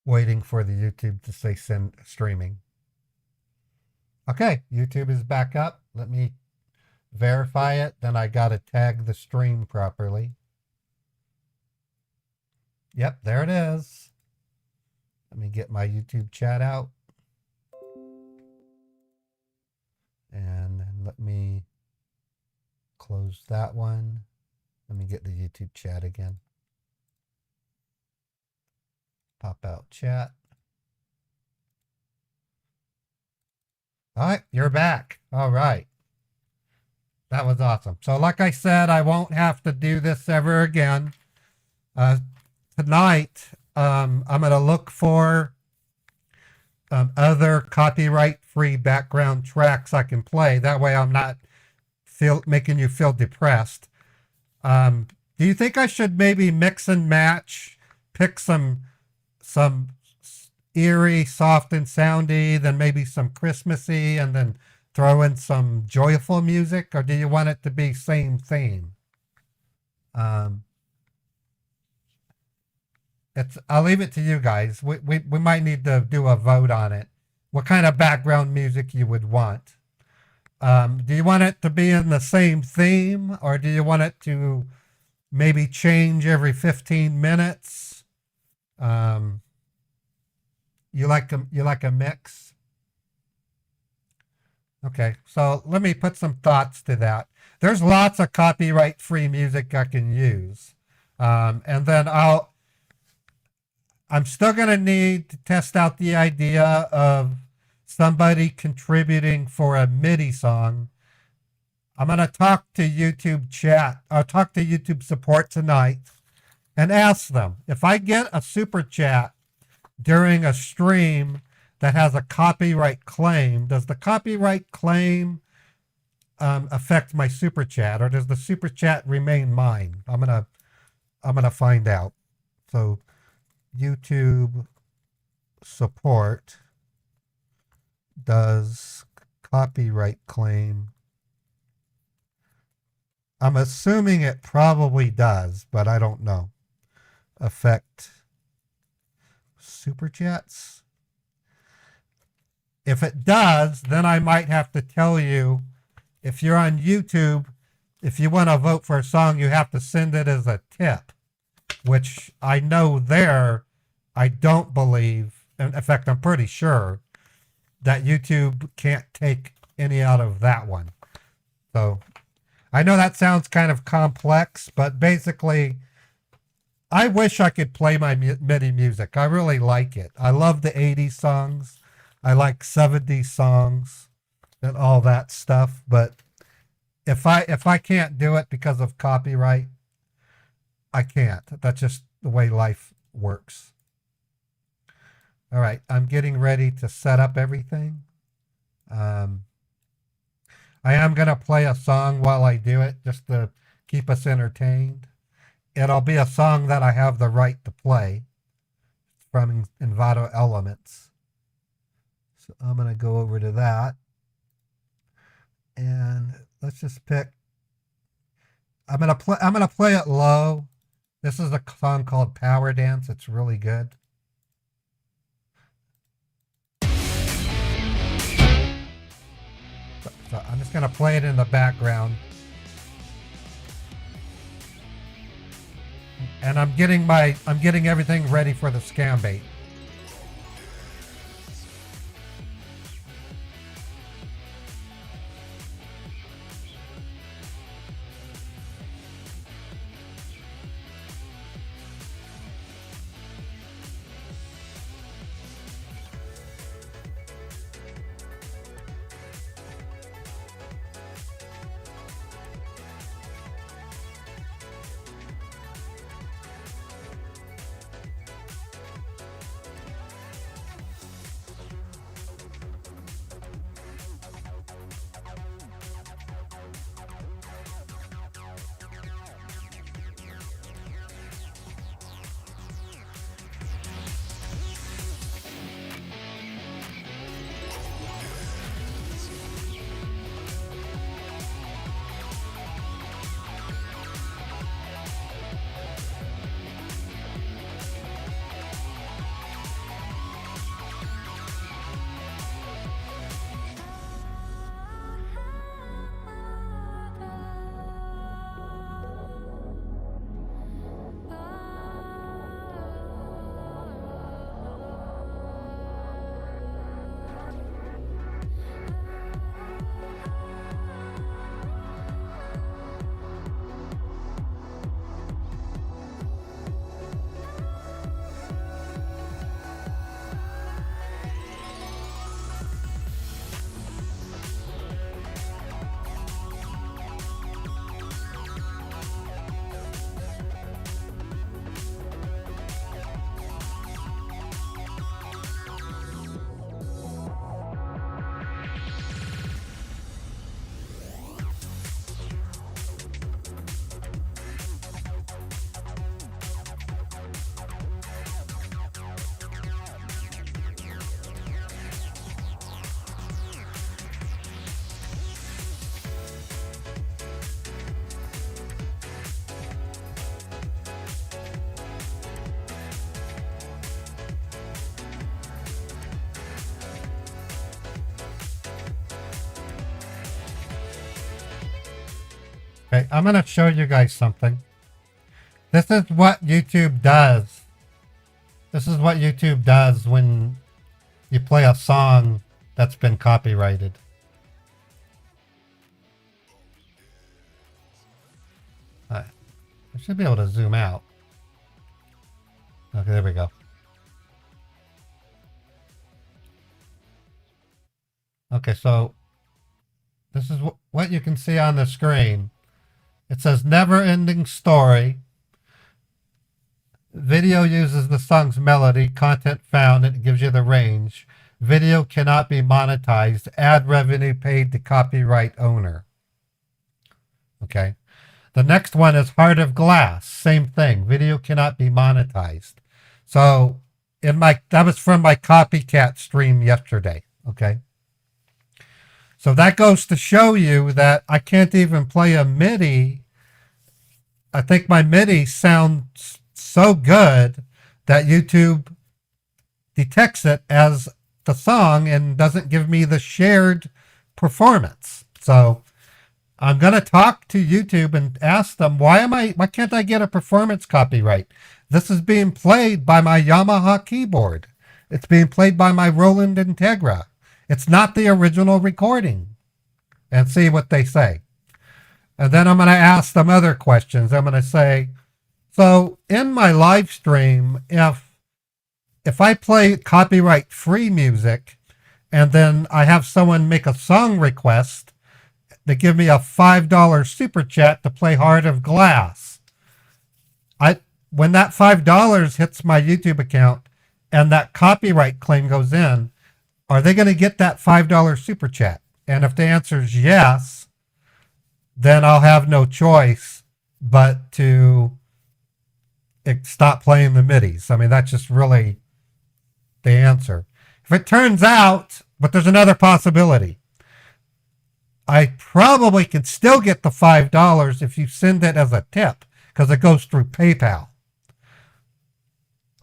waiting for the YouTube to say send streaming. Okay, YouTube is back up. Let me verify it. Then I got to tag the stream properly. Yep, there it is. Let me get my YouTube chat out. And let me close that one. Let me get the YouTube chat again. Pop out chat. All right, you're back. All right. That was awesome. So like I said, I won't have to do this ever again. Tonight, I'm going to look for other copyright-free background tracks I can play. That way I'm not making you feel depressed. Do you think I should maybe mix and match, pick some eerie, soft and soundy, then maybe some Christmassy, and then throw in some joyful music? Or do you want it to be same theme? I'll leave it to you guys. We might need to do a vote on it. What kind of background music you would want? Do you want it to be in the same theme, or do you want it to maybe change every 15 minutes? You like a mix? Okay, so let me put some thoughts to that. There's lots of copyright-free music I can use. And then I'm still going to need to test out the idea of somebody contributing for a MIDI song. I'm going to talk to YouTube chat. I'll talk to YouTube support tonight and ask them, if I get a super chat during a stream that has a copyright claim, does the copyright claim affect my super chat, or does the super chat remain mine? I'm gonna find out. So YouTube support, does copyright claim? I'm assuming it probably does, but I don't know. Affect super chats? If it does, then I might have to tell you, if you're on YouTube, if you want to vote for a song, you have to send it as a tip, which I know there, I don't believe, in fact, I'm pretty sure that YouTube can't take any out of that one. So I know that sounds kind of complex, but basically, I wish I could play my MIDI music. I really like it. I love the 80s songs. I like 70s songs and all that stuff. But if I can't do it because of copyright, I can't. That's just the way life works. All right, I'm getting ready to set up everything. I am going to play a song while I do it, just to keep us entertained. It'll be a song that I have the right to play from Envato Elements. So I'm going to go over to that. And let's just pick. I'm going to play it low. This is a song called Power Dance. It's really good. So I'm just going to play it in the background. And I'm getting everything ready for the Scambait. Okay, I'm going to show you guys something. This is what YouTube does. This is what YouTube does when you play a song that's been copyrighted. I should be able to zoom out. Okay, there we go. Okay, so this is what you can see on the screen. It says never ending story. Video uses the song's melody, content found, and it gives you the range. Video cannot be monetized. Ad revenue paid to copyright owner. Okay. The next one is Heart of Glass. Same thing. Video cannot be monetized. So that was from my copycat stream yesterday. Okay. So that goes to show you that I can't even play a MIDI. I think my MIDI sounds so good that YouTube detects it as the song and doesn't give me the shared performance. So I'm going to talk to YouTube and ask them, why can't I get a performance copyright? This is being played by my Yamaha keyboard. It's being played by my Roland Integra. It's not the original recording. And see what they say. And then I'm going to ask them other questions. I'm going to say, so in my live stream, if I play copyright free music and then I have someone make a song request, they give me a $5 super chat to play Heart of Glass. When that $5 hits my YouTube account and that copyright claim goes in, are they going to get that $5 super chat? And if the answer is yes, then I'll have no choice but to stop playing the MIDIs. I mean, that's just really the answer. If it turns out, but there's another possibility, I probably can still get the $5 if you send it as a tip, because it goes through PayPal.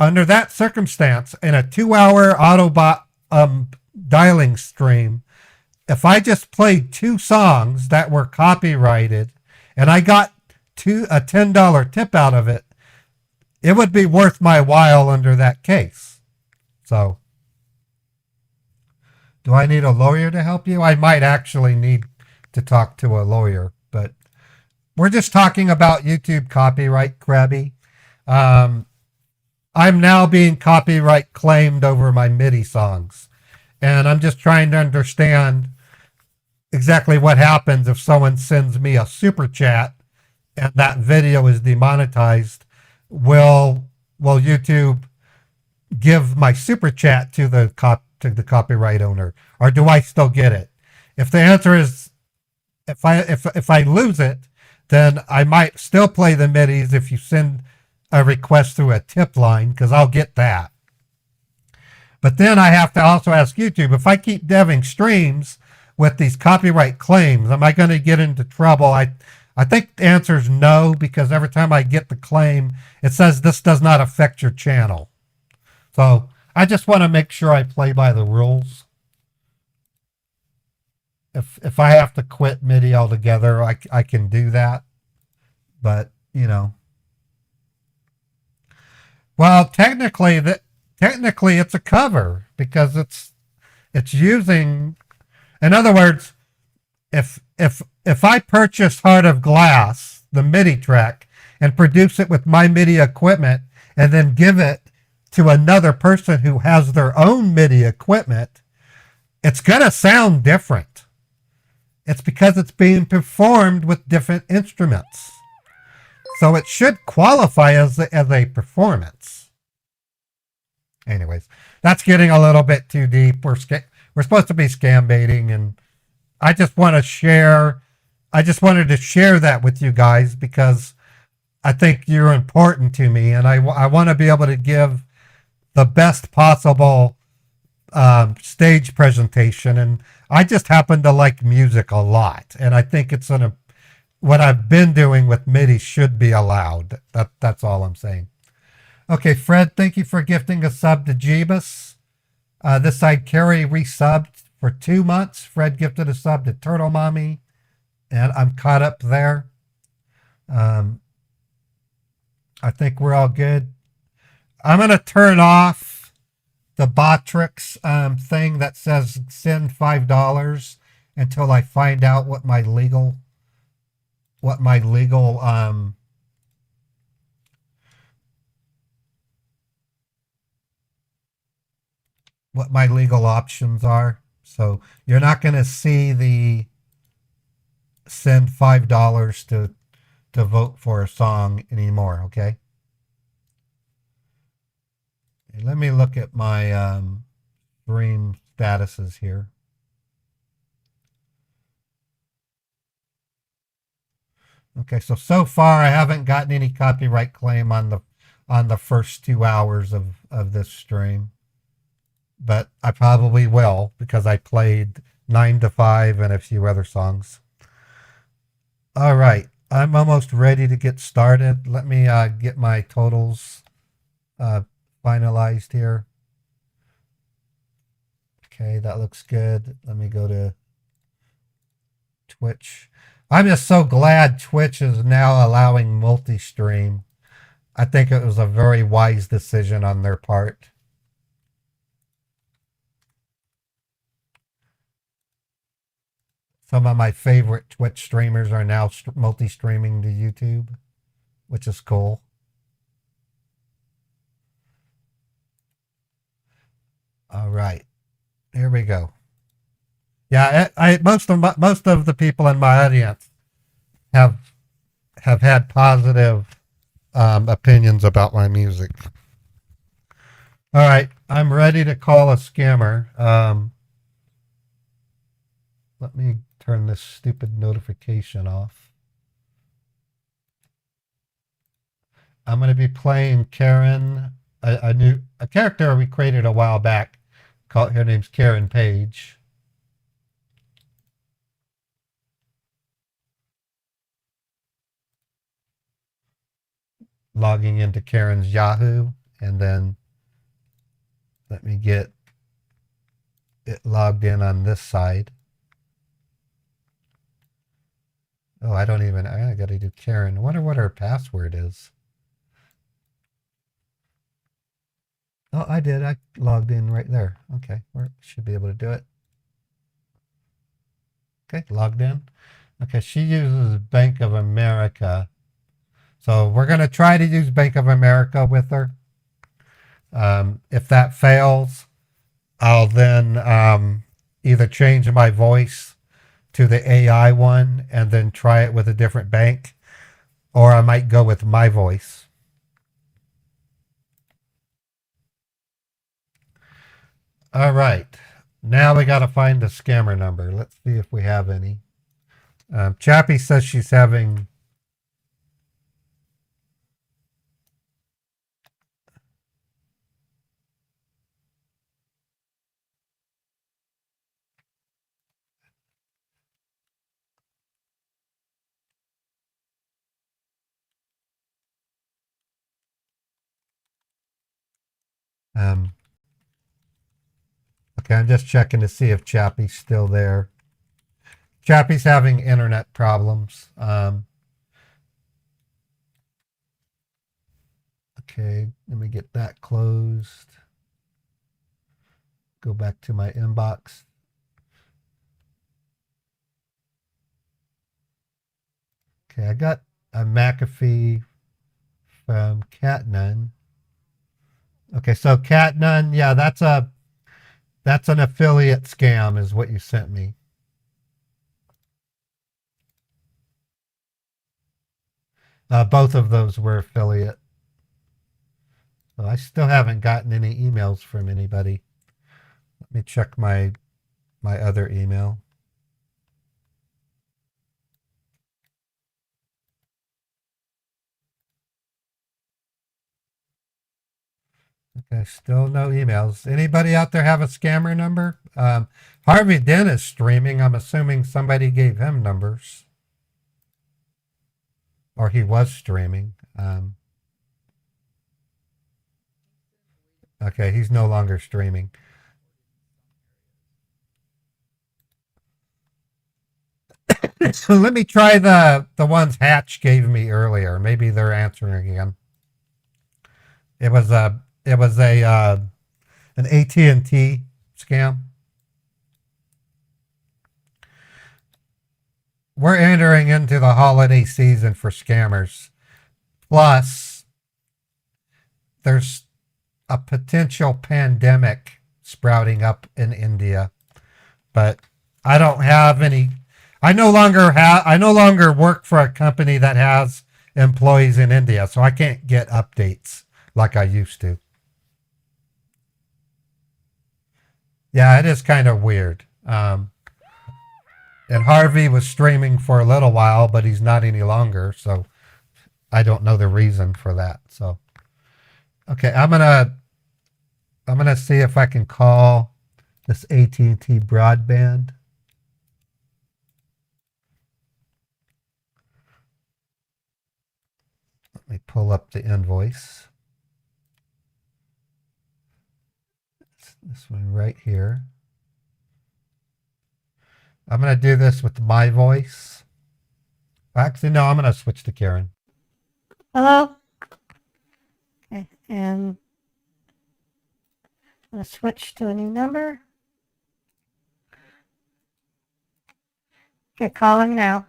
Under that circumstance, in a 2-hour AutoBot dialing stream, if I just played 2 songs that were copyrighted and I got a $10 tip out of it, it would be worth my while under that case. So, do I need a lawyer to help you? I might actually need to talk to a lawyer, but we're just talking about YouTube copyright, Krabby. I'm now being copyright claimed over my MIDI songs. And I'm just trying to understand exactly what happens if someone sends me a super chat and that video is demonetized. Will YouTube give my super chat to the copyright owner, or do I still get it? If the answer is if I lose it, then I might still play the MIDIs if you send a request through a tip line, because I'll get that. But then I have to also ask YouTube, if I keep deving streams with these copyright claims, am I going to get into trouble? I think the answer is no, because every time I get the claim, it says this does not affect your channel. So I just want to make sure I play by the rules. If I have to quit MIDI altogether, I can do that. But, you know. Well, technically it's a cover, because it's using, in other words, if I purchase Heart of Glass, the MIDI track, and produce it with my MIDI equipment and then give it to another person who has their own MIDI equipment, it's going to sound different. It's because it's being performed with different instruments. So it should qualify as a performance. Anyways, that's getting a little bit too deep. We're supposed to be scam baiting, and I just wanted to share that with you guys because I think you're important to me, and I want to be able to give the best possible stage presentation. And I just happen to like music a lot, and I think it's what I've been doing with MIDI should be allowed. That's all I'm saying. Okay, Fred, thank you for gifting a sub to Jeebus. This side, Carrie resubbed for 2 months. Fred gifted a sub to Turtle Mommy, and I'm caught up there. Um, I think we're all good. I'm going to turn off the Botrix thing that says send $5 until I find out what my legal what my legal what my legal options are. So you're not going to see the send $5 to vote for a song anymore. Okay. Let me look at my stream statuses here. Okay, so far I haven't gotten any copyright claim on the first 2 hours of this stream, but I probably will because I played 9 to 5 and a few other songs. All right, I'm almost ready to get started. Let me get my totals finalized here. Okay, that looks good. Let me go to Twitch. I'm just so glad Twitch is now allowing multi-stream. I think it was a very wise decision on their part. Some of my favorite Twitch streamers are now multi-streaming to YouTube, which is cool. All right, here we go. Yeah, most of the people in my audience have had positive opinions about my music. All right, I'm ready to call a scammer. Let me turn this stupid notification off. I'm going to be playing Karen, a character we created a while back. Her name's Karen Page. Logging into Karen's Yahoo, and then let me get it logged in on this side. Oh, I got to do Karen. I wonder what her password is. Oh, I did. I logged in right there. Okay, we should be able to do it. Okay, logged in. Okay, she uses Bank of America. So we're going to try to use Bank of America with her. If that fails, I'll then either change my voice to the AI one and then try it with a different bank, or I might go with my voice. All right. Now we got to find the scammer number. Let's see if we have any. Chappie says she's having... Okay, I'm just checking to see if Chappie's still there. Chappie's having internet problems. Okay, let me get that closed. Go back to my inbox. Okay, I got a McAfee from Catnun. Okay, so Catnun, yeah, that's an affiliate scam is what you sent me. Both of those were affiliate. So I still haven't gotten any emails from anybody. Let me check my other email. Okay, still no emails. Anybody out there have a scammer number? Harvey Dent is streaming. I'm assuming somebody gave him numbers. Or he was streaming. Okay, he's no longer streaming. So let me try the ones Hatch gave me earlier. Maybe they're answering again. It was a an AT&T scam. We're entering into the holiday season for scammers. Plus, there's a potential pandemic sprouting up in India. But I don't have any. I no longer work for a company that has employees in India, so I can't get updates like I used to. Yeah, it is kind of weird. And Harvey was streaming for a little while, but he's not any longer, so I don't know the reason for that. So, okay, I'm gonna see if I can call this AT&T broadband. Let me pull up the invoice. It's this one right here. I'm going to do this with my voice. Actually, no, I'm going to switch to Karen. Hello? Okay, and I'm going to switch to a new number. Okay, calling now.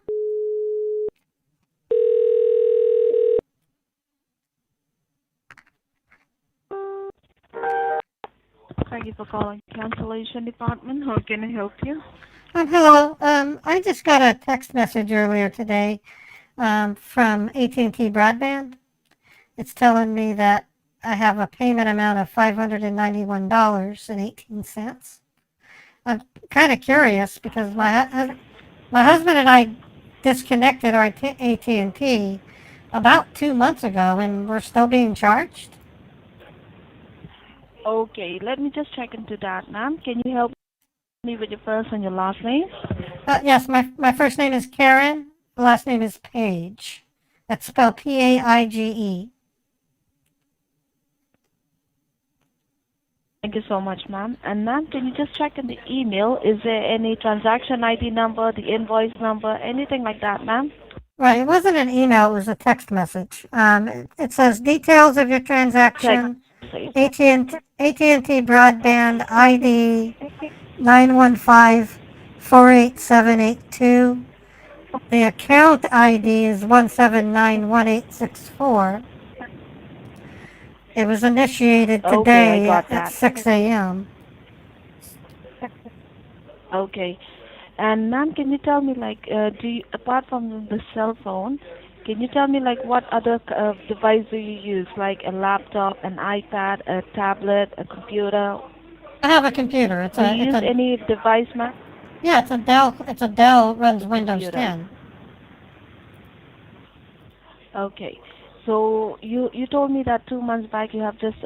Thank you for calling cancellation department. How can I help you? Hello. I just got a text message earlier today from AT&T Broadband. It's telling me that I have a payment amount of $591.18. I'm kind of curious because my husband and I disconnected our AT&T about 2 months ago, and we're still being charged. Okay, let me just check into that, ma'am. Can you help me with your first and your last name? Yes, my first name is Karen. The last name is Page. That's spelled Paige. Thank you so much, ma'am. And ma'am, can you just check in the email? Is there any transaction ID number, the invoice number, anything like that, ma'am? Right, it wasn't an email, it was a text message. It says details of your transaction, AT&T Broadband ID 915-48782. The account ID is 1791864. It was initiated today at 6 a.m. Okay. And ma'am, can you tell me, like, apart from the cell phone, can you tell me, like, what other device do you use, like a laptop, an iPad, a tablet, a computer? I have a computer. Do you use any device, ma'am? Yeah, it's a Dell. It's a Dell, runs Windows Computer. 10. Okay. So you told me that 2 months back you have just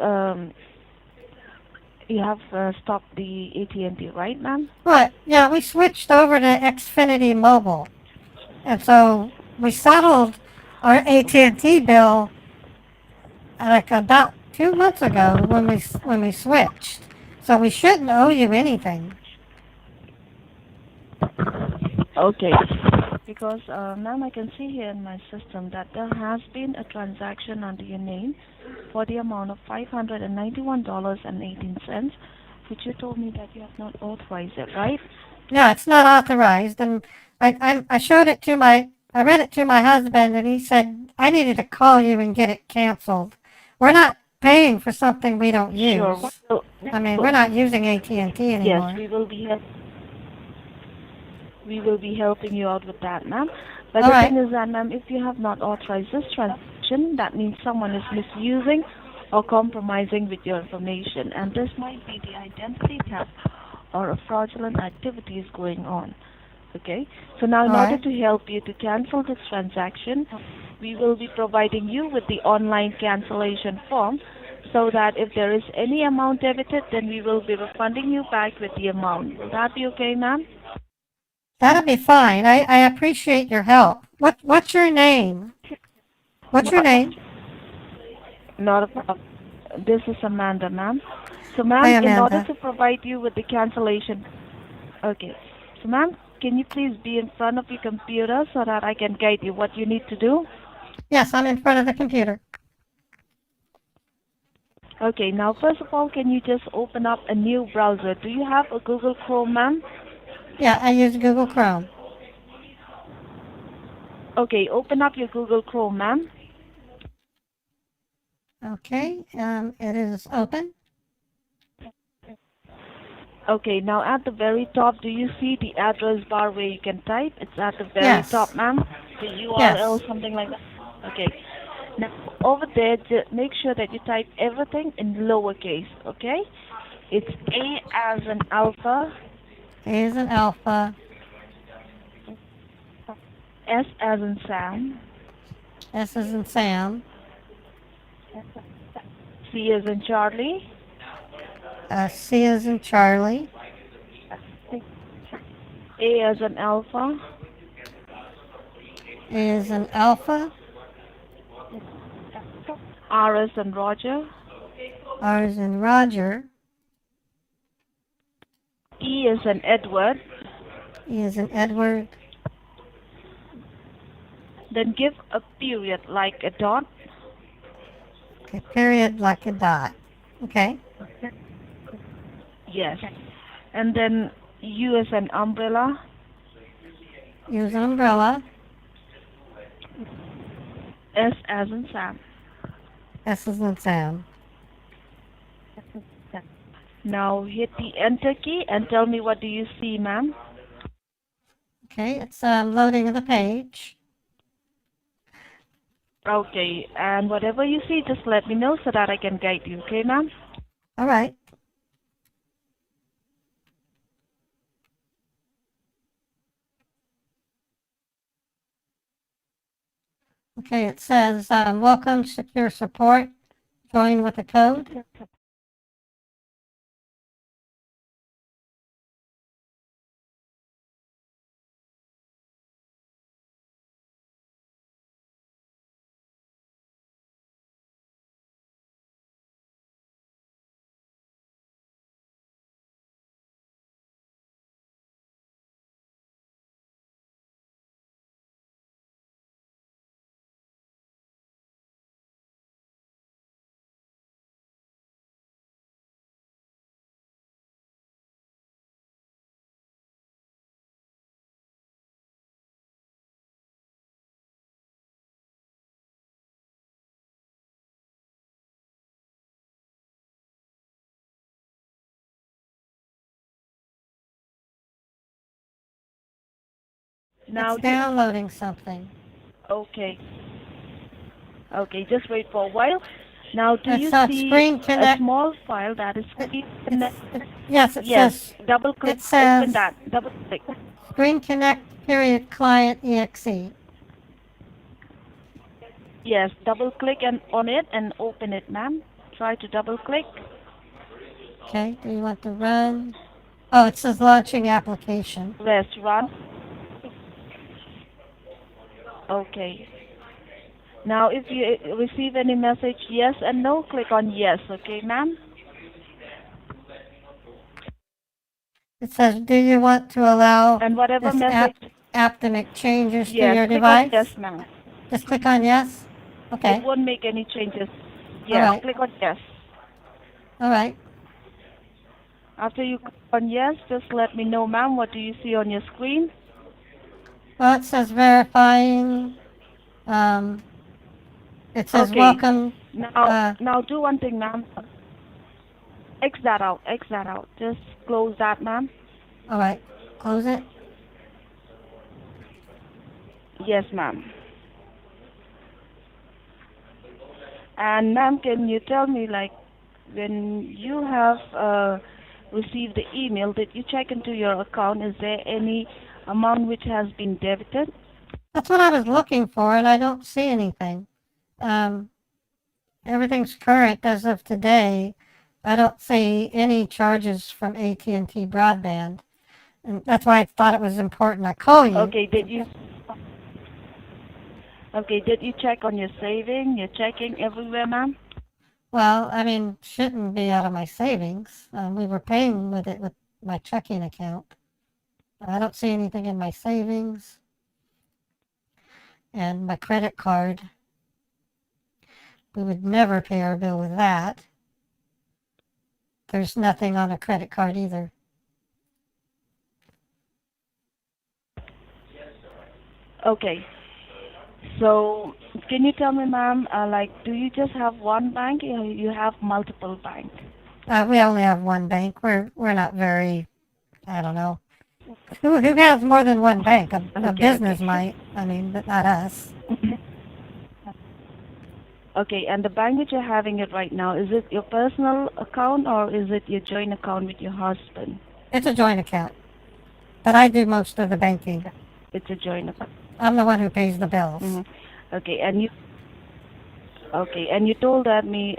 stopped the AT&T, right, ma'am? Right. Yeah, we switched over to Xfinity Mobile, and so we settled our AT&T bill like about 2 months ago when we switched. So we shouldn't owe you anything. Okay. Because, ma'am, I can see here in my system that there has been a transaction under your name for the amount of $591.18, which you told me that you have not authorized it, right? Yeah, it's not authorized, and I read it to my husband, and he said I needed to call you and get it canceled. We're not paying for something we don't use. Sure. I mean, we're not using AT&T anymore. Yes, we will be helping you out with that, ma'am. But All the right. thing is that, ma'am, if you have not authorized this transaction, that means someone is misusing or compromising with your information, and this might be the identity theft or a fraudulent activities going on. Okay? So now, in All order right. to help you to cancel this transaction, we will be providing you with the online cancellation form, so that if there is any amount debited, then we will be refunding you back with the amount. Will that be okay, ma'am? That'll be fine. I appreciate your help. What's your name? What's your name? Not a problem. This is Amanda, ma'am. So, Hi, ma'am, in Amanda. order to provide you with the cancellation, okay. So, ma'am, can you please be in front of your computer so that I can guide you what you need to do? Yes, I'm in front of the computer. Okay, now first of all, can you just open up a new browser? Do you have a Google Chrome, ma'am? Yeah, I use Google Chrome. Okay, open up your Google Chrome, ma'am. Okay, it is open. Okay, now at the very top, do you see the address bar where you can type? It's at the very Yes. top, ma'am. The URL, Yes. something like that. Okay. Now, over there, make sure that you type everything in lowercase, okay? It's A as in alpha, A is an alpha, S as in Sam, S is in Sam, C as in Charlie, C is in Charlie, A as in alpha, A is in alpha, R as in Roger, R is in Roger, E as in Edward, E is in Edward, then give a period like a dot, okay, period like a dot. Okay, yes, and then U as an umbrella, use an umbrella, S as in Sam. S is in Sam. Now hit the enter key and tell me what do you see, ma'am? Okay, it's loading the page. Okay, and whatever you see, just let me know so that I can guide you, okay, ma'am? All right. Okay, it says, welcome, secure support, join with a code. Now, It's downloading something. okay. Okay, just wait for a while. Now, do It's you a see Screen a Connect. small file that is screen connect? Yes, it Yes, says, double click, it says open that, double click. Screen Connect period client exe. Yes, double click on it and open it, ma'am. Try to double click. Okay, do you want to run? Oh, it says launching application. Rest, run. Okay. Now, if you receive any message, yes and no, click on yes, okay, ma'am? It says, do you want to allow And whatever this message, app to make changes to yes, your click on device? yes, ma'am. Just click on yes? Okay. It won't make any changes. All Yes, right. click on yes. All right. After you click on yes, just let me know, ma'am, what do you see on your screen? Well, it says verifying. It says Okay. welcome. Now do one thing, ma'am. X that out, X that out. Just close that, ma'am. All right. Close it. Yes, ma'am. And ma'am, can you tell me, like, when you have received the email, did you check into your account? Is there any amount which has been debited? That's what I was looking for, and I don't see anything. Everything's current as of today. I don't see any charges from AT&T Broadband, and that's why I thought it was important I call you. Okay, did you check on your saving, your checking everywhere, ma'am? Well, I mean, shouldn't be out of my savings. We were paying with it with my checking account. I don't see anything in my savings. And my credit card. We would never pay our bill with that. There's nothing on a credit card either. Okay. So, can you tell me, ma'am, do you just have one bank or you have multiple banks? We only have one bank. We're not very, I don't know. Who has more than one bank? A Okay, business okay. might. I mean, but not us. Okay, and the bank that you're having it right now, is it your personal account or is it your joint account with your husband? It's a joint account. But I do most of the banking. It's a joint account. I'm the one who pays the bills. Okay, and you told me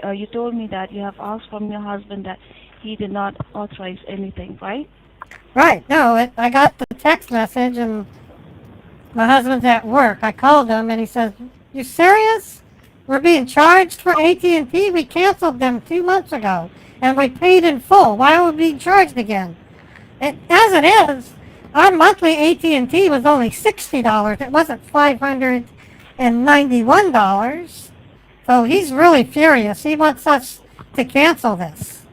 that you have asked from your husband that he did not authorize anything, right? Right. No, I got the text message and my husband's at work. I called him and he says, "You serious? We're being charged for AT&T? We canceled them 2 months ago and we paid in full. Why are we being charged again?" As it is, our monthly AT&T was only $60. It wasn't $591. So he's really furious. He wants us to cancel this.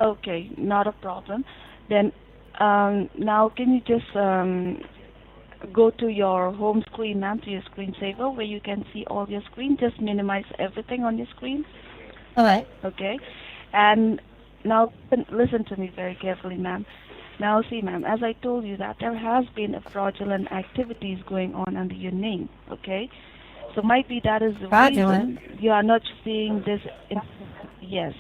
Okay, not a problem. Then now can you just go to your home screen, ma'am, to your screensaver where you can see all your screen. Just minimize everything on your screen. All right. Okay. And now listen to me very carefully, ma'am. Now see, ma'am, as I told you that there has been a fraudulent activities going on under your name. Okay. So might be that is the Fraudulent? reason you are not seeing this. Yes,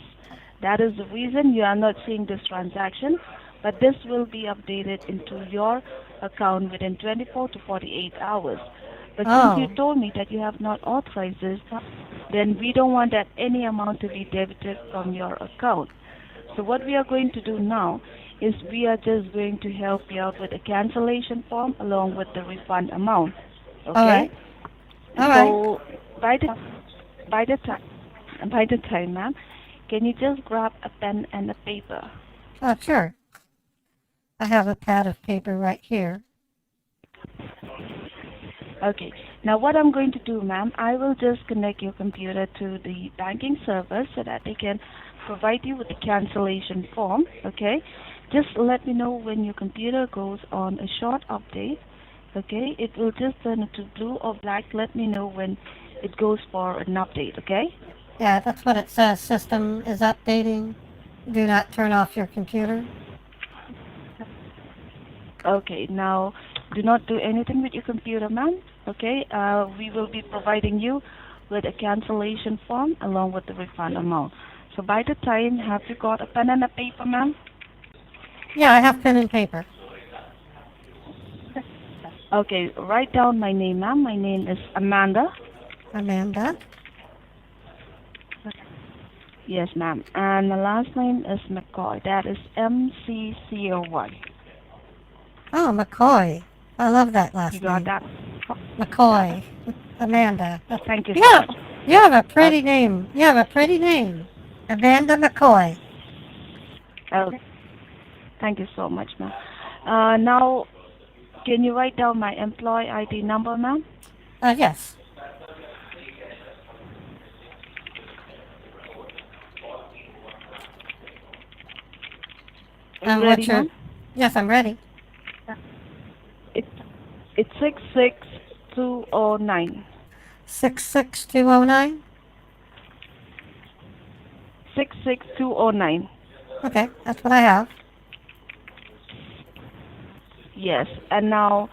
that is the reason you are not seeing this transaction. But this will be updated into your account within 24 to 48 hours. But since you told me that you have not authorized this, then we don't want that any amount to be debited from your account. So what we are going to do now is we are just going to help you out with a cancellation form along with the refund amount. Okay? All right. All So by the time, ma'am, can you just grab a pen and a paper? Oh, sure. I have a pad of paper right here. Okay. Now what I'm going to do, ma'am, I will just connect your computer to the banking server so that they can provide you with the cancellation form. Okay. Just let me know when your computer goes on a short update. Okay. It will just turn into blue or black. Let me know when it goes for an update. Okay. Yeah, that's what it says. System is updating. Do not turn off your computer. Okay. Now do not do anything with your computer, ma'am. Okay. We will be providing you with a cancellation form along with the refund amount. So by the time, have you got a pen and a paper, ma'am? Yeah, I have pen and paper. Okay, write down my name, ma'am. My name is Amanda. Amanda. Yes, ma'am. And my last name is McCoy. That is McCoy. Oh, McCoy. I love that last You got name. that? McCoy. Amanda. Thank you so Yeah, much. you have a pretty name. You have a pretty name. Amanda McCoy. Thank you so much, ma'am. Now, can you write down my employee ID number, ma'am? Yes. Are you ready, What's your... ma'am? Yes, I'm ready. It's 66209. 66209? 66209. Okay, that's what I have. Yes. And now,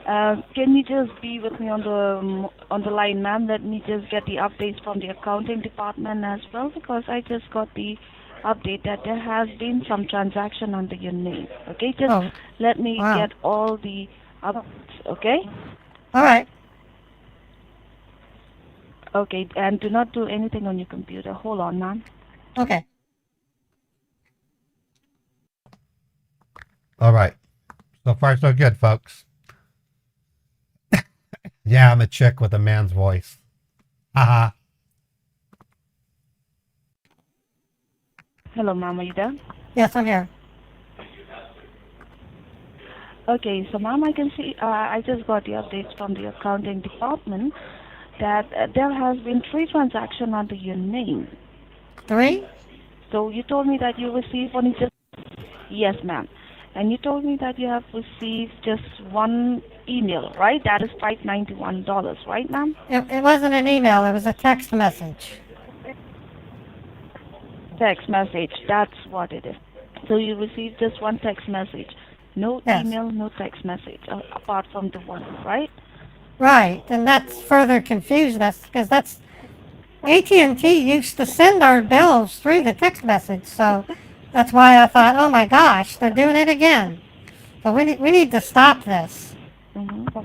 can you just be with me on the line, ma'am? Let me just get the updates from the accounting department as well, because I just got the update that there has been some transaction under your name. Okay, just let me get all the updates. Okay. All right. Okay, and do not do anything on your computer. Hold on, ma'am. Okay. All right. So far, so good, folks. Yeah, I'm a chick with a man's voice. Haha. Hello, ma'am. Are you there? Yes, I'm here. Okay, so ma'am, I can see, I just got the updates from the accounting department that there has been 3 transactions under your name. 3? So you told me that you received only just, yes ma'am. And you told me that you have received just one email, right? That is $591, right ma'am? It wasn't an email, it was a text message. Text message, that's what it is. So you received just one text message. No Yes. email, no text message, apart from the one, right? Right, and that's further confused us because that's AT&T used to send our bills through the text message, so that's why I thought, oh my gosh, they're doing it again. So we need to stop this. Mm-hmm.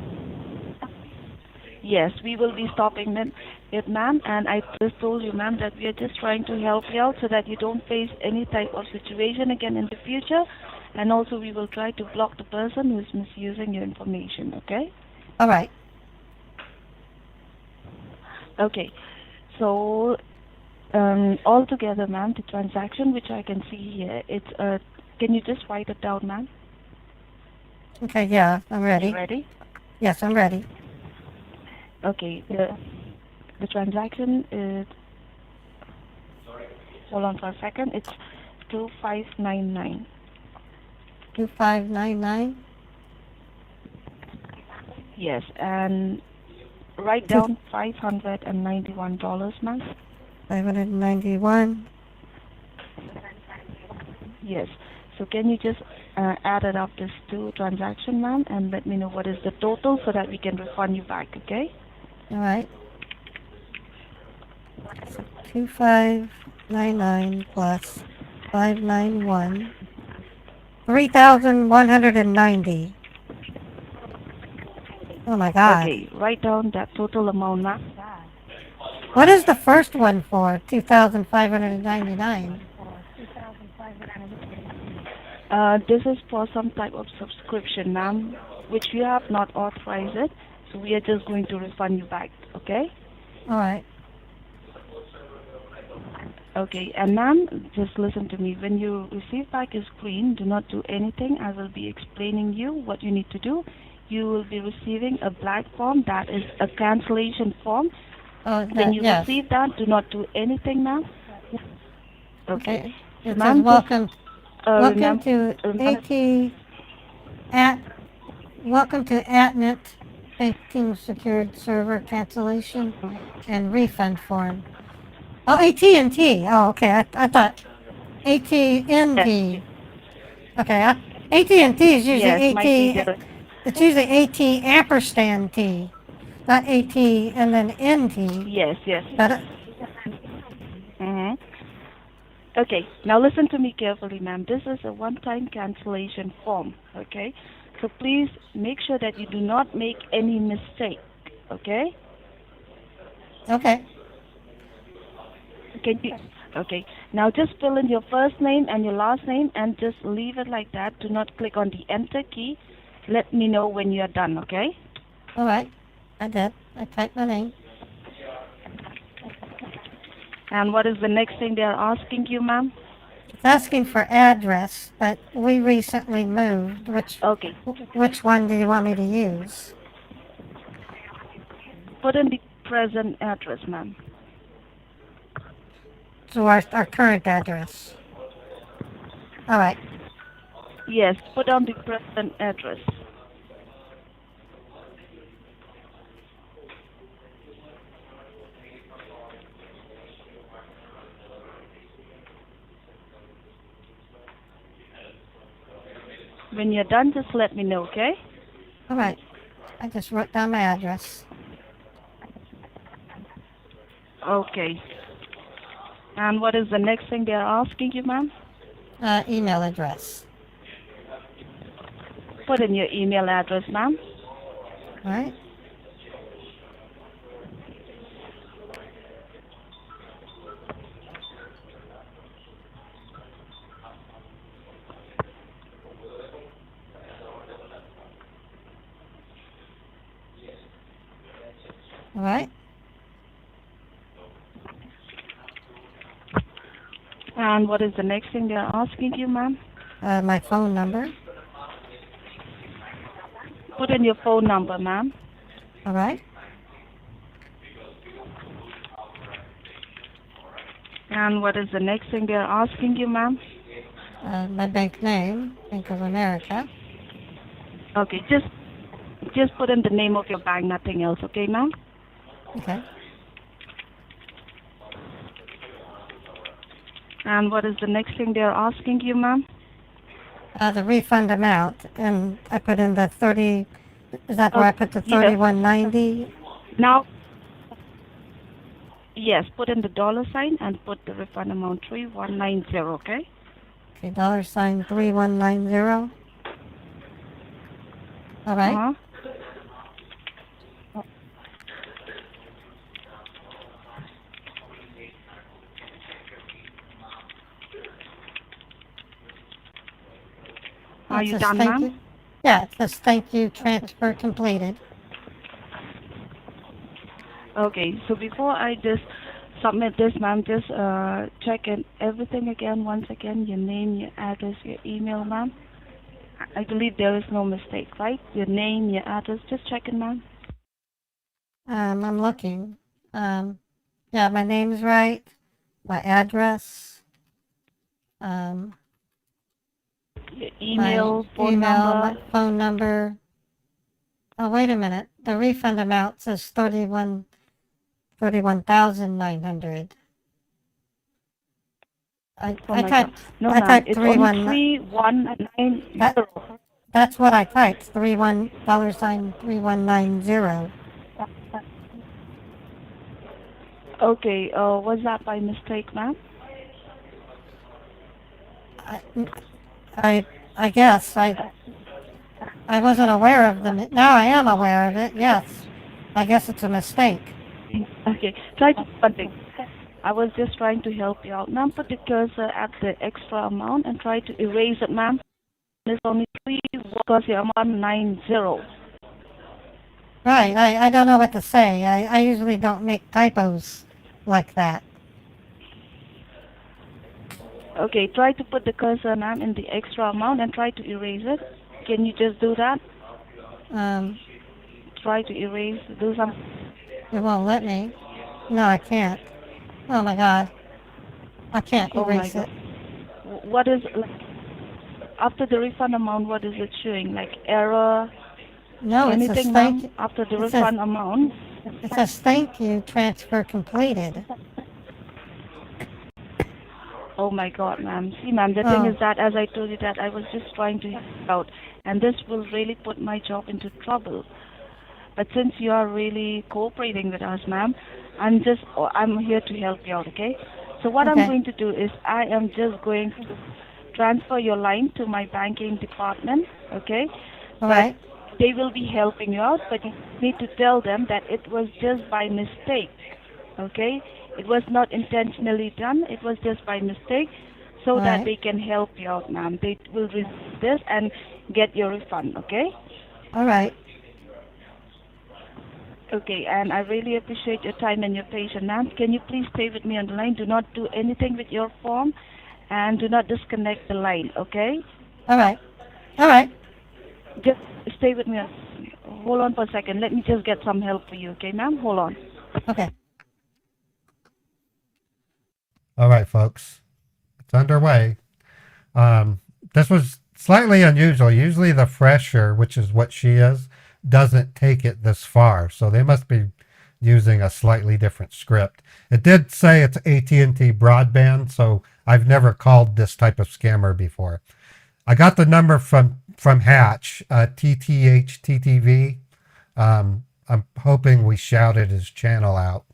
Yes, we will be stopping it, ma'am. And I just told you, ma'am, that we are just trying to help you out so that you don't face any type of situation again in the future. And also, we will try to block the person who is misusing your information. Okay? All right. Okay. So, altogether, ma'am, the transaction which I can see here, it's can you just write it down, ma'am? Okay, yeah, I'm ready. You ready? Yes, I'm ready. Okay. The transaction is. Hold on for a second. It's 2599. 2599. Yes, and write down $591, ma'am. 591. Yes. So can you just add it up these 2 transactions, ma'am, and let me know what is the total so that we can refund you back, okay? All right. So 2599 plus 591. 3,190. Oh my God. Okay, write down that total amount, ma'am. What is the first one for? 2,599. This is for some type of subscription, ma'am, which you have not authorized it, so we are just going to refund you back, okay? All right. Okay, and ma'am, just listen to me. When you receive back your screen, do not do anything. I will be explaining you what you need to do. You will be receiving a black form that is a cancellation form. Oh, When you yes. receive that, do not do anything, ma'am. Okay. It says Ma'am, welcome remember, to welcome to AtNet banking secured server cancellation and refund form. Oh, AT&T. Oh, okay. I thought AT&T. Okay. AT&T is usually yes, might be AT. the, It's usually AT ampersand T, not AT and then NT. yes. But Mm-hmm. Okay, now listen to me carefully, ma'am. This is a one-time cancellation form, okay? So please make sure that you do not make any mistake, okay? okay. Okay, now just fill in your first name and your last name and just leave it like that. Do not click on the enter key. Let me know when you are done, okay? All right. I did. I typed my name. And what is the next thing they are asking you, ma'am? It's asking for address, but we recently moved. Okay, Which one do you want me to use? put in the present address, ma'am. So our current address. All right. Yes, put on the present address. When you're done, just let me know, okay? All right. I just wrote down my address. Okay. And what is the next thing they are asking you, ma'am? Email address. Put in your email address, ma'am. All right. All right. And what is the next thing they are asking you, ma'am? My phone number. put in your phone number, ma'am. All right. And what is the next thing they're asking you, ma'am? My bank name, Bank of America. Okay, just put in the name of your bank, nothing else, okay, ma'am? Okay. And what is the next thing they're asking you, ma'am? The refund amount, and I put in the 30. Is that where I put the yes. 31.90? Now, yes, put in the dollar sign and put the refund amount 3190, okay? Okay, $ 3190. All right. Uh-huh. Are It you says done, thank ma'am? you. Yeah, it says thank you, transfer completed. Okay, so before I just submit this, ma'am, just check in everything again, once again, your name, your address, your email, ma'am. I believe there is no mistake, right? Your name, your address, just check it, ma'am. I'm looking. Yeah, my name's right. My address. Your email, my phone email, number. my phone number. Oh, wait a minute. The refund amount says 31,900. Oh I my God. typed No, I ma'am, typed it's 3190. 3190. That's what I typed. $31.3190. Okay, was that by mistake, ma'am? I guess I wasn't aware of them. Now I am aware of it. Yes, I guess it's a mistake. Okay, try to put it. I was just trying to help you out. Ma'am, put the cursor at the extra amount and try to erase it, ma'am. There's only 3 because you're 190. Right. I don't know what to say. I usually don't make typos like that. Okay, try to put the cursor, ma'am, in the extra amount and try to erase it. Can you just do that? Try to erase, do some. It won't let me. No, I can't. Oh my God. I can't Oh my erase God. it. What is, like, after the refund amount, what is it showing? Like error? No, it says Anything, thank ma'am, after the it says- refund amount? It says thank you, transfer completed. Oh my God, ma'am. See, ma'am, the Oh. thing is that, as I told you, that I was just trying to help you out, and this will really put my job into trouble. But since you are really cooperating with us, ma'am, I'm here to help you out, okay? So what I'm Okay. going to do is I am just going to transfer your line to my banking department, okay? All right. They will be helping you out, but you need to tell them that it was just by mistake, okay? It was not intentionally done, it was just by mistake, so that Right. they can help you out, ma'am. They will receive this and get your refund, okay? All right. Okay, and I really appreciate your time and your patience, ma'am. Can you please stay with me on the line? Do not do anything with your form, and do not disconnect the line, okay? All right. All right. Just stay with me. Hold on for a second. Let me just get some help for you, okay, ma'am? Hold on. Okay. All right, folks, it's underway. This was slightly unusual. Usually the fresher, which is what she is, doesn't take it this far. So they must be using a slightly different script. It did say it's AT&T broadband, so I've never called this type of scammer before. I got the number from Hatch, TTHTTV. I'm hoping we shouted his channel out.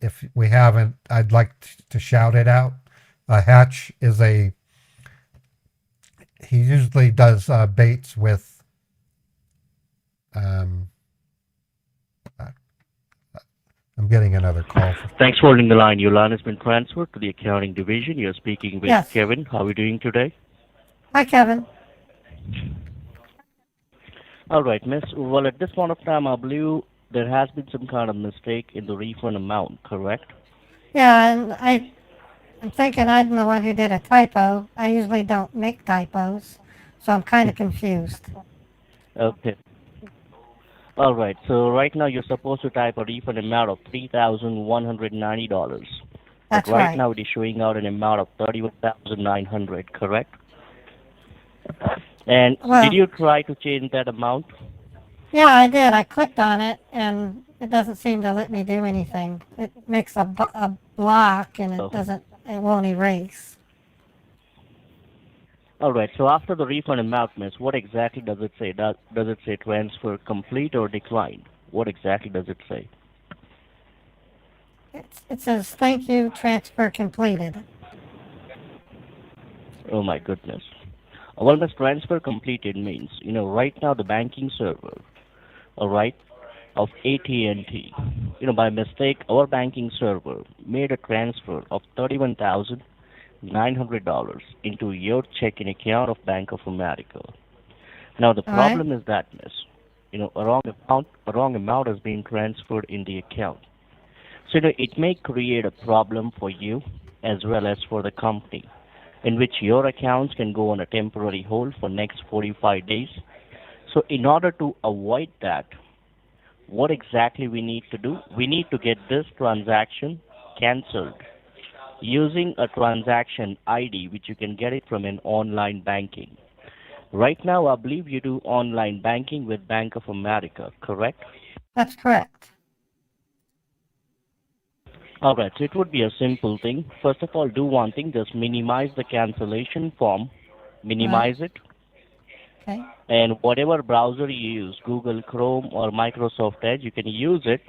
If we haven't, I'd like to shout it out. Hatch is he usually does baits with, I'm getting another call. Thanks for holding the line. Your line has been transferred to the accounting division. You're speaking with Yes. Kevin. How are we doing today? Hi, Kevin. All right, miss. Well, at this point of time, I believe there has been some kind of mistake in the refund amount, correct? Yeah, and I'm thinking I'm the one who did a typo. I usually don't make typos, so I'm kind of confused. Okay. All right. So right now you're supposed to type a refund amount of $3,190, but That's right right. now it is showing out an amount of 31,900. Correct? And did Well, you try to change that amount? yeah, I did. I clicked on it, and it doesn't seem to let me do anything. It makes a block, and Oh. it won't erase. All right. So after the refund amount, miss, what exactly does it say? Does it say transfer complete or declined? What exactly does it say? It says, thank you, transfer completed. Oh my goodness. Well, miss, transfer completed means, right now the banking server, all right, of AT&T, by mistake, our banking server made a transfer of $31,900 into your checking account of Bank of America. Now the All right? problem is that, miss, a wrong amount has been transferred in the account. So it may create a problem for you as well as for the company, in which your accounts can go on a temporary hold for next 45 days. So in order to avoid that, what exactly we need to do? We need to get this transaction cancelled using a transaction ID, which you can get it from an online banking. Right now, I believe you do online banking with Bank of America, correct? That's correct. All right, so it would be a simple thing. First of all, do one thing, just minimize the cancellation form, All right? minimize it, Okay. and whatever browser you use, Google Chrome or Microsoft Edge, you can use it,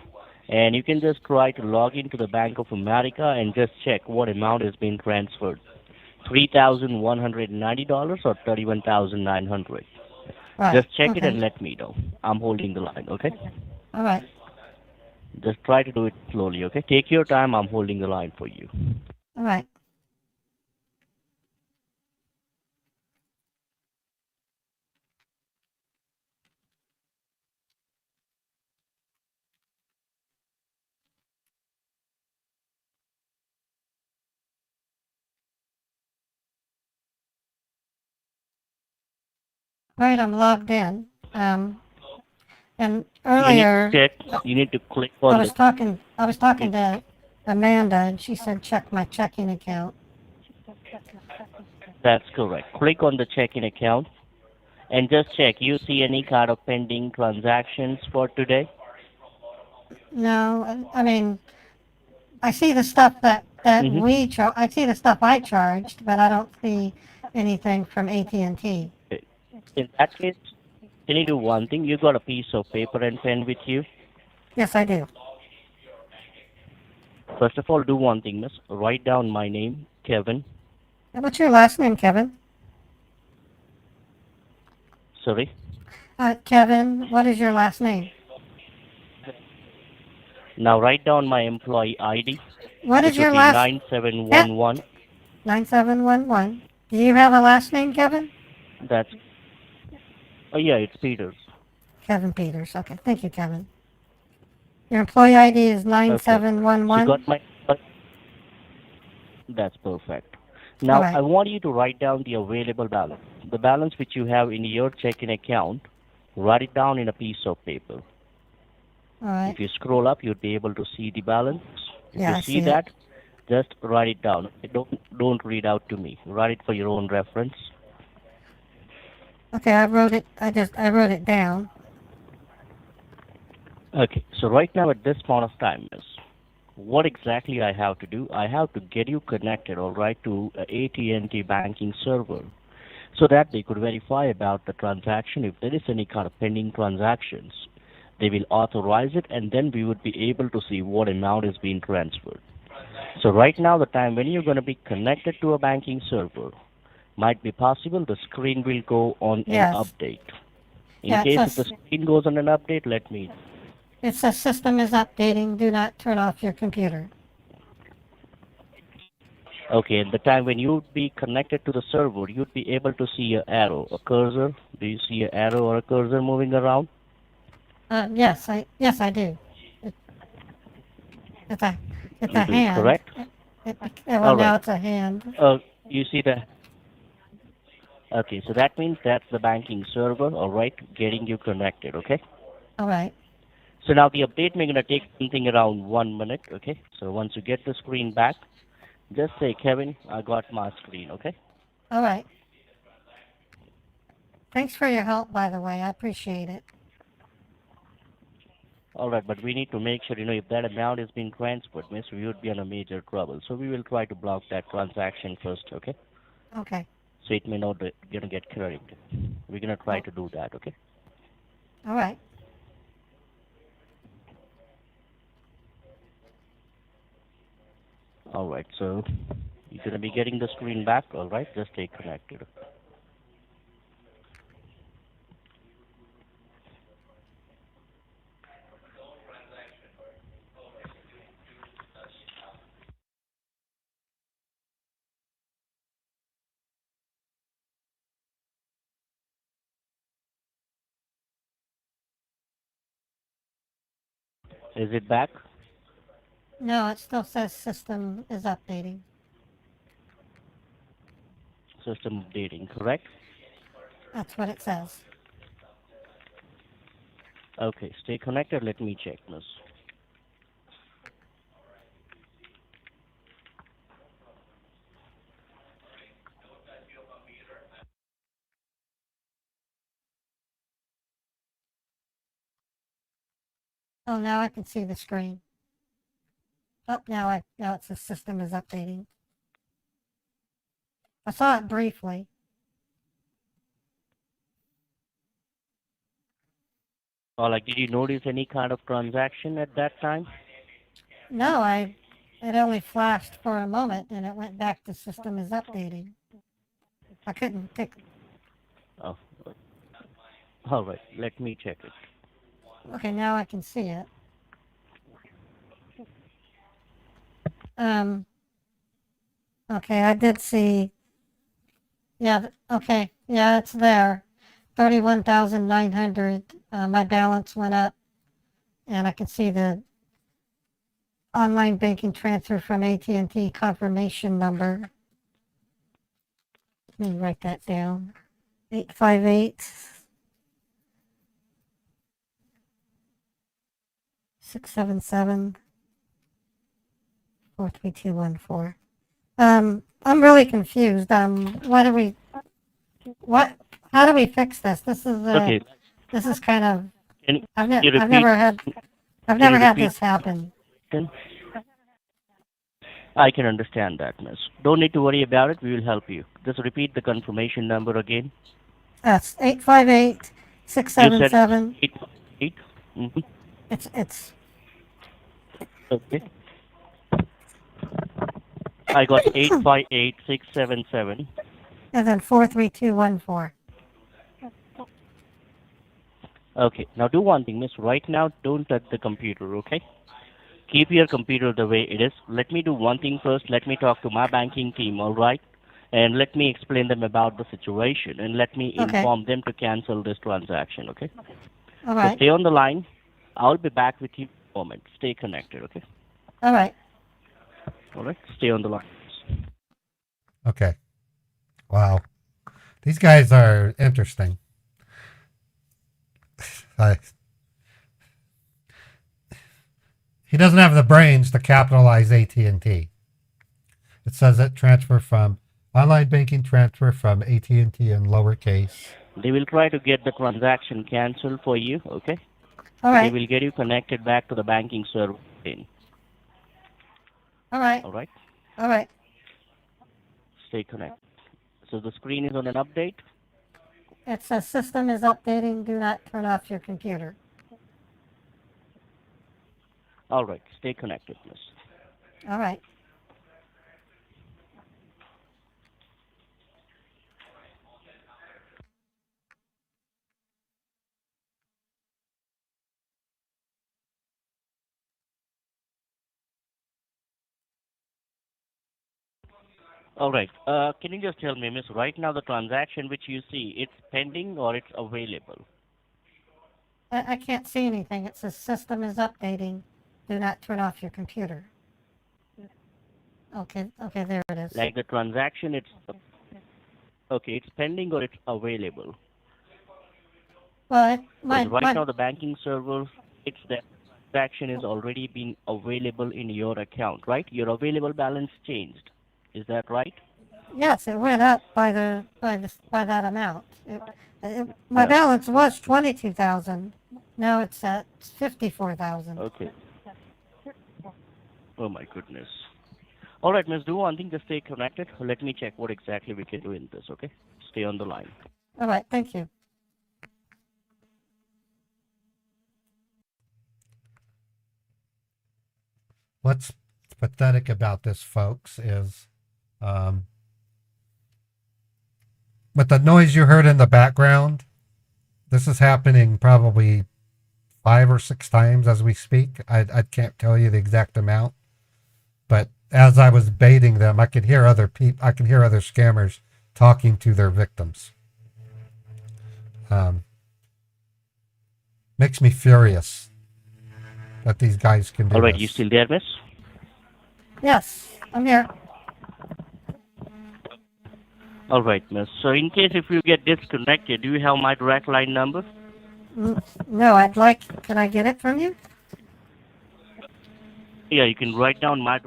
and you can just try to log into the Bank of America and just check what amount is being transferred. $3,190 or 31,900. Right. Just check it Okay. and let me know. I'm holding the line, okay? All right. Just try to do it slowly, okay? Take your time. I'm holding the line for you. All right. All right. I'm logged in. And You need to earlier check. uh, You need to click on the. I was talking to Amanda, and she said check my checking account. That's correct. Click on the checking account and just check. You see any kind of pending transactions for today? No, I mean, I see the stuff I see the stuff I charged, but I don't see anything from AT&T. In that case, can you do one thing? You got a piece of paper and pen with you. Yes, I do. First of all, do one thing, miss. Write down my name, Kevin. And what's your last name, Kevin? Sorry. Kevin, what is your last name? Now write down my employee ID, What is which your would be last? Yeah, 9711. 9711. Do you have a last name, Kevin? That's, oh yeah, it's Peters. Kevin Peters. Okay, thank you, Kevin. Your employee ID is Okay. So you 9711. got my, that's perfect. All Now I right. want you to write down the available balance. The balance which you have in your checking account, write it down in a piece of paper. All right. If you scroll up, you'll be able to see the balance. If Yeah, you I see see it. that, just write it down. Don't read out to me. Write it for your own reference. Okay, I wrote it. I wrote it down. Okay. So right now at this point of time, miss, what exactly I have to do? I have to get you connected, all right, to a AT&T banking server, so that they could verify about the transaction. If there is any kind of pending transactions, they will authorize it, and then we would be able to see what amount is being transferred. So right now, the time when you're going to be connected to a banking server might be possible the screen will go on an Yes. update. In Yeah, case if the screen goes on an update, let me know. it says system is updating. Do not turn off your computer. Okay, at the time when you'd be connected to the server, you'd be able to see an arrow, a cursor. Do you see an arrow or a cursor moving around? Yes, I do. It, it's a it's You a do, hand. correct? Well, All now right. it's a hand. You see the Okay, so that means that's the banking server, all right, getting you connected, okay? All right. So now the update may gonna take something around 1 minute, okay? So once you get the screen back, just say, Kevin, I got my screen, okay? All right. Thanks for your help, by the way. I appreciate it. All right, but we need to make sure, if that amount is being transferred, miss, we would be in a major trouble. So we will try to block that transaction first, okay? Okay. So it may not gonna get credited. We're gonna try Oh, to do that, okay? all right. All right, so you're gonna be getting the screen back, all right? Just stay connected. Is it back? No, it still says system is updating. System updating, correct? That's what it says. Okay, stay connected. Let me check, miss. Oh, now I can see the screen. Oh, now it says system is updating. I saw it briefly. Or like, did you notice any kind of transaction at that time? No, it only flashed for a moment and it went back to system is updating. I couldn't pick. Oh, all right. Let me check it. Okay, now I can see it. Um. Okay, I did see. Yeah. Okay. Yeah, it's there. 31,900. My balance went up, and I can see the online banking transfer from AT&T confirmation number. Let me write that down. 858 677 43214. I'm really confused. What, how do we fix this? Okay. This is kind of, Can I've you repeat? never had, I've Can never you had repeat? this happen. I can understand that, miss. Don't need to worry about it. We will help you. Just repeat the confirmation number again. That's 858 You said 677. 8. Mm-hmm. It's, Okay. I got 858677. and then 43214. Okay. Now do one thing, miss. Right now, don't touch the computer, okay? Keep your computer the way it is. Let me do one thing first. Let me talk to my banking team, all right? And let me explain them about the situation and let me Okay. inform them to cancel this transaction, okay? All So right. stay on the line. I'll be back with you in a moment. Stay connected, okay? All right. All right? Stay on the line. Okay. Wow. These guys are interesting. He doesn't have the brains to capitalize AT&T. It says it transfer from online banking transfer from AT&T in lowercase. They will try to get the transaction canceled for you, okay? All They right. will get you connected back to the banking server. All right. All right? All right. Stay connected. So the screen is on an update. It says system is updating. Do not turn off your computer. All right. Stay connected, miss. All right. All right. Can you just tell me, miss, right now the transaction which you see, it's pending or it's available? I can't see anything. It says system is updating. Do not turn off your computer. Okay. Okay, there it is. Like the transaction, it's Okay, it's pending or it's available. Well, Because right now the banking server, it's the transaction is already been available in your account, right? Your available balance changed. Is that right? yes, it went up by that amount. My Yeah. balance was 22,000. Now it's at 54,000. Okay. Oh my goodness. All right, Miss, do one thing. Just stay connected. Let me check what exactly we can do in this. Okay. Stay on the line. All right, thank you. What's pathetic about this, folks, is with the noise you heard in the background, this is happening probably 5 or 6 times as we speak. I can't tell you the exact amount, but as I was baiting them, I could hear other people. I could hear other scammers talking to their victims. Makes me furious that these guys can do All right, this. you still there, Miss? Yes, I'm here. All right, Miss. So in case if you get disconnected, do you have my direct line number? No, can I get it from you? Yeah, you can write down my.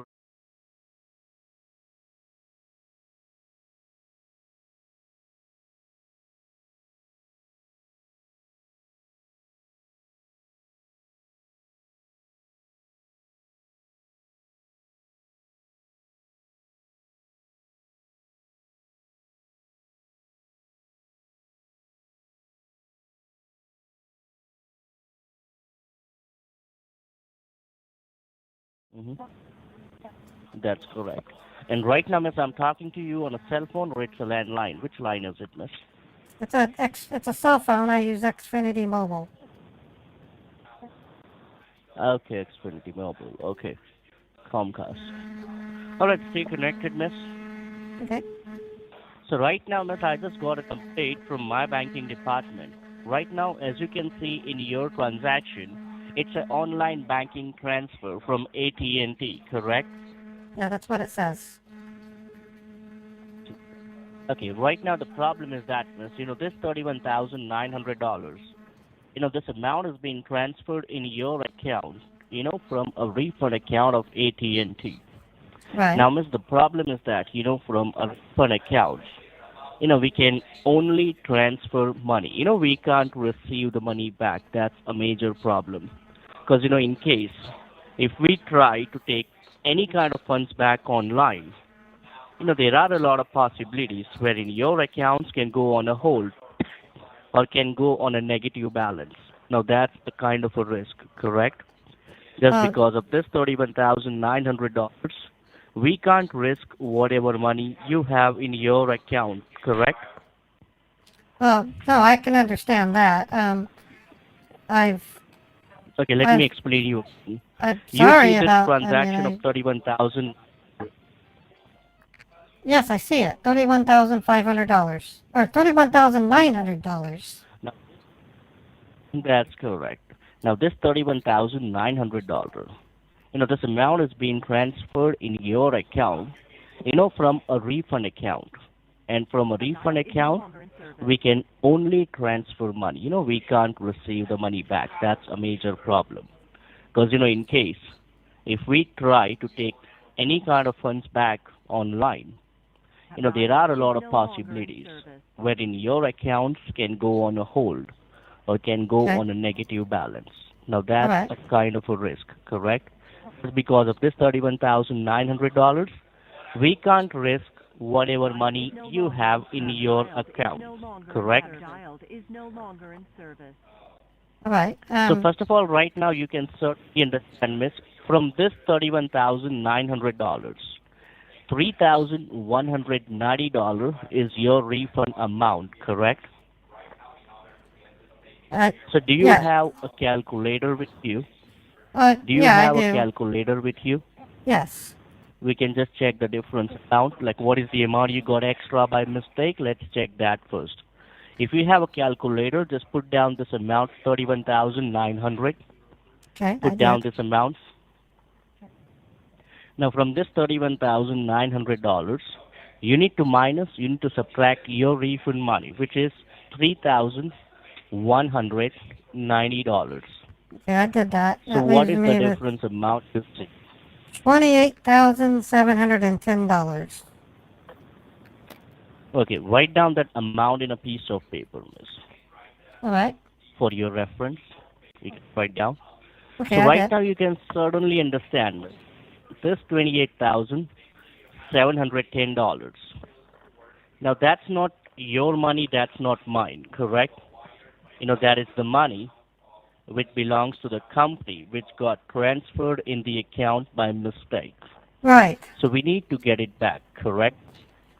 Mhm. That's correct. And right now, Miss, I'm talking to you on a cell phone or it's a landline. Which line is it, Miss? It's a cell phone. I use Xfinity Mobile. Okay, Xfinity Mobile. Okay, Comcast. All right, stay connected, Miss. Okay. So right now, Miss, I just got a complaint from my banking department. Right now, as you can see in your transaction, it's an online banking transfer from AT&T, correct? Yeah, that's what it says. Okay, right now the problem is that, Miss, this $31,900, this amount is being transferred in your account, from a refund account of AT&T. Right. Now, Miss, the problem is that, from a refund account, we can only transfer money. We can't receive the money back. That's a major problem. Because, in case if we try to take any kind of funds back online, there are a lot of possibilities wherein your accounts can go on a hold or can go on a negative balance. Now, that's the kind of a risk, correct? Just because of this $31,900, we can't risk whatever money you have in your account, correct? Well, no, I can understand that. Okay, let me explain you. I'm You sorry see this about. transaction of 31,000. Yes, I see it. $31,500 or $31,900. No, that's correct. Now, this $31,900, this amount is being transferred in your account, from a refund account. And from a refund account, we can only transfer money. We can't receive the money back. That's a major problem. Because, in case if we try to take any kind of funds back online, there are a lot of possibilities wherein your accounts can go on a hold or can go on a negative balance. Now, that's a kind of a risk, correct? Because of this $31,900, we can't risk whatever money you have in your account, correct? All right. So first of all, right now you can certainly understand, Miss, from this $31,900, $3,190 is your refund amount, correct? So do you have a calculator with you? Do you have a calculator with you? Yes. We can just check the difference amount, like what is the amount you got extra by mistake. Let's check that first. If you have a calculator, just put down this amount, 31,900. Okay. Put down this amount. Now, from this $31,900, you need to subtract your refund money, which is $3,190. Okay, I did that. So That what leaves is the me with difference amount you see? $28,710. Okay, write down that amount in a piece of paper, miss, All right. for your reference. You can write down. Okay, So I right did. now you can certainly understand, miss, this $28,710. Now that's not your money, that's not mine, correct? That is the money which belongs to the company, which got transferred in the account by mistake. Right. So we need to get it back, correct?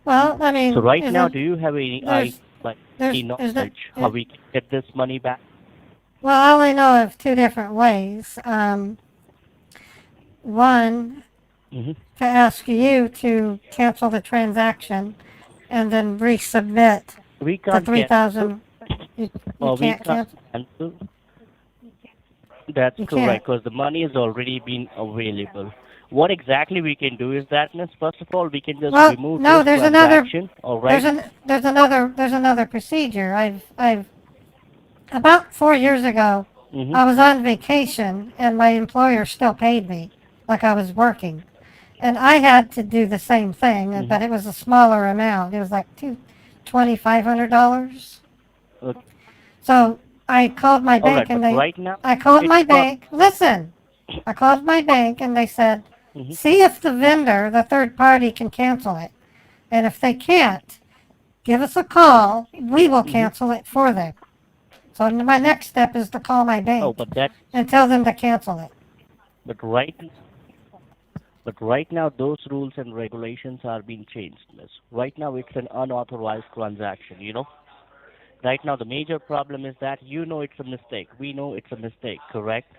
Well, I So mean, right now, do you have any any is that, knowledge how we can get this money back? well, I only know of two different ways. One, Hmm. to ask you to cancel the transaction and then resubmit We the can't cancel, 3,000. You or we can't can't cancel? cancel. That's You can't. correct, because the money has already been available. What exactly we can do is that, miss, first of all, we can just Well, remove no, this transaction, all right? there's another procedure. About 4 years ago, Mm-hmm. I was on vacation and my employer still paid me like I was working. And I had to do the same thing, Mm-hmm. but it was a smaller amount. It was like $2,500. Okay. So I called my All bank right, but and right now, I called it's my not. bank. Listen, I called my bank and they said, Mm-hmm. see if the vendor, the third party, can cancel it. And if they can't, give us a call. We will Mm-hmm. cancel it for them. So my next step is to call my Oh, bank but that, and tell them to cancel it. but right But right now, those rules and regulations are being changed, miss. Right now, it's an unauthorized transaction. Right now, the major problem is that it's a mistake. We know it's a mistake, correct?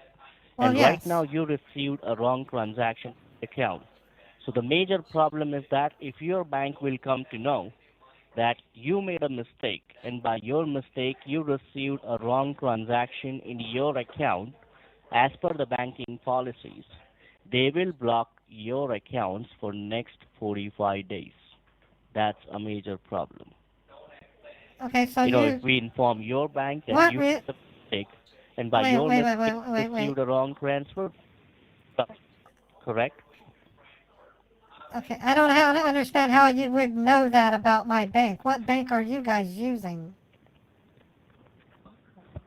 Well, And right yes. now, you received a wrong transaction account. So the major problem is that if your bank will come to know that you made a mistake, and by your mistake, you received a wrong transaction in your account, as per the banking policies, they will block your accounts for next 45 days. That's a major problem. Okay, so If we inform your bank that what you re- made a mistake, and by wait, your wait, wait, mistake wait, wait, wait. received a wrong transfer, correct? Okay, I don't understand how you would know that about my bank. What bank are you guys using?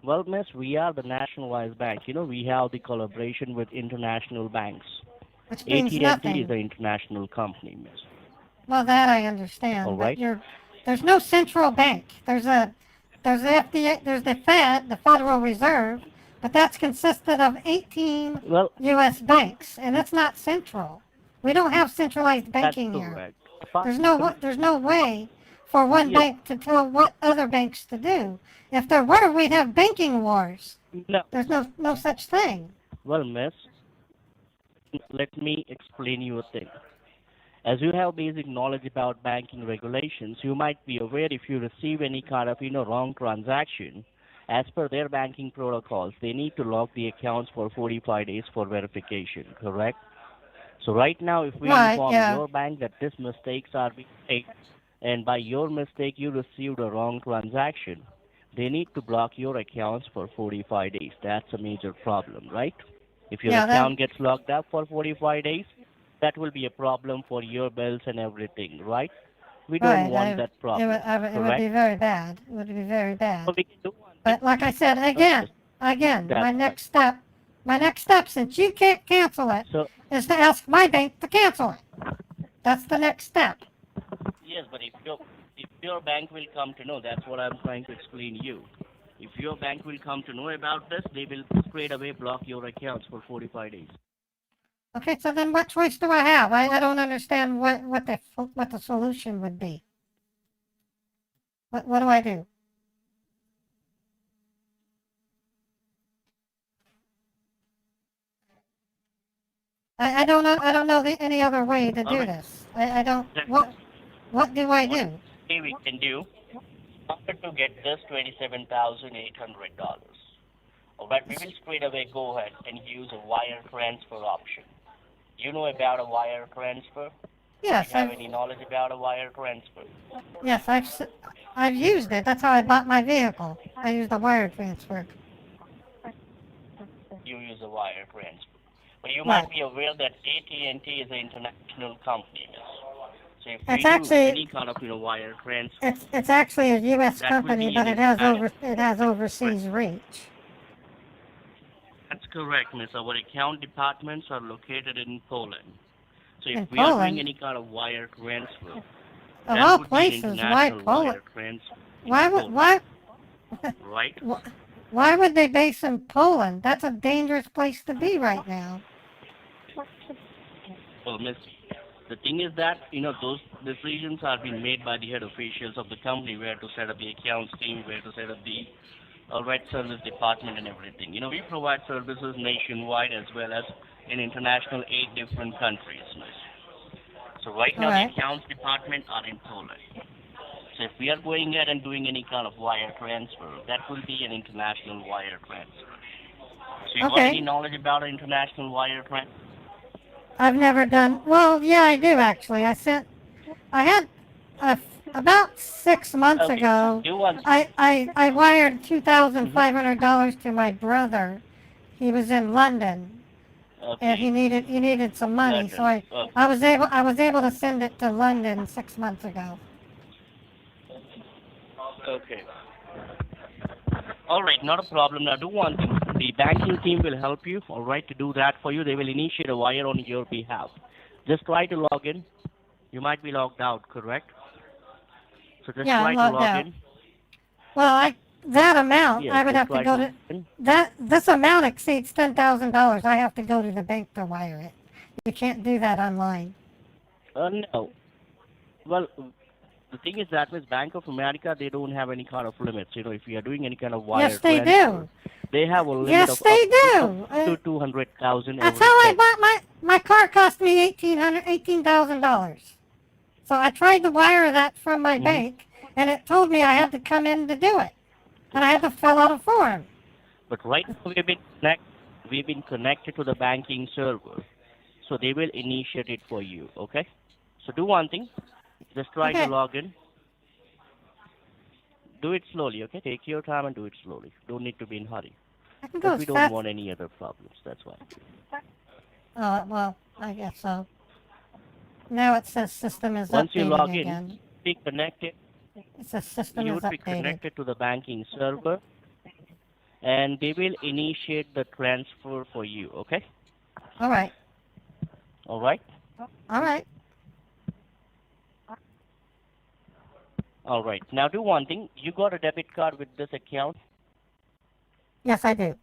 Well, miss, we are the nationalized bank. We have the collaboration with international banks. Which means AT&T is nothing. an international company, miss. Well, that I All understand, but right? there's no central bank. There's the FDA, there's the Fed, the Federal Reserve, but that's consisted of 18 Well, U.S. banks, and it's not central. We don't have centralized that's banking here. correct. There's no way for one Yes. bank to tell what other banks to do. If there were, we'd have banking wars. No. There's no such thing. Well, miss, let me explain you a thing. As you have basic knowledge about banking regulations, you might be aware if you receive any kind of wrong transaction, as per their banking protocols, they need to lock the accounts for 45 days for verification, correct? So right now, if we Right? inform Yeah. your bank that these mistakes are being made, and by your mistake you received a wrong transaction, they need to block your accounts for 45 days. That's a major problem, right? If your Yeah. That. account gets locked up for 45 days, that will be a problem for your bills and everything, right? We don't Right. want that problem, It would correct? be very bad. It would be very So bad. we can do one thing. But like I said, Yes, again, that's right. my next step, since you can't cancel it, So is to ask my bank to cancel it. That's the next step. yes, but if your bank will come to know, that's what I'm trying to explain you. If your bank will come to know about this, they will straight away block your accounts for 45 days. Okay, so then what choice do I have? I don't understand what the solution would be. What do I do? I don't know any other way to All do right. this. I don't. Then What do I what do? we can do in order to get this $27,800. All right, we will straight away go ahead and use a wire transfer option. You know about a wire transfer? Yes, Do you have any knowledge about a wire transfer? yes, I've used it. That's how I bought my vehicle. I used a wire transfer. You use a wire transfer. But you Right. might be aware that AT&T is an international company, miss. So if we It's do actually any kind of wire transfer, it's actually a U.S. that will company, be an but international. it has overseas reach. That's correct, miss. Our account departments are located in Poland. So if In we are doing Poland, any kind of wire transfer, of that all would be an places, why international Poland? wire transfer in Why would Poland, why right? why would they base in Poland? That's a dangerous place to be right now. Well, miss, the thing is that, those decisions are being made by the head officials of the company where to set up the accounts team, where to set up the right service department and everything. We provide services nationwide as well as in international 8 different countries, miss. So right All now the right. accounts department are in Poland. So if we are going ahead and doing any kind of wire transfer, that will be an international wire transfer. So you got any Okay. knowledge about an international wire transfer? I've never done. Well, yeah, I do actually. I had about 6 months Okay, ago. do one. I wired Mm-hmm. $2,500 to my brother. He was in London, and Okay, he needed some money, so London. I was able to send it to London 6 months ago. Okay. All right, not a problem. Now do one thing. The banking team will help you, all right, to do that for you. They will initiate a wire on your behalf. Just try to log in. You might be logged out, correct? So just Yeah, I'm try to logged log out. in. Well, that amount Yes, I would just have to try go to log to. in. This amount exceeds $10,000. I have to go to the bank to wire it. You can't do that online. No. Well, the thing is that with Bank of America, they don't have any kind of limits. If you are doing any kind of wire Yes, they transfer, do. they have a limit Yes, of up they up do. to 200,000 That's how every I day. bought my car. Cost me $18,000. So I tried to wire that from my Hmm. bank, and it told me I had to come in to do it, and I had to fill out a form. But right now we've been connected to the banking server, so they will initiate it for you. Okay? So do one thing. Just try to Okay, log in. Do it slowly. Okay? Take your time and do it slowly. Don't need to be in hurry. I can go Because as we don't fast. want any other problems. That's why. Oh well, I guess so. Now it says system is Once you updating log in, again. be connected. It says system You is would be updated. connected to the banking server, and they will initiate the transfer for you. Okay? All right, All right? all right. All right. Now do one thing. You got a debit card with this account? Yes, I do.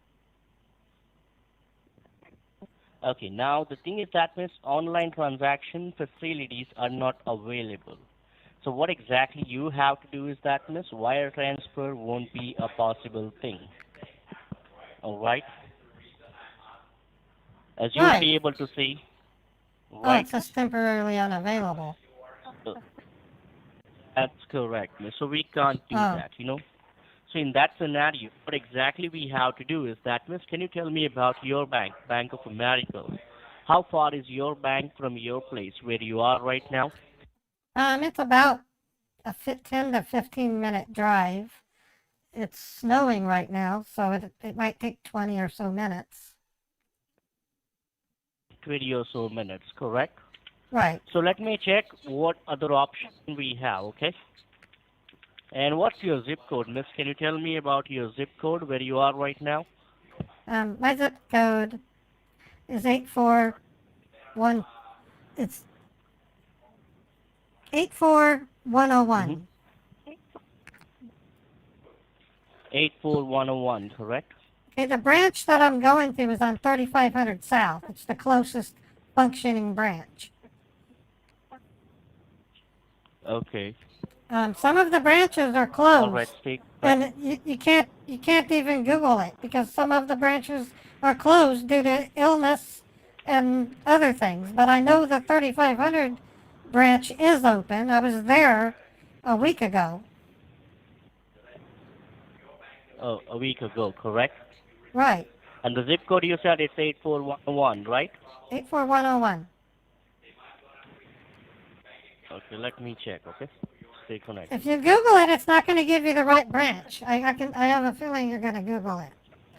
Okay. Now the thing is that means online transaction facilities are not available. So what exactly you have to do is that means wire transfer won't be a possible thing. All right? As you would Right. be able to see, Oh, it right? says temporarily unavailable. So that's correct, miss. So we can't do Oh, that. So in that scenario, what exactly we have to do is that, miss, can you tell me about your bank, Bank of America? How far is your bank from your place where you are right now? it's about a 10 to 15 minute drive. It's snowing right now, so it might take 20 or so minutes. 20 or so minutes, correct? Right. So let me check what other option we have, okay? And what's your zip code, miss? Can you tell me about your zip code where you are right now? My zip code is 841. It's Mm-hmm. 84101. 84101, correct? Okay, the branch that I'm going to is on 3500 South. It's the closest functioning branch. Okay. Some of the branches are All right, closed, stay correct. and you can't even Google it because some of the branches are closed due to illness and other things. But I know the 3500 branch is open. I was there a week ago. Oh, a week ago, correct? Right. And the zip code you said it's 84101, right? 84101. Okay, let me check, okay? Stay connected. If you Google it, it's not going to give you the right branch. I have a feeling you're going to Google it.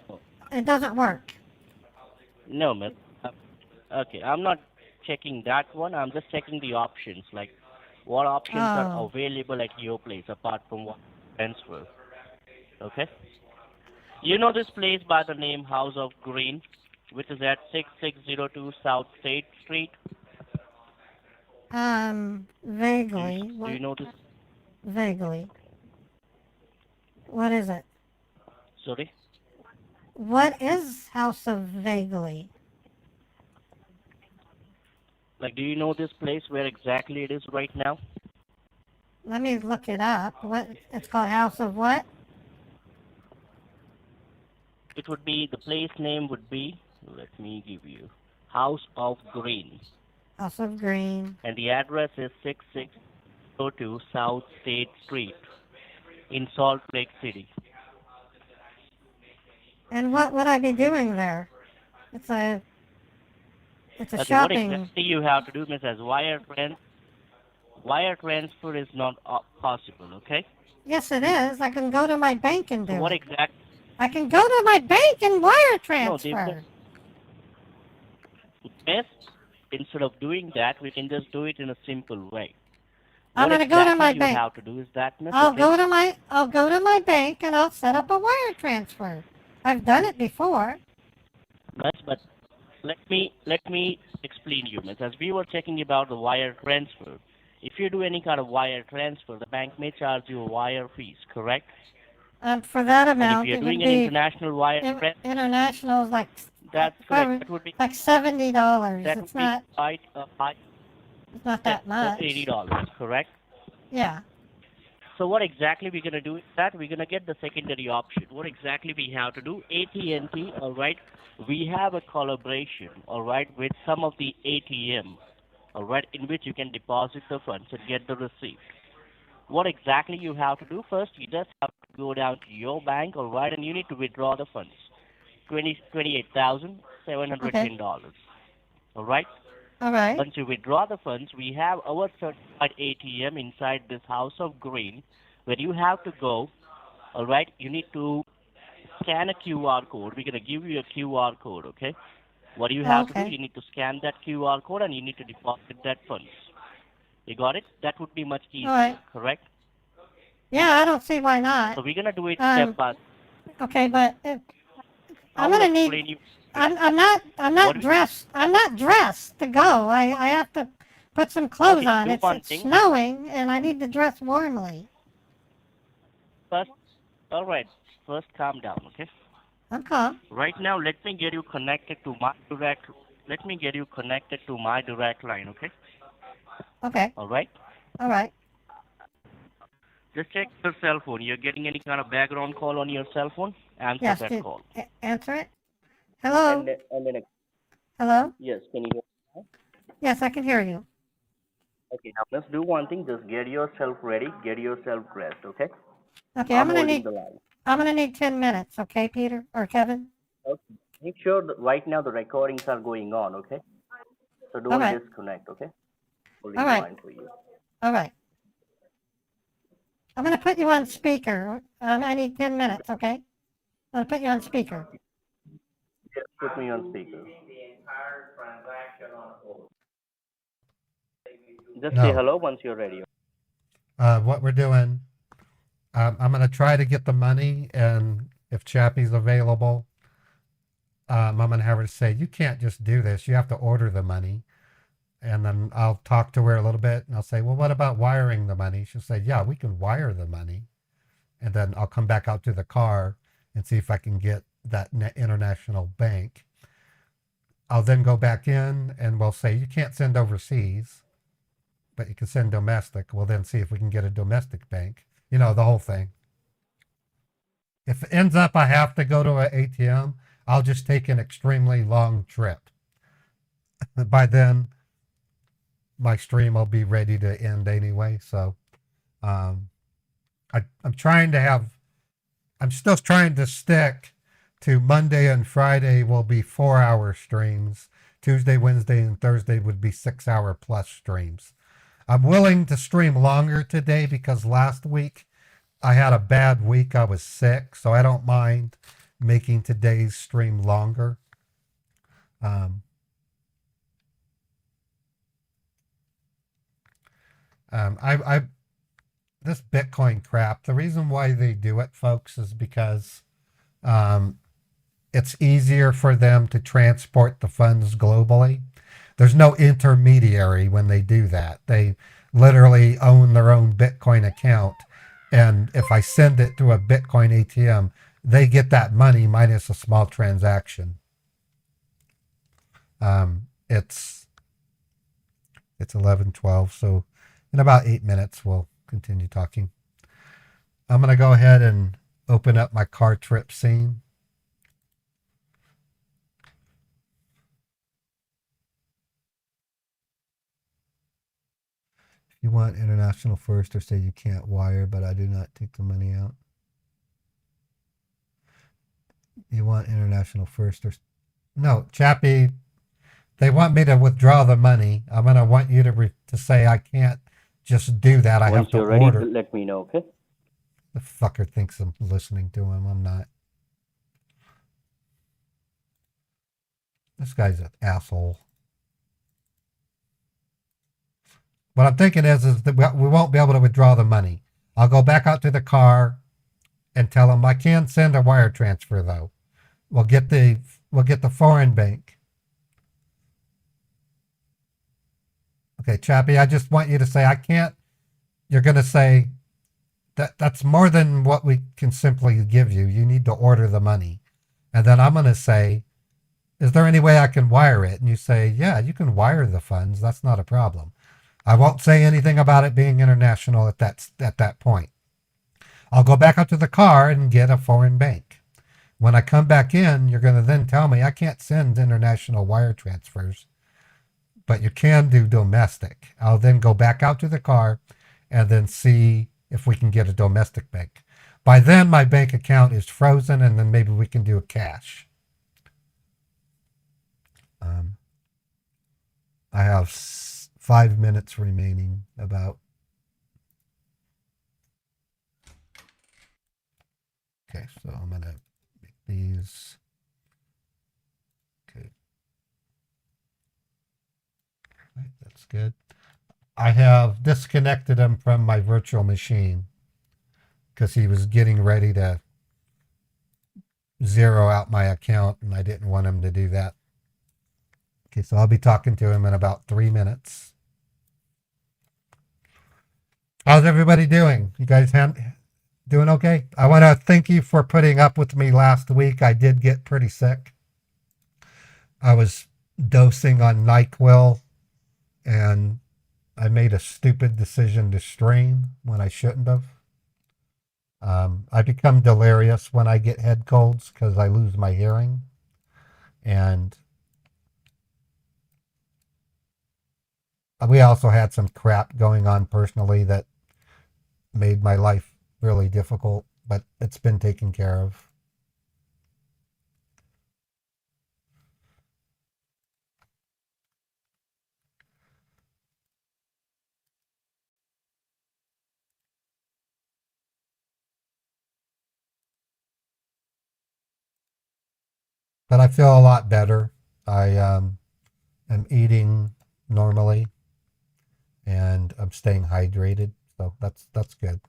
Oh, It doesn't work. no, miss. Okay, I'm not checking that one. I'm just checking the options, like what options are Oh, available at your place apart from what transfer. Okay? You know this place by the name House of Green, which is at 6602 South State Street? vaguely. Do you know this? Vaguely. What is it? Sorry? What is House of Vaguely? Like, do you know this place where exactly it is right now? Let me look it up. What? It's called House of what? It would be, the place name would be, let me give you, House of Green. House of Green. And the address is 6602 South State Street in Salt Lake City. And what would I be doing there? It's a Okay, what shopping. exactly you have to do, Mrs. Wire transfer is not possible, okay? Yes, it is. I can go to my bank and So do what it. exactly? I can go to my bank and wire No, transfer. best, instead of doing that, we can just do it in a simple way. I'm What gonna go to exactly my you bank. have to do is that, Miss, I'll okay? go to my bank and I'll set up a wire transfer. I've done it before. But let me explain you, Miss. As we were checking about the wire transfer, if you do any kind of wire transfer, the bank may charge you a wire fees, correct? And for that And if amount, you're it doing would an be international wire transfer, international is like that's correct. That would be like $70. that It's would be quite not that much. $80, correct? Yeah. So what exactly we're gonna do is that we're gonna get the secondary option. What exactly we have to do? AT&T, all right. We have a collaboration, all right, with some of the ATM, all right, in which you can deposit the funds and get the receipt. What exactly you have to do? First, you just have to go down to your bank, all right, and you need to withdraw the funds, $28,710, all right. All right. Once you withdraw the funds, we have our certified ATM inside this House of Green, where you have to go, all right? You need to scan a QR code. We're going to give you a QR code, okay? What you have to do, Okay. you need to scan that QR code and you need to deposit that funds. You got it? That would be much easier, right. correct? Yeah, I don't see why not. So we're going to do it step by step. Okay, but I'm I gonna will need. explain you. I'm not What- dressed. I'm not dressed to go. I have to put some clothes Okay, on. do It's one thing. snowing and I need to dress warmly. First, all right, first calm down, okay? I'm calm. Right now, let me get you connected to my direct. Let me get you connected to my direct line, okay? Okay. All right. All right. Just check your cell phone. You're getting any kind of background call on your cell phone? Answer Yes. that call. Answer it. Hello. And then Hello. yes, can you hear? Yes, I can hear you. Okay, now let's do one thing. Just get yourself ready. Get yourself dressed, okay? Okay. I'm gonna holding need. the line. I'm gonna need 10 minutes. Okay, Peter or Kevin. Okay. Make sure that right now the recordings are going on, okay? So don't All right. disconnect, okay? Holding All the right. line for you. All right. I'm gonna put you on speaker. I need 10 minutes. Okay. I'm gonna put you on speaker. Just put me on speaker. Just No. say hello once you're ready. What we're doing, I'm going to try to get the money, and if Chappie's available, I'm going to have her say, you can't just do this. You have to order the money. And then I'll talk to her a little bit, and I'll say, well, what about wiring the money? She'll say, yeah, we can wire the money. And then I'll come back out to the car and see if I can get that international bank. I'll then go back in, and we'll say, you can't send overseas, but you can send domestic. We'll then see if we can get a domestic bank. You know, the whole thing. If it ends up I have to go to an ATM, I'll just take an extremely long trip. By then, my stream will be ready to end anyway. So I'm still trying to stick to Monday and Friday will be 4-hour streams. Tuesday, Wednesday, and Thursday would be 6-hour plus streams. I'm willing to stream longer today because last week I had a bad week. I was sick, so I don't mind making today's stream longer. I this Bitcoin crap. The reason why they do it, folks, is because it's easier for them to transport the funds globally. There's no intermediary when they do that. They literally own their own Bitcoin account. And if I send it to a Bitcoin ATM, they get that money minus a small transaction. It's 11:12, so in about 8 minutes we'll continue talking. I'm going to go ahead and open up my car trip scene. If you want international first, or say you can't wire, but I do not take the money out. You want international first, or no, Chappie, they want me to withdraw the money. I'm going to want you to say I can't just do that. I have to order. Once you're ready, let me know, okay? The fucker thinks I'm listening to him. I'm not. This guy's an asshole. What I'm thinking is that we won't be able to withdraw the money. I'll go back out to the car and tell him I can send a wire transfer though. We'll get the foreign bank. Okay, Chappie, I just want you to say I can't. You're going to say that's more than what we can simply give you. You need to order the money. And then I'm going to say, is there any way I can wire it? And you say, yeah, you can wire the funds. That's not a problem. I won't say anything about it being international at that point. I'll go back up to the car and get a foreign bank. When I come back in, you're going to then tell me I can't send international wire transfers, but you can do domestic. I'll then go back out to the car and then see if we can get a domestic bank. By then, my bank account is frozen, and then maybe we can do a cash. I have 5 minutes remaining about. Okay, so I'm going to make these. Okay. Right, that's good. I have disconnected him from my virtual machine because he was getting ready to zero out my account, and I didn't want him to do that. Okay, so I'll be talking to him in about 3 minutes. How's everybody doing? You guys doing okay? I want to thank you for putting up with me last week. I did get pretty sick. I was dosing on NyQuil, and I made a stupid decision to stream when I shouldn't have. I become delirious when I get head colds because I lose my hearing. And we also had some crap going on personally that made my life really difficult, but it's been taken care of. But I feel a lot better. I am eating normally, and I'm staying hydrated, so that's good.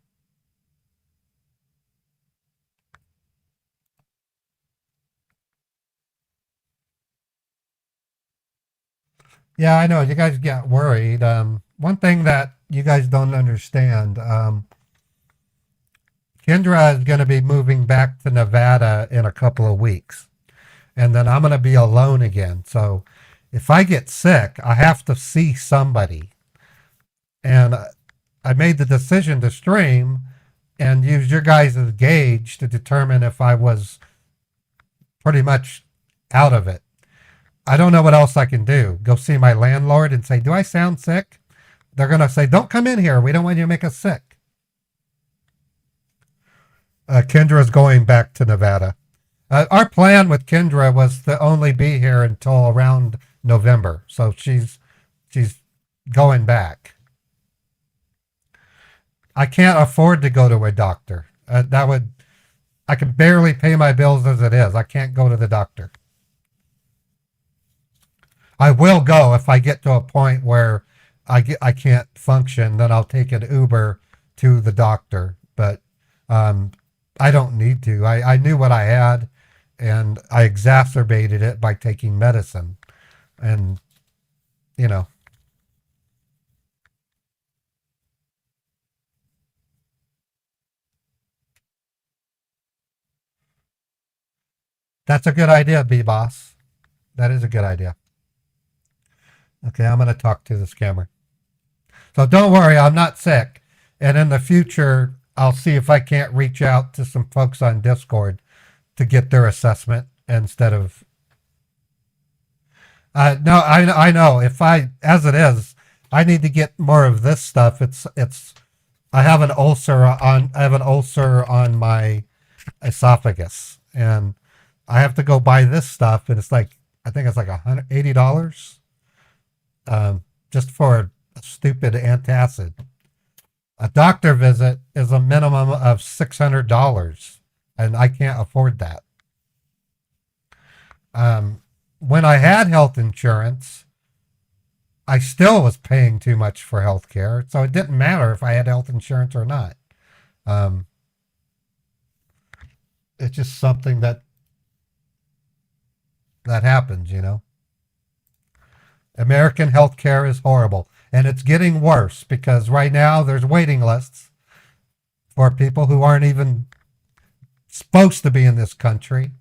Yeah, I know you guys get worried. One thing that you guys don't understand, Kendra is going to be moving back to Nevada in a couple of weeks. And then I'm going to be alone again. So if I get sick, I have to see somebody. And I made the decision to stream and use your guys' gauge to determine if I was pretty much out of it. I don't know what else I can do. Go see my landlord and say, do I sound sick? They're going to say, don't come in here. We don't want you to make us sick. Kendra's going back to Nevada. Our plan with Kendra was to only be here until around November. So she's going back. I can't afford to go to a doctor. I can barely pay my bills as it is. I can't go to the doctor. I will go if I get to a point where I can't function, then I'll take an Uber to the doctor. But I don't need to. I knew what I had, and I exacerbated it by taking medicine. And, you know. That's a good idea, B-Boss. That is a good idea. Okay, I'm going to talk to the scammer. So don't worry, I'm not sick. And in the future, I'll see if I can't reach out to some folks on Discord to get their assessment instead of... no, I know. As it is, I need to get more of this stuff. I have an ulcer on my esophagus, and I have to go buy this stuff, and I think it's like $180 just for a stupid antacid. A doctor visit is a minimum of $600, and I can't afford that. When I had health insurance, I still was paying too much for health care, so it didn't matter if I had health insurance or not. It's just something that happens, you know. American healthcare is horrible, and it's getting worse because right now there's waiting lists for people who aren't even supposed to be in this country.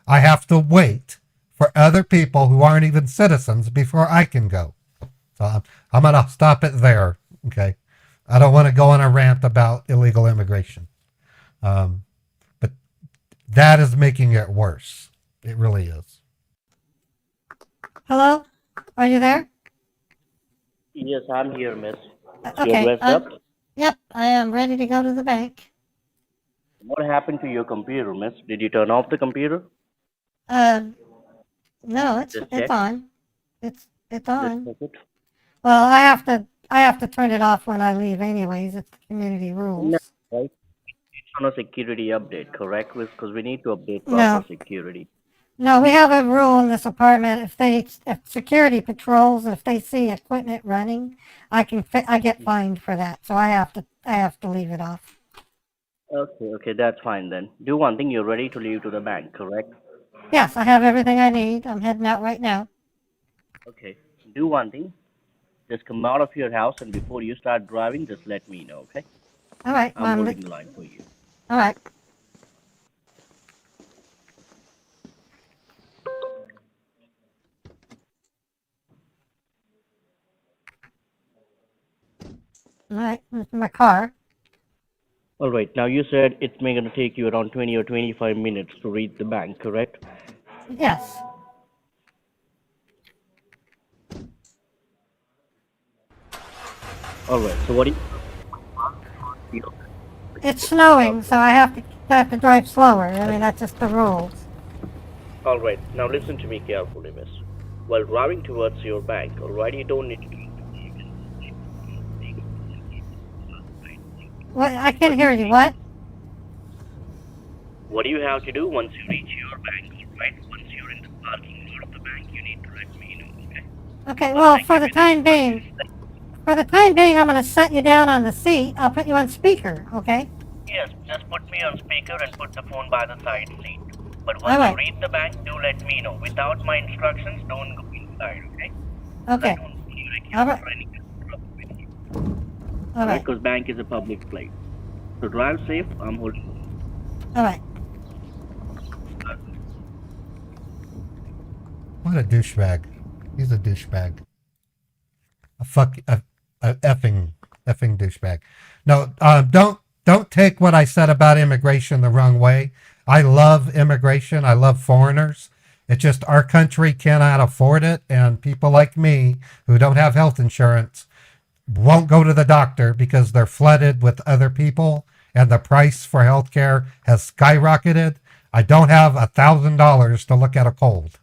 I have to wait for other people who aren't even citizens before I can go. So I'm going to stop it there. Okay. I don't want to go on a rant about illegal immigration. But that is making it worse. It really is. Hello? Are you there? Yes, I'm here, miss. Okay. You're dressed up? Yep, I am ready to go to the bank. What happened to your computer, miss? Did you turn off the computer? No, it's on. It's on. Just check it. Well, I have to turn it off when I leave anyways. It's the community rules. No, right? It's on a security update, correct? Because we need to update No. proper security. No, we have a rule in this apartment. If security patrols, if they see equipment running, I get fined for that. So I have to leave it off. Okay, that's fine then. Do one thing, you're ready to leave to the bank, correct? Yes, I have everything I need. I'm heading out right now. Okay, do one thing. Just come out of your house, and before you start driving, just let me know, okay? All right. I'm holding the line for you. All right. All right. This is my car. All right, now you said it's going to take you around 20 or 25 minutes to reach the bank, correct? Yes. All right, so what do you... It's snowing, so I have to drive slower. I mean, that's just the rules. All right, now listen to me carefully, miss. While driving towards your bank, all right, you don't need to do... What? I can't hear you. What? What do you have to do once you reach your bank, all right? Once you're in the parking lot of the bank, you need to let me know, okay? Okay. Well, for the time being, I'm going to set you down on the seat. I'll put you on speaker. Okay? Yes, just put me on speaker and put the phone by the side seat. But All once right. you reach the bank, do let me know. Without my instructions, don't go inside, okay? Okay. I don't feel like All right. you're any kind of trouble with you. All right. Because bank is a public place. So drive safe. I'm holding. All right. What a douchebag. He's a douchebag. A effing douchebag. No, don't take what I said about immigration the wrong way. I love immigration. I love foreigners. It's just our country cannot afford it, and people like me who don't have health insurance won't go to the doctor because they're flooded with other people, and the price for health care has skyrocketed. I don't have $1,000 to look at a cold.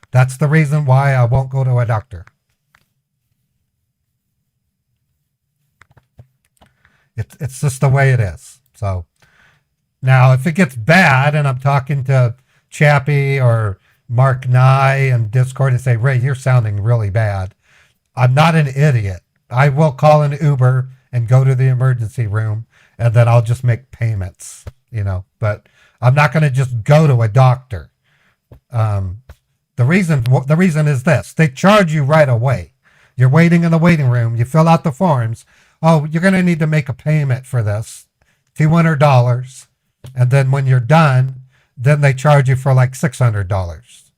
That's the reason why I won't go to a doctor. It's just the way it is. So now, if it gets bad, and I'm talking to Chappie or Mark Nye and Discord and say, Ray, you're sounding really bad, I'm not an idiot. I will call an Uber and go to the emergency room, and then I'll just make payments, but I'm not going to just go to a doctor. The reason is this: they charge you right away. You're waiting in the waiting room. You fill out the forms. Oh, you're going to need to make a payment for this, $200. And then when you're done, then they charge you for like $600.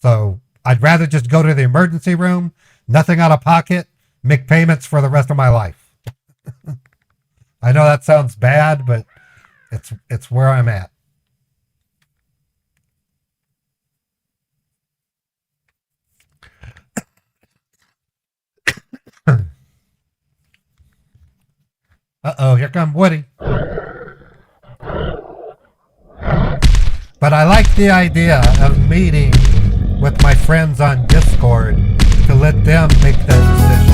So I'd rather just go to the emergency room, nothing out of pocket, make payments for the rest of my life. I know that sounds bad, but it's where I'm at. Uh-oh, here come Woody. But I like the idea of meeting with my friends on Discord to let them make that decision.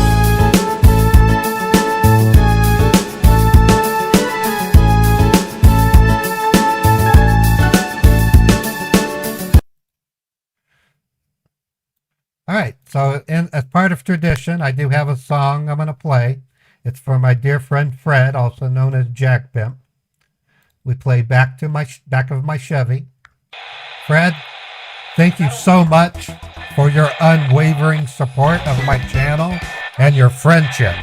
All right, so as part of tradition, I do have a song I'm going to play. It's for my dear friend Fred, also known as Jack Pimp. We play back of my Chevy. Fred, thank you so much for your unwavering support of my channel and your friendship.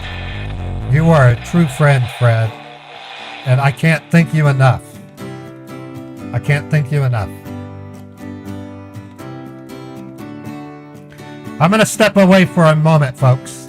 You are a true friend, Fred, and I can't thank you enough. I can't thank you enough. I'm going to step away for a moment, folks.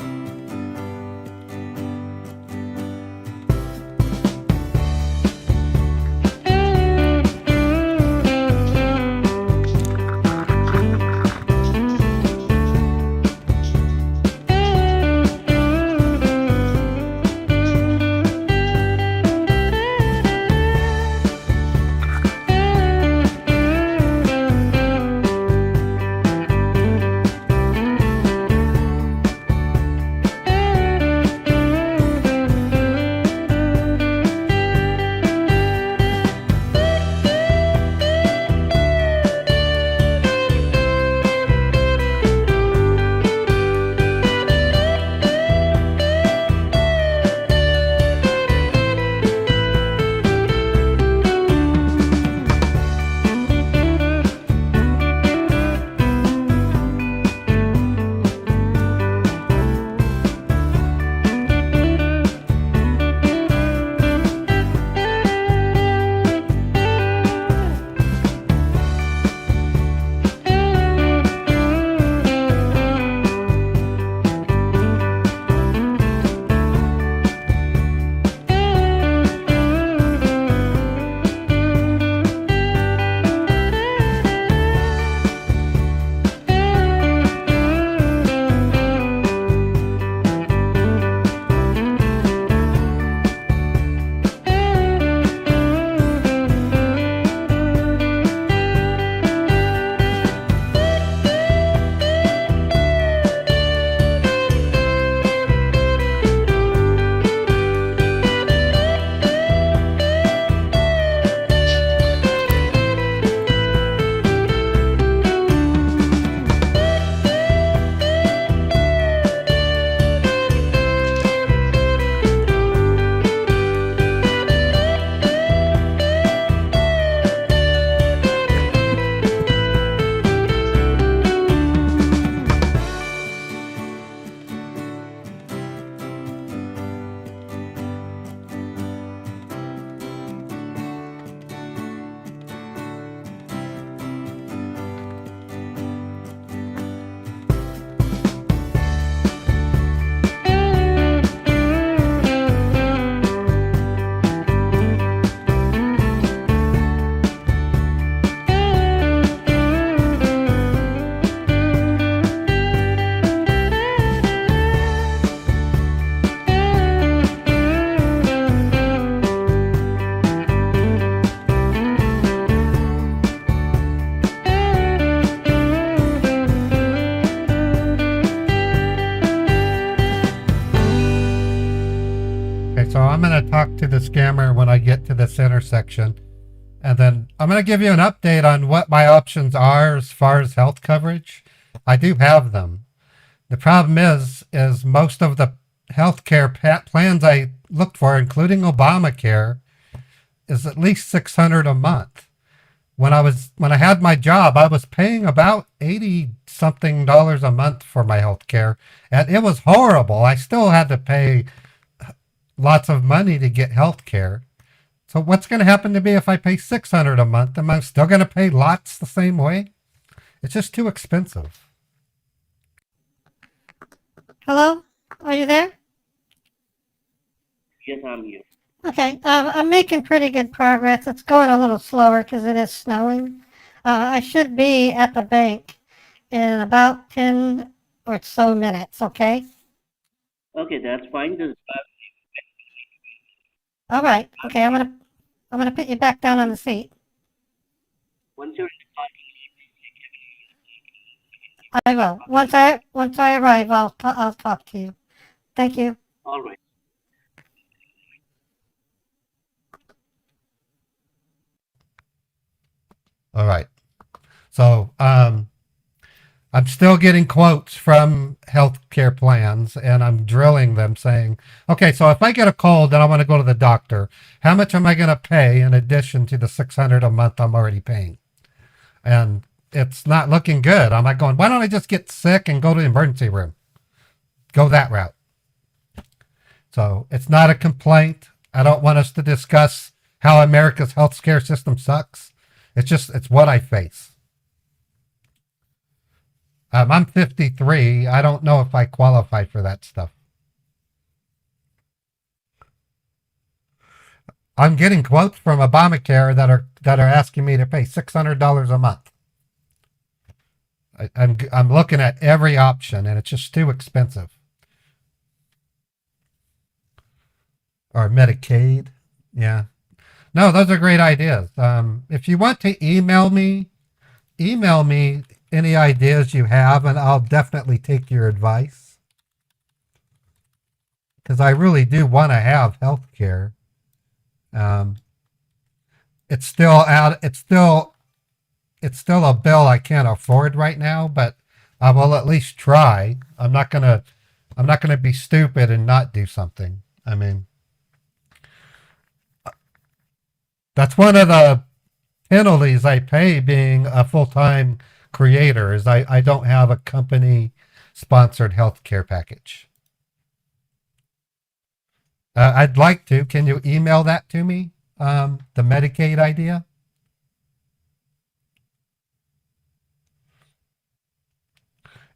talk to the scammer when I get to this intersection. And then I'm going to give you an update on what my options are as far as health coverage. I do have them. The problem is most of the healthcare plans I looked for, including Obamacare, is at least $600 a month. When I had my job, I was paying about $80 something a month for my health care, and it was horrible. I still had to pay lots of money to get health care. So what's going to happen to me if I pay $600 a month? Am I still going to pay lots the same way? It's just too expensive. Hello? Are you there? Yes, I'm here. Okay, I'm making pretty good progress. It's going a little slower because it is snowing. I should be at the bank in about 10 or so minutes, okay? Okay, that's fine. All right. Okay, I'm gonna put you back down on the seat. Once you're I will. Once I arrive, I'll talk to you. Thank you. all right. All right. So I'm still getting quotes from healthcare plans, and I'm drilling them saying, okay, so if I get a cold and I want to go to the doctor, how much am I going to pay in addition to the $600 a month I'm already paying? And it's not looking good. I'm like going, why don't I just get sick and go to the emergency room? Go that route. So it's not a complaint. I don't want us to discuss how America's healthcare system sucks. It's what I face. I'm 53. I don't know if I qualify for that stuff. I'm getting quotes from Obamacare that are asking me to pay $600 a month. I'm looking at every option, and it's just too expensive. Or Medicaid, yeah. No, those are great ideas. If you want to email me any ideas you have, and I'll definitely take your advice. Because I really do want to have health care. It's still a bill I can't afford right now, but I will at least try. I'm not gonna be stupid and not do something. I mean, that's one of the penalties I pay being a full-time creator is I don't have a company sponsored healthcare package. I'd like to. Can you email that to me? The Medicaid idea?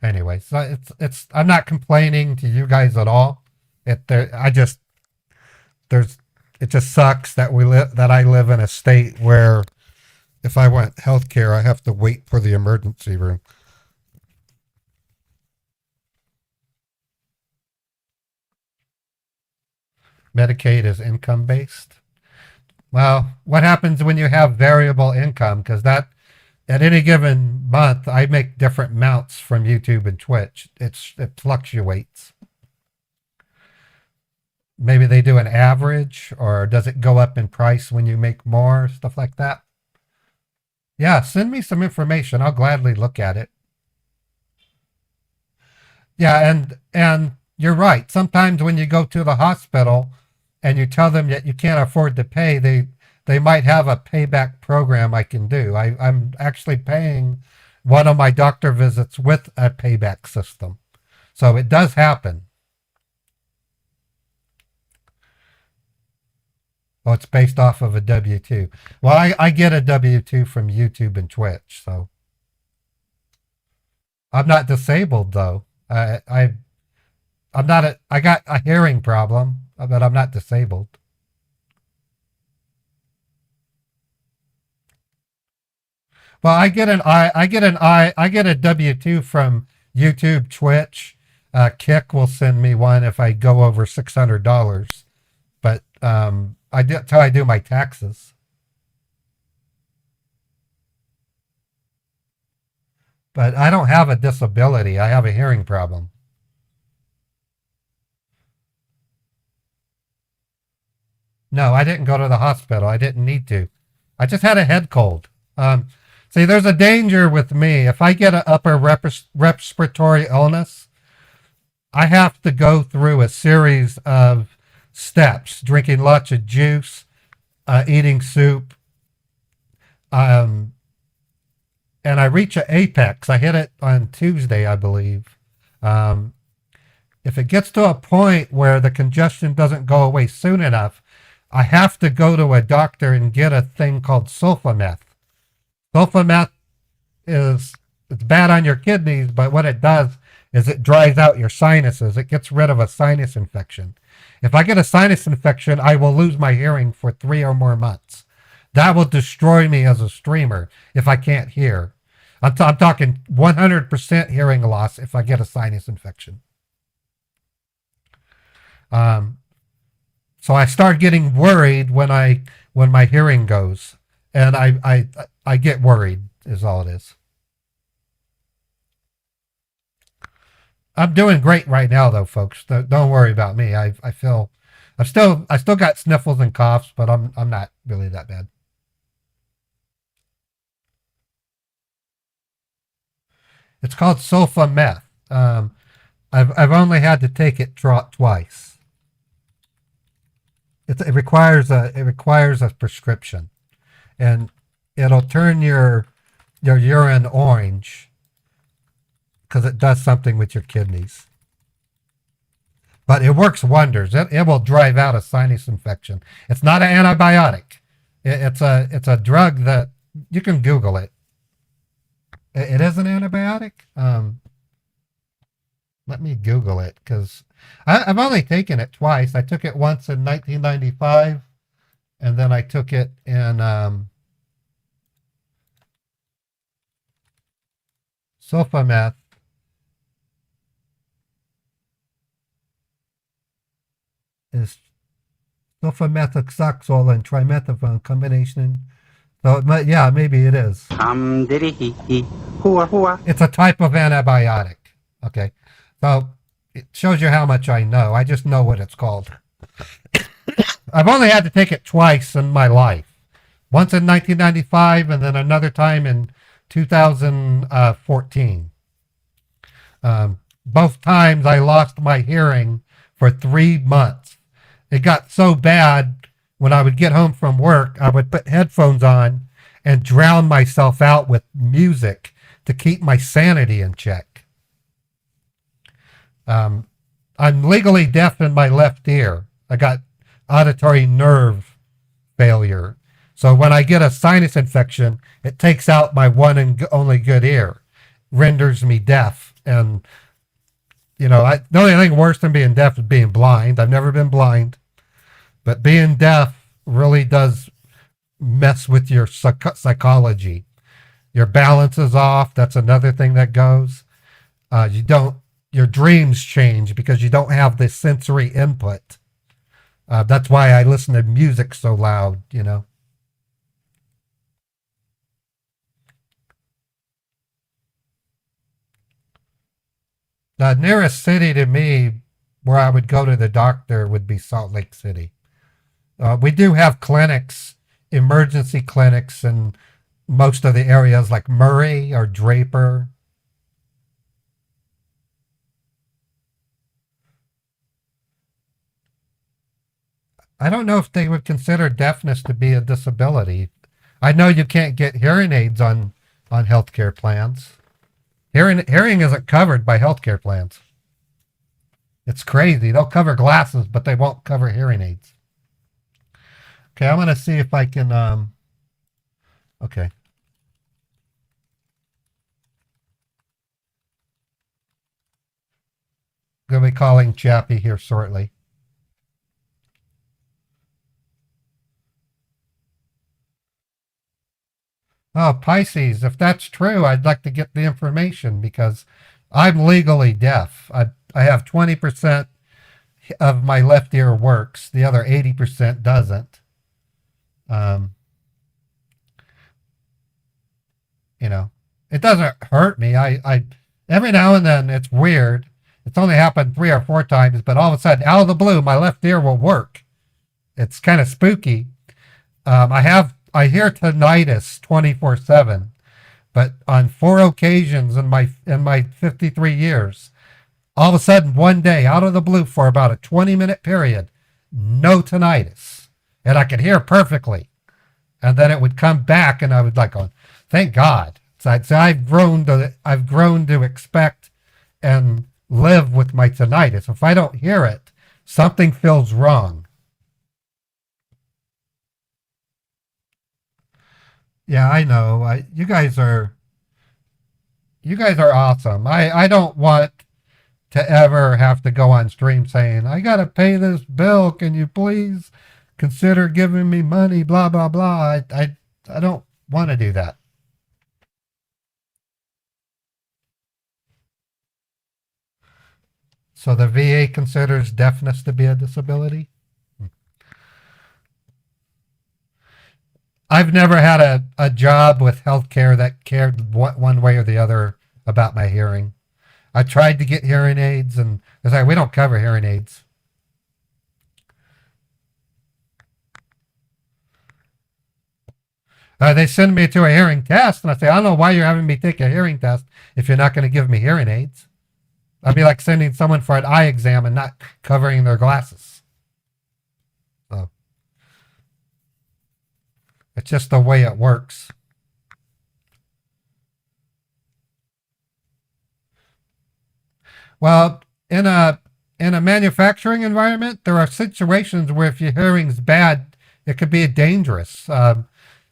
Anyway, so I'm not complaining to you guys at all. It just sucks that I live in a state where if I want health care, I have to wait for the emergency room. Medicaid is income based. Well, what happens when you have variable income? Because that at any given month, I make different amounts from YouTube and Twitch. It fluctuates. Maybe they do an average, or does it go up in price when you make more, stuff like that? Yeah, send me some information. I'll gladly look at it. Yeah, and you're right. Sometimes when you go to the hospital and you tell them that you can't afford to pay, they might have a payback program I can do. I'm actually paying one of my doctor visits with a payback system. So it does happen. Oh, it's based off of a W-2. Well, I get a W-2 from YouTube and Twitch, so. I'm not disabled, though. I got a hearing problem, but I'm not disabled. Well, I get a W-2 from YouTube, Twitch. Kick will send me one if I go over $600. But that's how I do my taxes. But I don't have a disability. I have a hearing problem. No, I didn't go to the hospital. I didn't need to. I just had a head cold. See, there's a danger with me. If I get an upper respiratory illness, I have to go through a series of steps, drinking lots of juice, eating soup, and I reach an apex. I hit it on Tuesday, I believe. If it gets to a point where the congestion doesn't go away soon enough, I have to go to a doctor and get a thing called sulfameth. Sulfameth it's bad on your kidneys, but what it does is it dries out your sinuses. It gets rid of a sinus infection. If I get a sinus infection, I will lose my hearing for 3 or more months. That will destroy me as a streamer if I can't hear. I'm talking 100% hearing loss if I get a sinus infection. So I start getting worried when my hearing goes, and I get worried is all it is. I'm doing great right now though, folks. Don't worry about me. I still got sniffles and coughs, but I'm not really that bad. It's called sulfameth. I've only had to take it twice. It requires a prescription, and it'll turn your urine orange because it does something with your kidneys. But it works wonders. It will drive out a sinus infection. It's not an antibiotic. It's a drug that you can Google it. It is an antibiotic. Let me Google it because I've only taken it twice. I took it once in 1995, and then I took it in sulfameth. Is sulfamethoxazole and trimethophan combination. So yeah, maybe it is. It's a type of antibiotic. Okay, so it shows you how much I know. I just know what it's called. I've only had to take it twice in my life. Once in 1995 and then another time in 2014. Both times I lost my hearing for 3 months. It got so bad when I would get home from work, I would put headphones on and drown myself out with music to keep my sanity in check. I'm legally deaf in my left ear. I got auditory nerve failure. So when I get a sinus infection, it takes out my one and only good ear, renders me deaf. And, the only thing worse than being deaf is being blind. I've never been blind. But being deaf really does mess with your psychology. Your balance is off. That's another thing that goes. Your dreams change because you don't have the sensory input. That's why I listen to music so loud, The nearest city to me where I would go to the doctor would be Salt Lake City. We do have clinics, emergency clinics in most of the areas like Murray or Draper. I don't know if they would consider deafness to be a disability. I know you can't get hearing aids on healthcare plans. Hearing isn't covered by healthcare plans. It's crazy. They'll cover glasses, but they won't cover hearing aids. Okay, I'm going to see if I can, okay. I'm going to be calling Chappie here shortly. Oh, Pisces, if that's true, I'd like to get the information because I'm legally deaf. I have 20% of my left ear works. The other 80% doesn't. It doesn't hurt me. I every now and then it's weird. It's only happened 3 or 4 times, but all of a sudden, out of the blue, my left ear will work. It's kind of spooky. I hear tinnitus 24/7, but on 4 occasions in my 53 years, all of a sudden one day out of the blue for about a 20-minute period, no tinnitus, and I could hear perfectly, and then it would come back, and I would like, oh, thank God. So I've grown to expect and live with my tinnitus. If I don't hear it, something feels wrong. Yeah, I know. You guys are awesome. I don't want to ever have to go on stream saying, I got to pay this bill. Can you please consider giving me money? Blah, blah, blah. I don't want to do that. So the VA considers deafness to be a disability? I've never had a job with healthcare that cared one way or the other about my hearing. I tried to get hearing aids, and they say, we don't cover hearing aids. They send me to a hearing test, and I say, I don't know why you're having me take a hearing test if you're not going to give me hearing aids. That'd be like sending someone for an eye exam and not covering their glasses. So it's just the way it works. Well, in a manufacturing environment, there are situations where if your hearing's bad, it could be dangerous.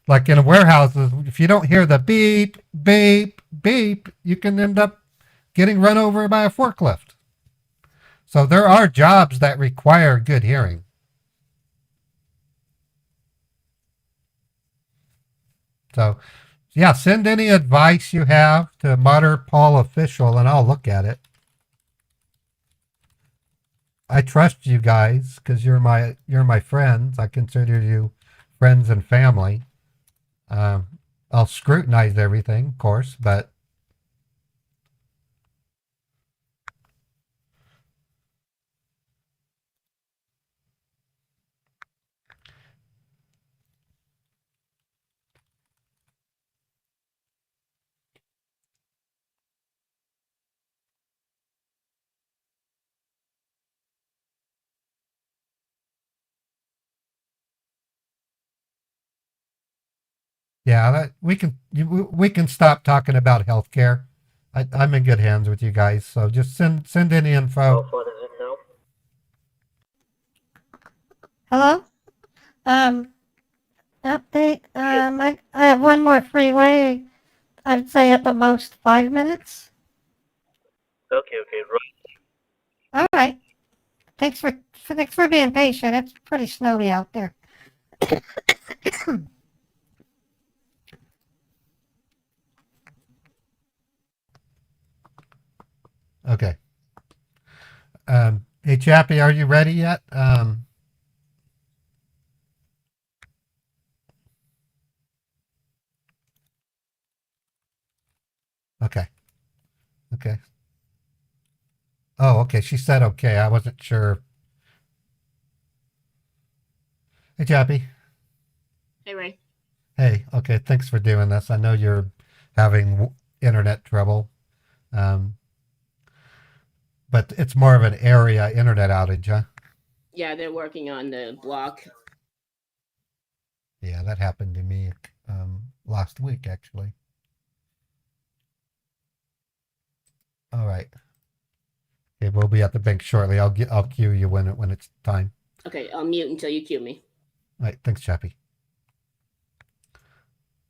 Like in warehouses, if you don't hear the beep, beep, beep, you can end up getting run over by a forklift. So there are jobs that require good hearing. So, yeah, send any advice you have to Mutter Paul Official, and I'll look at it. I trust you guys because you're my friends. I consider you friends and family. I'll scrutinize everything, of course, but yeah, we can stop talking about healthcare. I'm in good hands with you guys, so just send any info. Hello? Update. I have one more freeway. I'd say at the most 5 minutes. Okay, right. All right. Thanks for being patient. It's pretty snowy out there. Okay. Hey, Chappie, are you ready yet? Okay. Okay. Oh, okay. She said okay. I wasn't sure. Hey, Chappie. Hey, Ray. Hey, okay. Thanks for doing this. I know you're having internet trouble. But it's more of an area internet outage, huh? Yeah, they're working on the block. Yeah, that happened to me last week, actually. All right. Okay, we'll be at the bank shortly. I'll cue you when it's time. Okay, I'll mute until you cue me. All right, thanks, Chappie.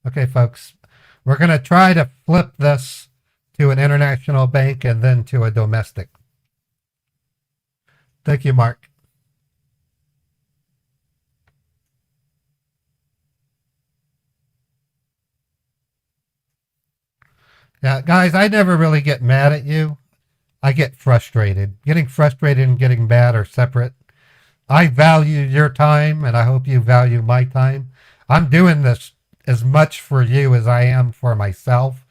Okay, folks, we're gonna try to flip this to an international bank and then to a domestic. Thank you, Mark. Yeah, guys, I never really get mad at you. I get frustrated. Getting frustrated and getting mad are separate. I value your time, and I hope you value my time. I'm doing this as much for you as I am for myself,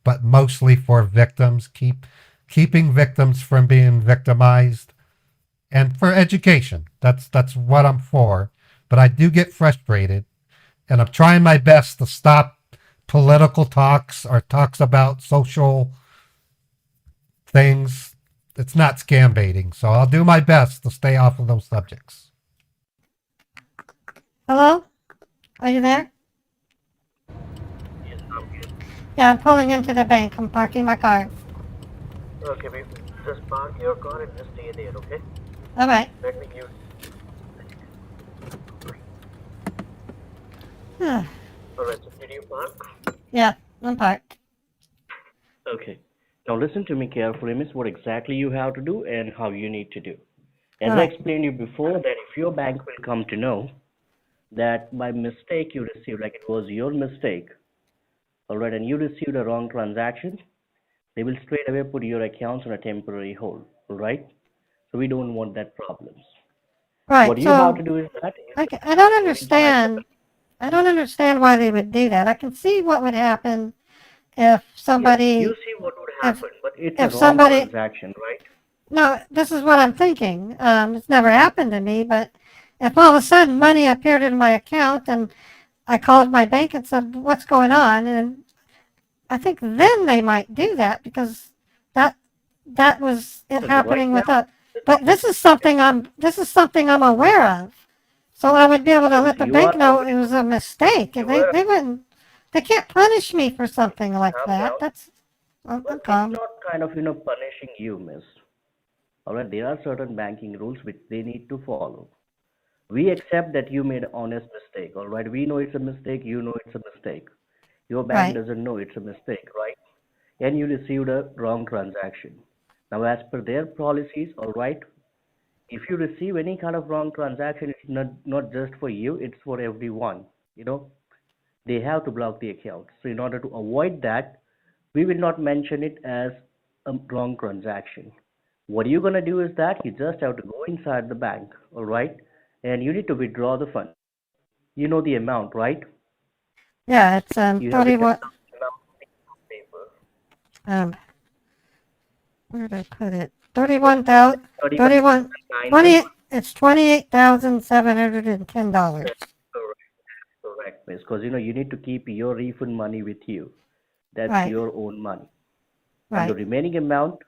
but mostly for victims. Keeping victims from being victimized, and for education. That's what I'm for. but I do get frustrated, and I'm trying my best to stop political talks or talks about social things. It's not scam baiting, so I'll do my best to stay off of those subjects. Hello? Are you there? Yes, I'm here. Yeah, I'm pulling into the bank. I'm parking my car. Okay, babe. Just park your car and just stay there, okay? All right. Let me give. Alright, so did you park? Yeah, I'm parked. Okay. Now listen to me carefully, miss, what exactly you have to do and how you need to do. As I Alright. explained you before, that if your bank will come to know that by mistake you received, like it was your mistake, alright, and you received a wrong transaction, they will straight away put your accounts on a temporary hold, alright? So we don't want that problems. Right. What you have So to do is that I don't understand. I don't understand why they would do that. I can see what would happen if somebody, you see what would happen, but it's a if wrong somebody, transaction, right? no, this is what I'm thinking. It's never happened to me, but if all of a sudden money appeared in my account and I called my bank and said, what's going on? And I think then they might do that because that that was it So happening right with now, us. But this is something I'm aware of. So I would be able to let the you bank are know aware, it was a mistake. And they wouldn't, they can't punish me for something like calm that. down. That's, I'm but it's calm. not kind of, punishing you, miss. Alright, there are certain banking rules which they need to follow. We accept that you made an honest mistake, alright? We know it's a mistake, you know it's a mistake. Your bank Right. doesn't know it's a mistake, right? And you received a wrong transaction. Now, as per their policies, alright, if you receive any kind of wrong transaction, it's not just for you, it's for everyone. You know, they have to block the account. So in order to avoid that, we will not mention it as a wrong transaction. What you're gonna do is that you just have to go inside the bank, all right, and you need to withdraw the fund. You know the amount, right? Yeah, it's You have written 31. down Now, paper. Um, where did I put it? 31,000. 31. 31,900. 20. It's $28,710. Correct, correct, miss. Because you need to keep your refund money with you. That's Right. your own money. And the Right. remaining amount,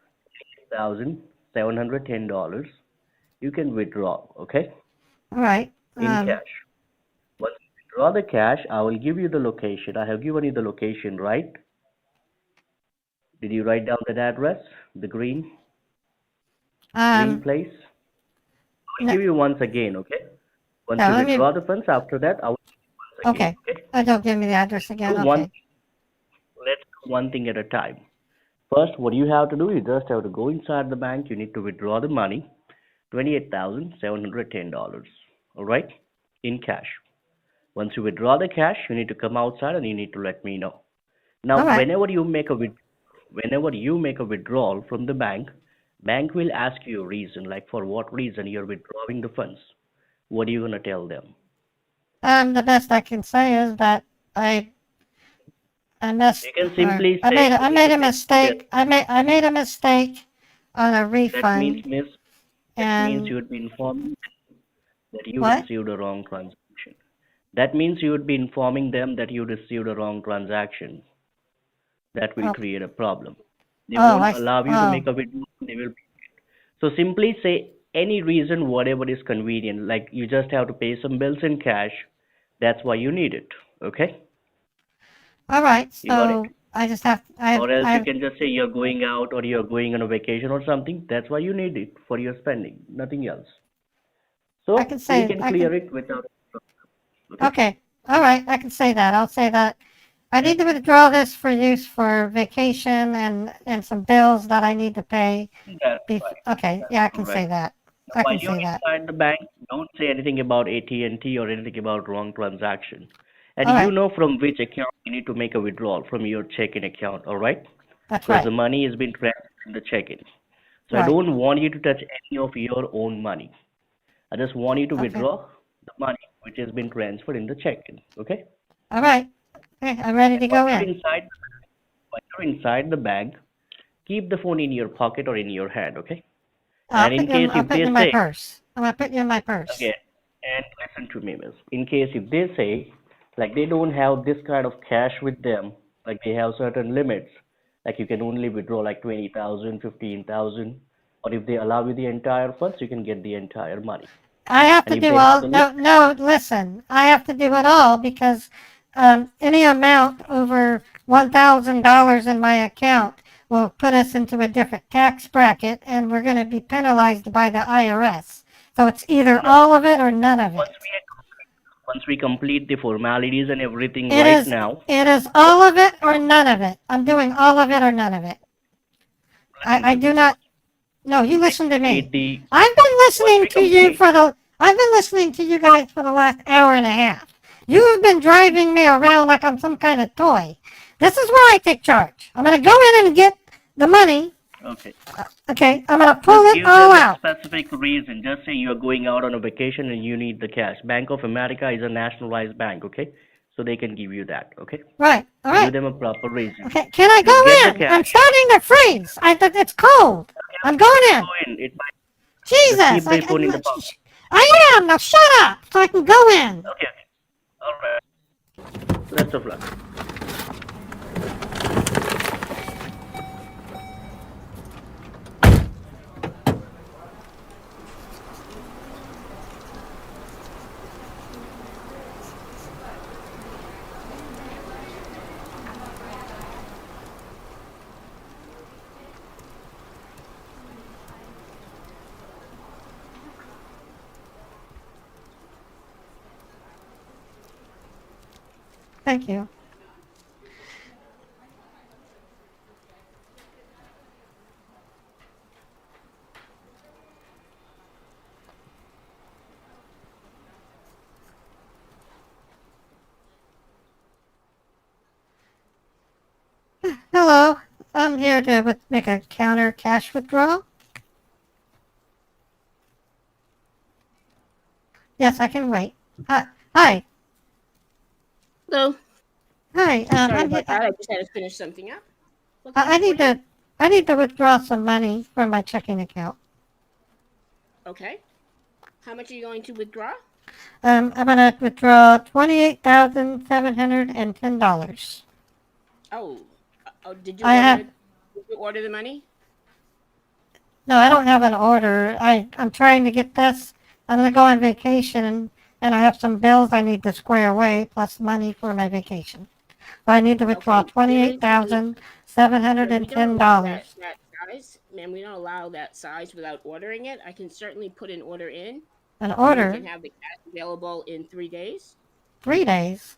$8,710, you can withdraw, okay? All right. In cash. Once you withdraw the cash, I will give you the location. I have given you the location, right? Did you write down that address? The green place? I will No, give you once again, okay? Once yeah, you let me, withdraw the funds, after that, I will give you once again, okay. okay? Don't give me the address Do again. one, Okay. let's do one thing at a time. First, what you have to do, you just have to go inside the bank. You need to withdraw the money, $28,710. All right, in cash. Once you withdraw the cash, you need to come outside and you need to let me know. Now, All right. whenever you make a withdrawal from the bank will ask you a reason, like for what reason you're withdrawing the funds. What are you gonna tell them? The best I can say is that I I missed You can or simply say, I made a yes, mistake. I made a mistake on a that means, refund. miss, that means you And would be informed that you what? received a wrong transaction. That means you would be informing them that you received a wrong transaction. That will Oh, create a problem. They oh, won't allow you to oh, make a withdrawal. They will. So simply say any reason, whatever is convenient. Like you just have to pay some bills in cash. That's why you need it. Okay? all right. You got it? So I just have Or else you can just say you're going out or you're going on a vacation or something. That's why you need it for your spending, nothing else. I can So we say can clear it without. Okay? okay. All right. I can say that. I'll say that. I need to withdraw this for use for vacation and some bills that I need to pay. That's right. Okay. That's Yeah, I can say correct. that. Now, I while can you're say that. inside the bank, don't say anything about AT&T or anything about wrong transaction. And All you right. know from which account you need to make a withdrawal from your checking account, all right? That's Because the right. money has been transferred in the checking. So I Right. don't want you to touch any of your own money. I just want you to Okay. withdraw the money which has been transferred in the checking, okay? All right. Okay. I'm ready And to go in. while you're inside the bank, keep the phone in your pocket or in your hand, okay? I'll And put in you in, case I'll if put you they in my say, purse. I'm gonna put you in my purse. okay, and if listen to me, miss. In case if they say, like they don't have this kind of cash with them, like they have certain limits, like you can only withdraw like 20,000, 15,000, or if they allow you the entire funds, you can get the entire money. I have And to if do they have all, the no, listen, I have to do it all because any amount over $1,000 in my account will put us into a different tax bracket and we're going to be penalized by the IRS. So it's either no, all of it or none of once it. we complete the formalities and everything right now, It is all of it or none of it. I'm doing all of it or none of it. listen I to me, do miss. not, no, you listen to me. Complete the once we complete. I've been listening to you guys for the last hour and a half. You have been driving me around like I'm some kind of toy. This is where I take charge. I'm going to go in and get the money. Okay. Okay, I'm going to pull Just it give all them a out. specific reason. Just say you're going out on a vacation and you need the cash. Bank of America is a nationalized bank, okay? So they can give you that, okay? Right, all Give right. them a proper reason. Okay, can I You get the go in? I'm cash. starting to freeze. It's cold. I'm going in. Go in. It might just Jesus, keep the phone in the pocket. I am. Now shut up so I can go in. Okay, okay. All right. Best of luck. Thank you. Hello, I'm here to make a counter cash withdrawal. Yes, I can wait. Hi. Hello. Hi. Sorry about that. I just had to finish something up. What can I I do need for you? I need to withdraw some money from my checking account. Okay. How much are you going to withdraw? I'm gonna withdraw $28,710. Oh, did you I have order the money? no, I don't have an order. I'm trying to get this. I'm gonna go on vacation and I have some bills I need to square away plus money for my vacation. So I need to withdraw Okay. We don't allow that $28,710. size, ma'am. We don't allow that size without ordering it. I can certainly put an order in, An and you order? can have the cash available in 3 days. 3 days?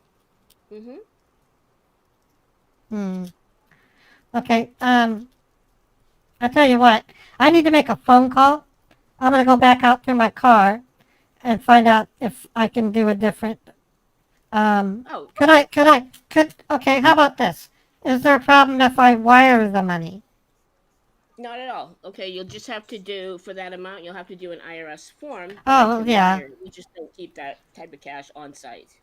Mm-hmm. Hmm. Okay. I tell you what. I need to make a phone call. I'm gonna go back out to my car and find out if I can do a different. Oh, Okay, how about this? Is there a problem if I wire the money? not at all. Okay, you'll just have to do for that amount. You'll have to do an IRS form, but I Oh, can yeah. wire. We just don't keep that type of cash on site.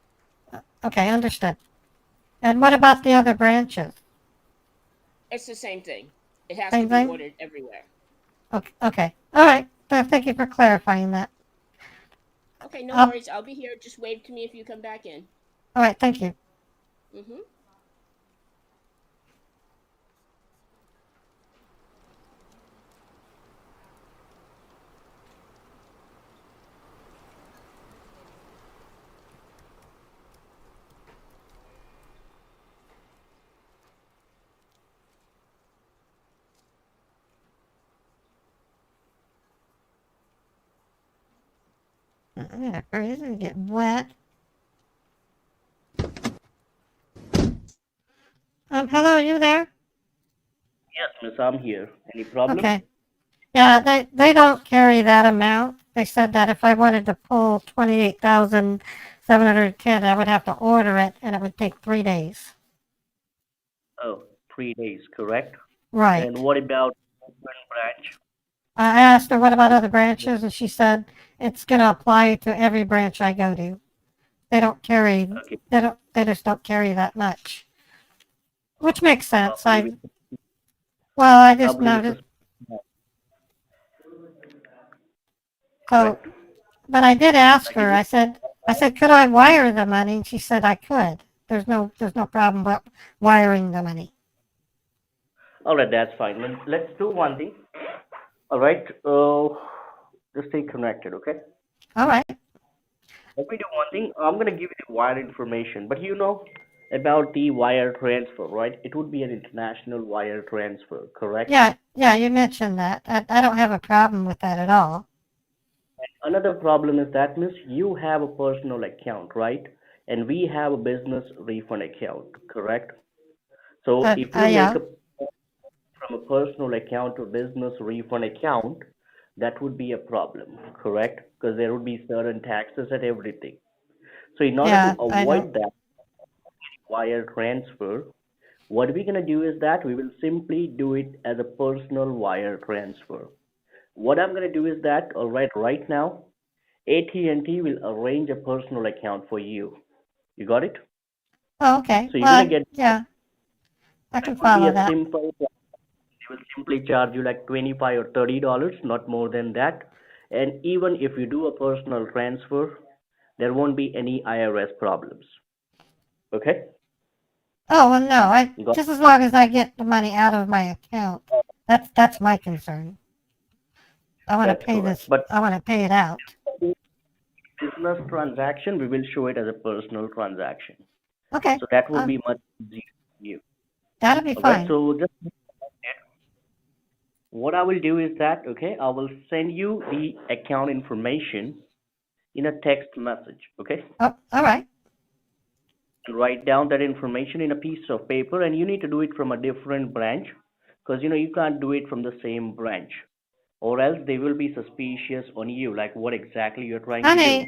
Okay, understood. And what about the other branches? It's the same thing. It has to Same be thing? ordered everywhere. Okay, okay. All right. Thank you for clarifying that. Okay, no I'll, worries. I'll be here. Just wave to me if you come back in. all right, thank you. Mm-hmm. Yeah, it's gonna get wet. Hello, are you there? Yes, miss, I'm here. Any problem? Okay. Yeah, they don't carry that amount. They said that if I wanted to pull 28,710, I would have to order it, and it would take 3 days. Oh, 3 days, correct? Right. And what about Oakland branch? I asked her what about other branches, and she said it's going to apply to every branch I go to. They don't carry. Okay, They just don't carry that much, which makes sense. probably with, I just probably with the, noticed. So, correct? but I did ask Like, is her. it I said, I said, could I wire the money? And she said I could. There's no problem about wiring the money. All right, that's fine. Let's do one thing. All right, just stay connected, okay? All right. Let me do one thing. I'm gonna give you the wire information, but you know about the wire transfer, right? It would be an international wire transfer, correct? Yeah, you mentioned that. I don't have a problem with that at all. Another problem is that means you have a personal account, right? And we have a business refund account, correct? So if you make Yeah. a from a personal account to business refund account, that would be a problem, correct? Because there would be certain taxes and everything. So in order to Yeah, I know. avoid that wire transfer, what we're gonna do is that we will simply do it as a personal wire transfer. What I'm gonna do is that, all right now, AT&T will arrange a personal account for you. You got it? Oh, okay. So you're gonna Well, get, yeah, I it can will be follow a that. simple, they will simply charge you like 25 or $30, not more than that. And even if you do a personal transfer, there won't be any IRS problems. Okay? Oh, well, no. You got Just as long as I get the money out of my account. That's my concern. I want to That's pay correct. this. But I want to pay it out. business transaction, we will show it as a personal transaction. Okay. So that would be much easier for you. That'll be All right. fine. So just what I will do is that, okay, I will send you the account information in a text message, okay? Oh, all right. And write down that information in a piece of paper, and you need to do it from a different branch because you can't do it from the same branch, or else they will be suspicious on you, like what exactly you're trying to do.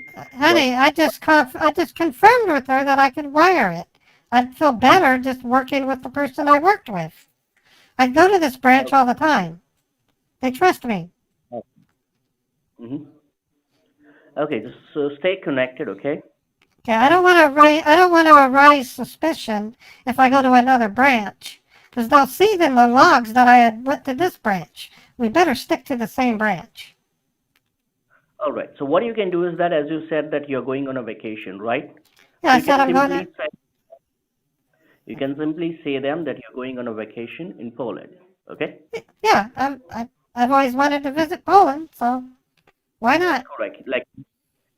But Honey, I just confirmed with her that I could wire it. I'd feel better just working with the person I worked with. I go to this branch all the time. They trust me. hmm okay, just so stay connected, okay? Okay, I don't want to arise suspicion if I go to another branch, because they'll see in the logs that I had went to this branch. We better stick to the same branch. All right. So what you can do is that, as you said, that you're going on a vacation, right? Yeah, So I said I'm going to. you can simply say them that you're going on a vacation in Poland. Okay? Yeah, I've always wanted to visit Poland, so why not? Correct. Like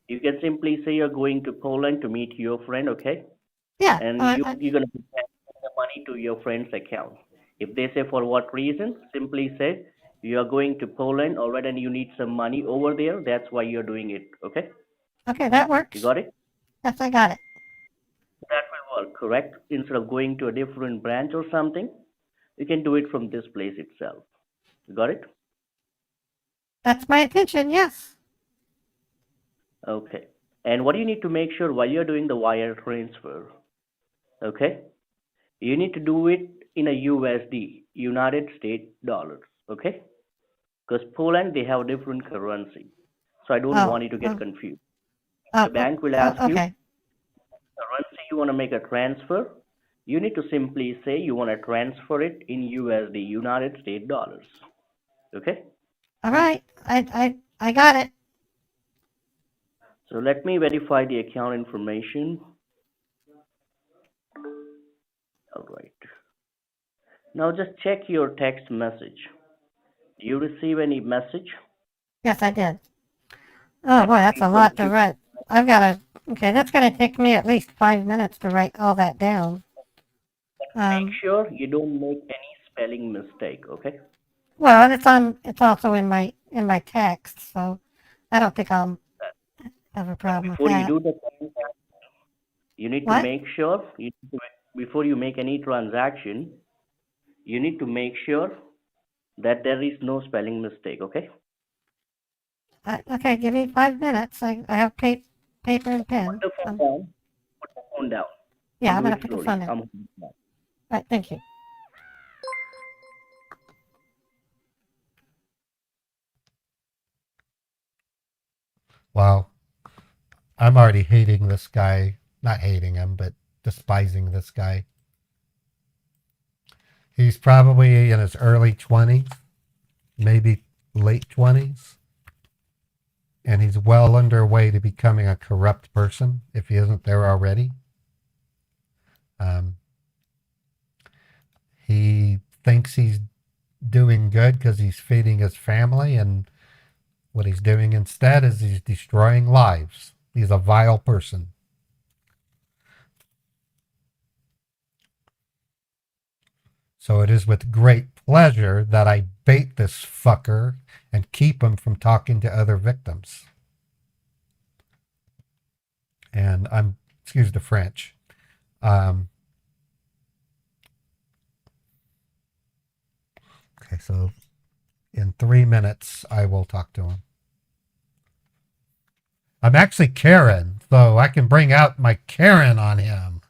you can simply say you're going to Poland to meet your friend, okay? Yeah, And you're gonna send the money to your friend's account. If they say for what reason, simply say you are going to Poland, all right, and you need some money over there. That's why you're doing it. Okay? okay, that You works. got it? Yes, I got it. That will work, correct? Instead of going to a different branch or something, you can do it from this place itself. You got it? That's my intention. Yes. Okay. And what you need to make sure while you're doing the wire transfer, okay? You need to do it in a USD, United States dollars, okay? Because Poland, they have different currency. So I don't Oh, want you to get oh, confused. oh, The bank will ask you okay. currency you want to make a transfer. You need to simply say you want to transfer it in USD, United States dollars. Okay? All right. I got it. So let me verify the account information. All right. Now just check your text message. Do you receive any message? Yes, I did. Oh boy, that's a From lot to write. Okay, that's going to take me at least 5 minutes to write all that down. make sure you don't make any spelling mistake, okay? Well, it's also in my text, so I don't think I'll have a problem with Before you that. do the transaction, you need to What? make sure before you make any transaction, you need to make sure that there is no spelling mistake, okay? Okay, give me 5 minutes. I have paper and pen. Put the phone down. Put the phone down. Yeah, I'll I'm do going it to put the slowly. phone down. I'm All right, thank you. Wow. I'm already hating this guy. Not hating him, but despising this guy. He's probably in his early 20s, maybe late 20s. and he's well underway to becoming a corrupt person if he isn't there already. He thinks he's doing good because he's feeding his family, and what he's doing instead is he's destroying lives. He's a vile person. So it is with great pleasure that I bait this fucker and keep him from talking to other victims. And excuse the French. Okay, so in 3 minutes, I will talk to him. I'm actually Karen, so I can bring out my Karen on him.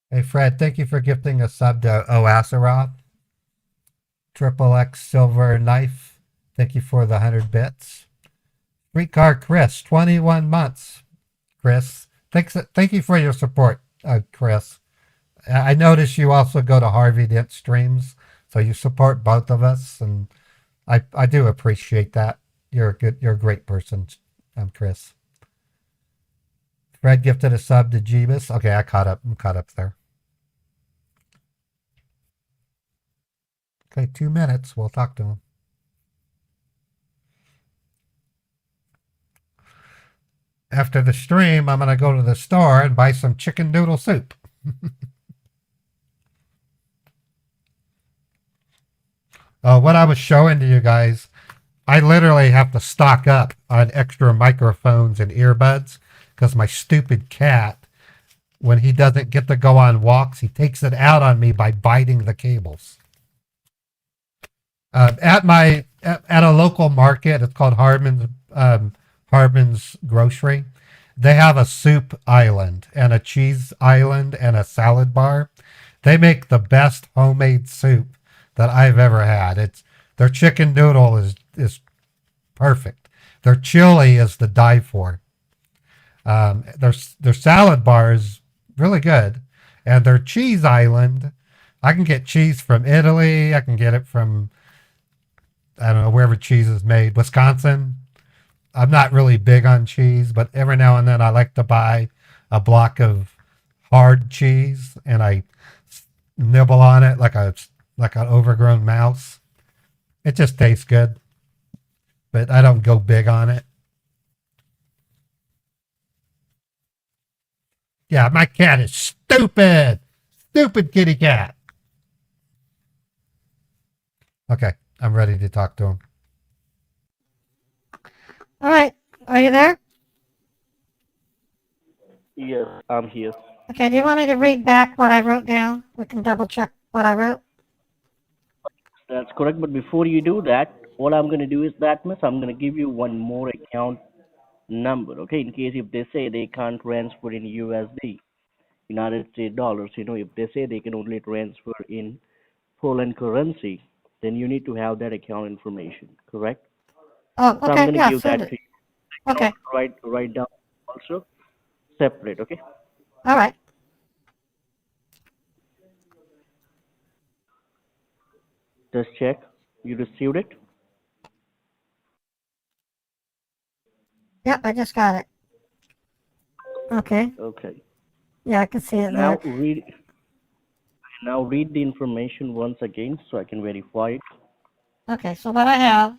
Hey, Fred, thank you for gifting a sub to Oasaroth. Triple X Silver Knife, thank you for the 100 bits. Streetcar Chris, 21 months. Chris, thank you for your support, Chris. I notice you also go to Harvey Dent streams, so you support both of us, and I do appreciate that. You're a great person, Chris. Fred gifted a sub to Jeebus. Okay, I'm caught up there. Okay, 2 minutes. We'll talk to him. After the stream, I'm going to go to the store and buy some chicken noodle soup. What I was showing to you guys, I literally have to stock up on extra microphones and earbuds because my stupid cat, when he doesn't get to go on walks, he takes it out on me by biting the cables. At a local market, it's called Harbin's Grocery. They have a soup island and a cheese island and a salad bar. They make the best homemade soup that I've ever had. Their chicken noodle is perfect. Their chili is to die for. Their salad bar is really good, and their cheese island, I can get cheese from Italy. I can get it from, I don't know, wherever cheese is made. Wisconsin. I'm not really big on cheese, but every now and then I like to buy a block of hard cheese and I nibble on it like an overgrown mouse. It just tastes good, but I don't go big on it. Yeah, my cat is stupid. Stupid kitty cat. Okay, I'm ready to talk to him. All right. Are you there? Yes, I'm here. Okay. Do you want me to read back what I wrote down? We can double check what I wrote. That's correct. But before you do that, what I'm going to do is that, miss, I'm going to give you one more account number, okay? In case if they say they can't transfer in USD, United States dollars, if they say they can only transfer in Poland currency, then you need to have that account information, correct? Oh, So I'm okay. going to Yeah, give send that it. to you. Okay. Write down also separate, okay? All right. Just check. You received it? Yep, I just got it. Okay. Okay. Yeah, I can see it there. Now read the information once again so I can verify it. Okay, so what I have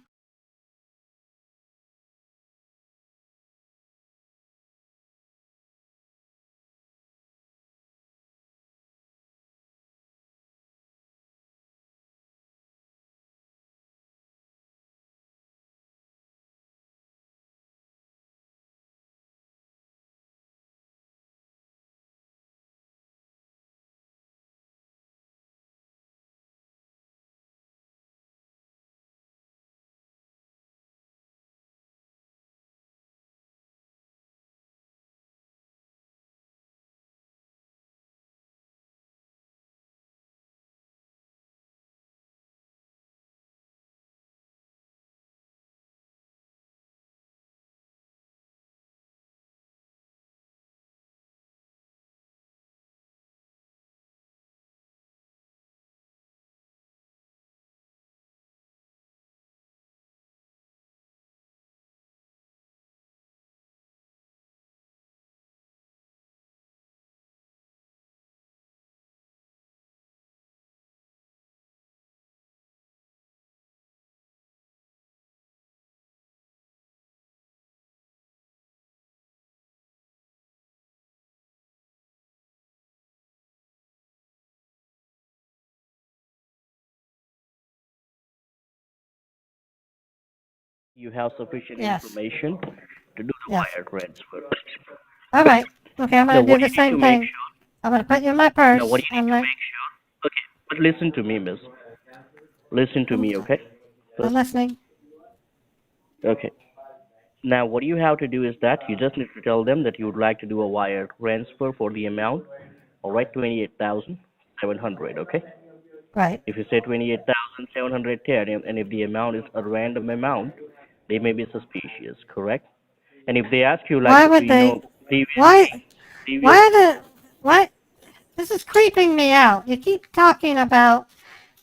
You have sufficient Yes. information to do the Yes. wire transfer. All right. Okay, I'm Now, gonna do what the you need same to make thing. sure. I'm gonna put you in my Now, what purse. you need to make sure. Okay, but listen to me, miss. Listen to me, okay? I'm First, listening. okay. Now, what you have to do is that you just need to tell them that you would like to do a wire transfer for the amount, all right, 28,700, okay? Right. If you say 28,710, and if the amount is a random amount, they may be suspicious, correct? And if they ask you, like, Why would they? Why? Why previous, are the? Why? This is creeping me out. You keep talking about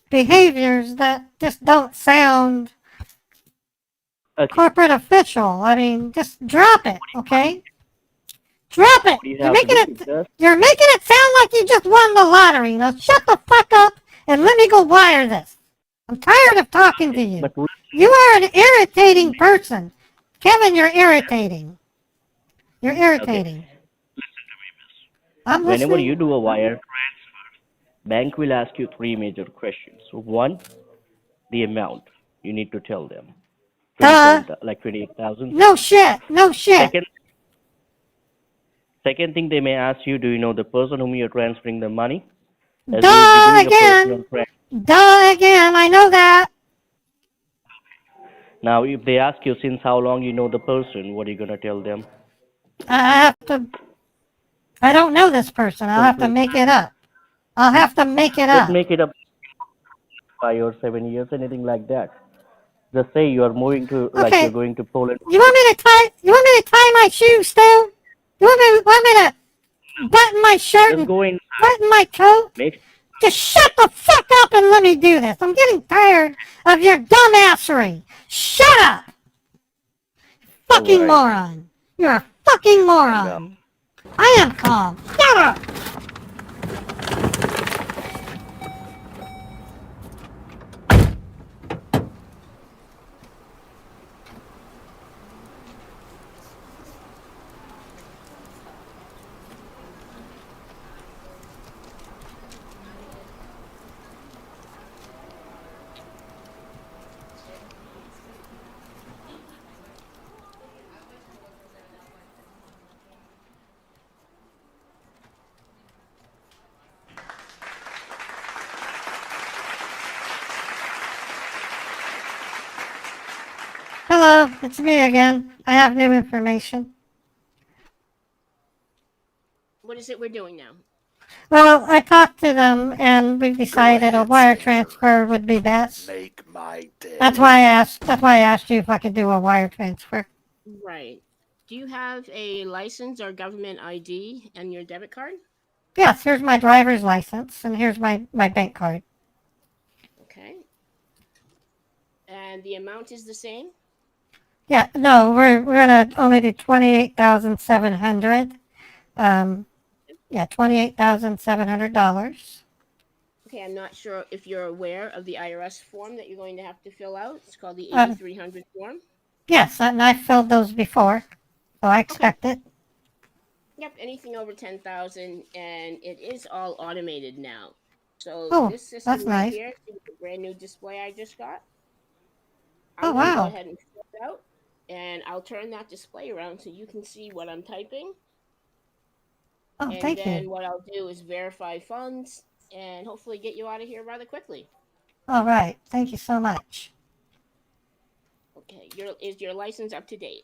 behaviors that just don't sound okay, corporate official. I mean, just drop it, okay? Drop it. what you have to do is just, You're making it sound like you just won the lottery. Now shut the fuck up and let me go wire this. I'm tired of talking to you. but You are an irritating person. Kevin, you're irritating. You're okay, irritating. I'm whenever you listening. do a wire transfer, bank will ask you three major questions. One, the amount. You need to tell them. Duh. 27, like 28,000. No shit. No shit. Second, second thing they may ask you, do you know the person whom you're transferring the money? As you will be Duh doing a personal again. transfer. Duh again. I know that. Now, if they ask you since how long you know the person, what are you gonna tell them? I have to. I don't know this person. I'll have to Simply, make it up. I'll have to make it just up. make it up 5 or 7 years, anything like that. Just say you are moving to, like you're Okay. going to Poland. You want me to tie? You want me to tie my shoes still? You want me to button my shirt Just and go inside. button my coat? Make Just shut the fuck up and let me do this. I'm getting tired of your dumbassery. Shut up, all fucking right. moron. You're a fucking Calm down. moron. I am calm. Shut up. Hello, it's me again. I have new information. What is it we're doing now? Well, I talked to them and we decided a wire transfer would be best. Make my day. That's why I asked you if I could do a wire transfer. Right. Do you have a license or government ID and your debit card? Yes, here's my driver's license and here's my bank card. Okay. And the amount is the same? Yeah, no, we're gonna only do 28,700. Yeah, $28,700. Okay, I'm not sure if you're aware of the IRS form that you're going to have to fill out. It's called the Um, 8300 form. Yes, and I filled those before, so I Okay. expect it. Yep, anything over 10,000, and it is all automated now. So Oh, this system that's right nice. here is a brand new display I just got. Oh, I'm going to go wow. ahead and fill it out, and I'll turn that display around so you can see what I'm typing. Oh, And thank then you. what I'll do is verify funds and hopefully get you out of here rather quickly. All right, thank you so much. Okay, is your license up to date?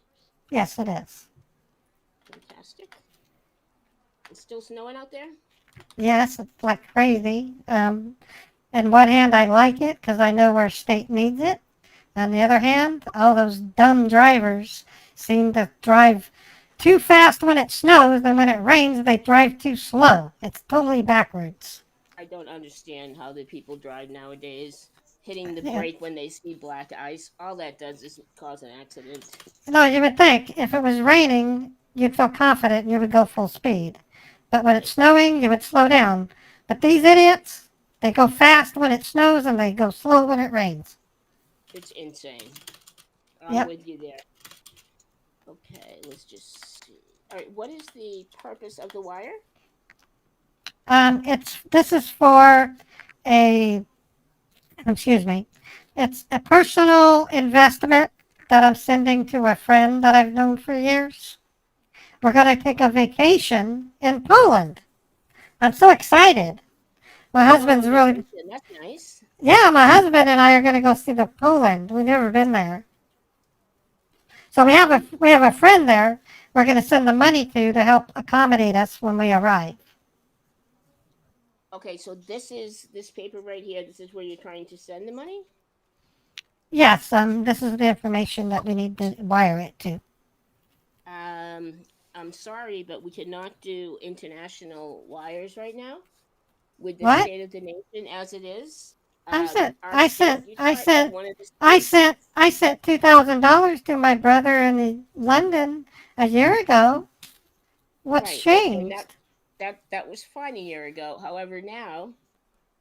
Yes, it is. Fantastic. It's still snowing out there? Yes, it's like crazy. On one hand, I like it because I know our state needs it. On the other hand, all those dumb drivers seem to drive too fast when it snows, and when it rains, they drive too slow. It's totally backwards. I don't understand how the people drive nowadays. Hitting the Yeah. brake when they see black ice, all that does is cause an accident. No, you would think if it was raining, you'd feel confident and you would go full speed. But when it's snowing, you would slow down. But these idiots, they go fast when it snows and they go slow when it rains. It's insane. I'm Yep. with you there. Okay, let's just see. All right, what is the purpose of the wire? This is for excuse me, it's a personal investment that I'm sending to a friend that I've known for years. We're going to take a vacation in Poland. I'm so excited. My husband's really, Vacation, that's nice. yeah, my husband and I are going to go see the Poland. We've never been there. So we have a friend there. We're going to send the money to help accommodate us when we arrive. Okay, so this paper right here. This is where you're trying to send the money. Yes, this is the information that we need to wire it to. I'm sorry, but we cannot do international wires right now with the What? state of the nation as it is. I sent, Our I state, sent, I Utah, is sent, one of the I states. sent, I sent $2,000 to my brother in London a year ago. What's Right, and changed? that was fine a year ago. However, now,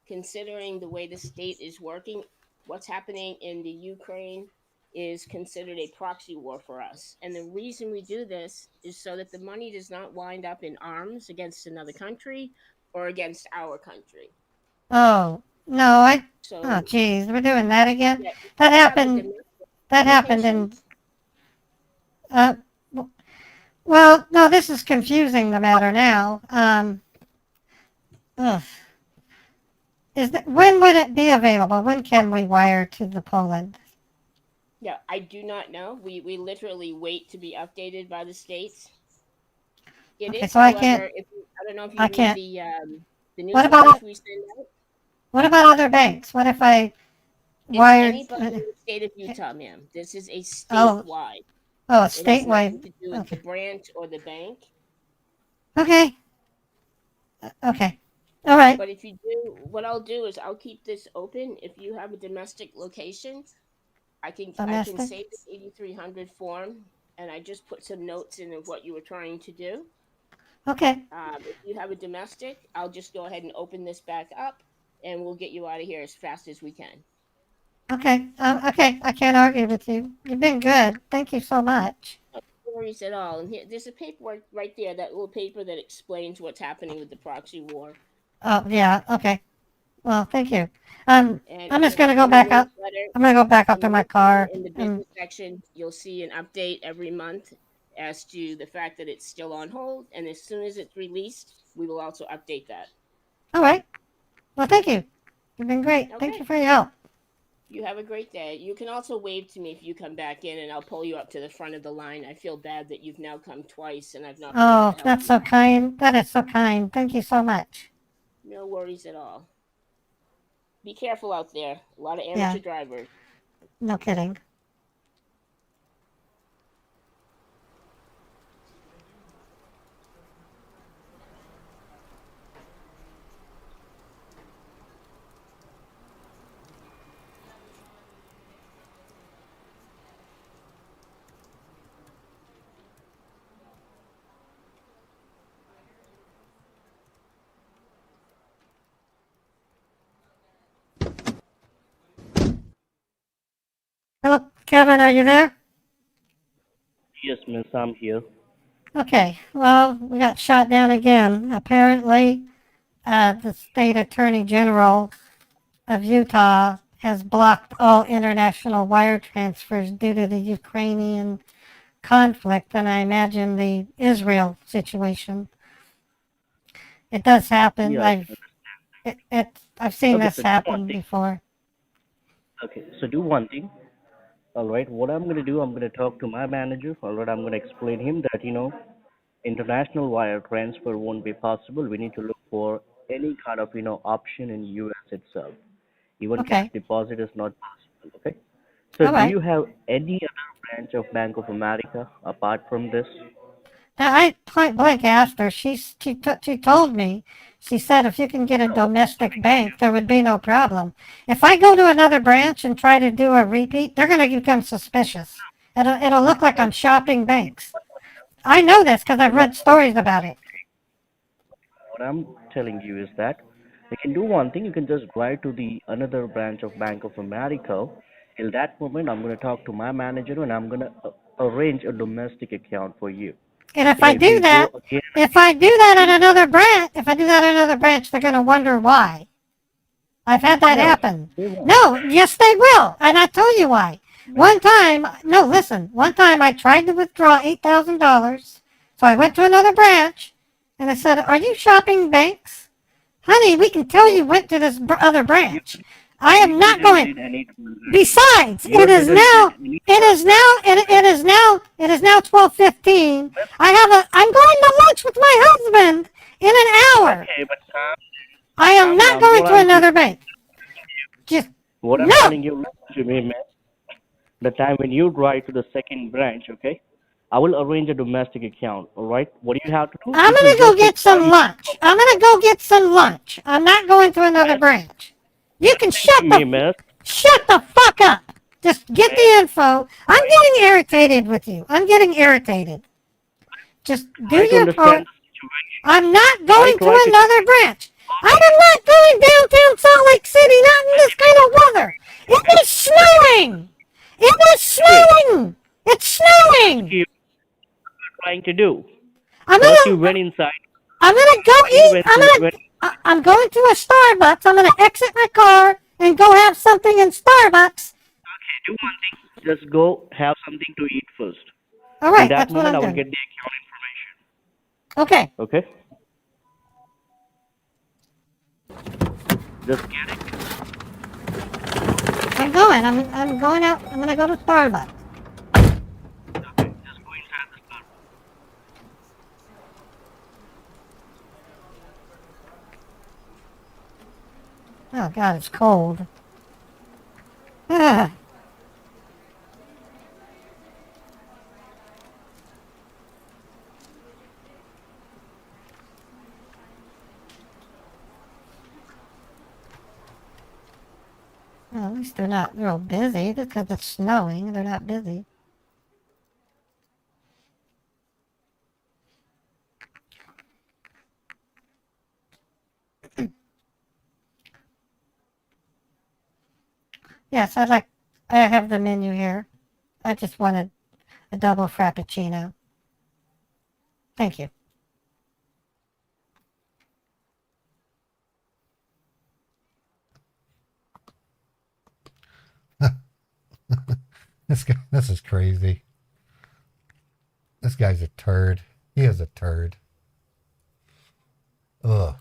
considering the way the state is working, what's happening in the Ukraine is considered a proxy war for us. And the reason we do this is so that the money does not wind up in arms against another country or against our country. Oh, no, oh, So, geez, we're doing that again? yeah, if That you have a happened, domestic, that be happened in, patient. uh, well, no, this is confusing the matter now. Ugh. When would it be available? When can we wire to the Poland? Yeah, I do not know. We literally wait to be updated by the states. It Okay, is, so I can't, however, if you, I don't know if you I read can't, the what newsletters about, we send out. what about other banks? What if I It's wired, anybody in the state of Utah, ma'am. This is a oh, statewide. oh, It has nothing statewide? to do with the Okay. branch or the bank. Okay. Okay. All right. But if you do, what I'll do is I'll keep this open. If you have a domestic location, I can Domestic? save this 8300 form, and I just put some notes in of what you were trying to do. Okay. If you have a domestic, I'll just go ahead and open this back up, and we'll get you out of here as fast as we can. Okay. Okay. I can't argue with you. You've been good. Thank you so much. No worries at all. And here, there's a paperwork right there, that little paper that explains what's happening with the proxy war. Oh, yeah. Okay. Well, thank you. And I'm just gonna go back up. I'm gonna go back up in to the my newsletter, car. in the business section, you'll see an update every month as to the fact that it's still on hold. And as soon as it's released, we will also update that. All right. Well, thank you. You've been great. Thank you Okay. for your help. You have a great day. You can also wave to me if you come back in, and I'll pull you up to the front of the line. I feel bad that you've now come twice, and I've not been able Oh, to help that's you. so kind. That is so kind. Thank you so much. No worries at all. Be careful out there. A lot of Yeah. amateur drivers. No kidding. Hello, Kevin. Are you there? Yes, miss, I'm here. Okay. Well, we got shot down again. Apparently, the state attorney general of Utah has blocked all international wire transfers due to the Ukrainian conflict, and I imagine the Israel situation. It does happen. Yeah, I can I've seen understand. Okay, this so do one happen thing. before. Okay, so do one thing. All right, what I'm going to do, I'm going to talk to my manager. All right, I'm going to explain him that, international wire transfer won't be possible. We need to look for any kind of, option in US itself. Even cash Okay. deposit is not possible. Okay. So All do right. you have any other branch of Bank of America apart from this? Now, I point blank asked her. She told me. She said if you can get a domestic bank, there would be no problem. If I go to another branch and try to do a repeat, they're going to become suspicious. It'll look like I'm shopping banks. I know this because I've What read stories about it. what I'm telling you is that you can do one thing. You can just drive to the another branch of Bank of America. Till that moment, I'm going to talk to my manager and I'm going to arrange a domestic account for you. And if I If do you go that, again, if I do that at another branch, if I do that at another branch, they're going to wonder why. I've had that no, happen. they won't. No, yes, they will. And I tell you why. one time, no, listen, one time I tried to withdraw $8,000, so I went to another branch, and I said, "Are you shopping banks?" "Honey, we can tell you went to this other branch." I am not Didn't going. did any transaction. Besides, You it is didn't did now, any it is now, it is now 12:15. I'm going to lunch with my husband in an hour. Okay, but I am not going to another bank. Just, what I'm no. telling you, listen to me, man. The time when you drive to the second branch, okay? I will arrange a domestic account, all right? What do you have to do? I'm It gonna will go just take get some 5 lunch. I'm gonna go get some lunch. I'm not going to another minutes. branch. You can Listen to me, man. shut the fuck up. Just get the info. I'm Try, getting irritated with you. I'm getting irritated. Just do try to your part. understand the situation. I'm not I going to try to another branch. I am not going downtown Salt Lake City, not in this kind of weather. It was snowing. It was do it. snowing. It's snowing. You're trying to do. I'm First, you gonna went inside. I'm gonna go You eat. went to went. I'm going to a Starbucks. I'm gonna exit my car and go have something in Starbucks. Okay, do one thing. Just go have something to eat first. All In right, that that's what moment, I'm I will doing. get the account information. Okay, Okay? Just get it. I'm going. I'm going out. I'm gonna go to Starbucks. Okay, just go inside the store. Oh God, it's cold. Ah, well, at least they're not real busy. Just because it's snowing, they're not busy. Yes, I have the menu here. I just wanted a double frappuccino. Thank you. This is crazy. This guy's a turd. He is a turd. Ugh.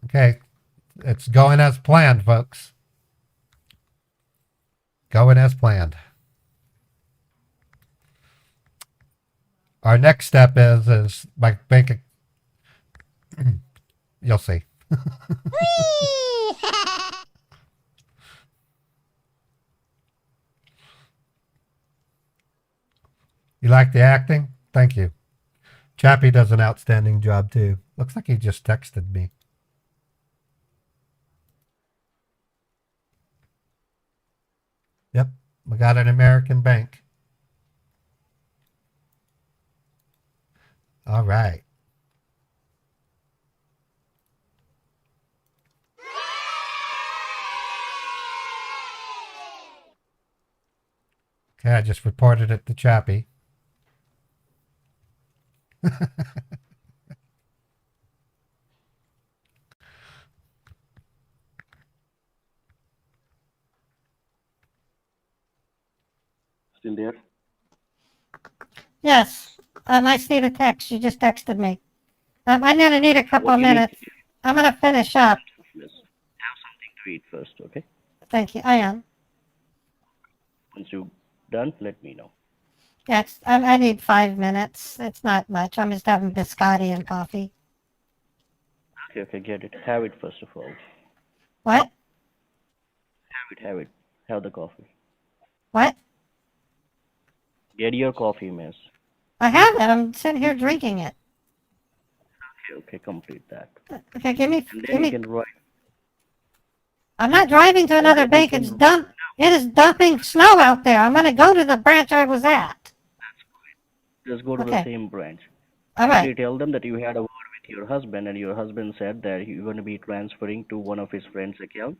Okay, it's going as planned, folks. Going as planned. Our next step is my bank. You'll see. You like the acting? Thank you. Chappie does an outstanding job too. Looks like he just texted me. Yep, we got an American bank. All right. Okay, I just reported it to Chappie. Still there? Yes, I see the text. You just texted me. I'm gonna need a couple What of you need minutes. I'm gonna finish up. to do is have something to eat first, okay? Thank you. I am. Once you're done, let me know. Yes, I need 5 minutes. It's not much. I'm just having biscotti and coffee. Okay, get it. Have it first of all. What? Have it. Have the coffee. What? Get your coffee, miss. I have it. I'm sitting here drinking it. Okay, complete that. Okay, give me. And then you can write. I'm not driving to another bank. It's dump. It is dumping snow out there. I'm gonna go to the branch I was at. Just go to the same branch. All You right. tell them that you had a word with your husband, and your husband said that you're going to be transferring to one of his friends' account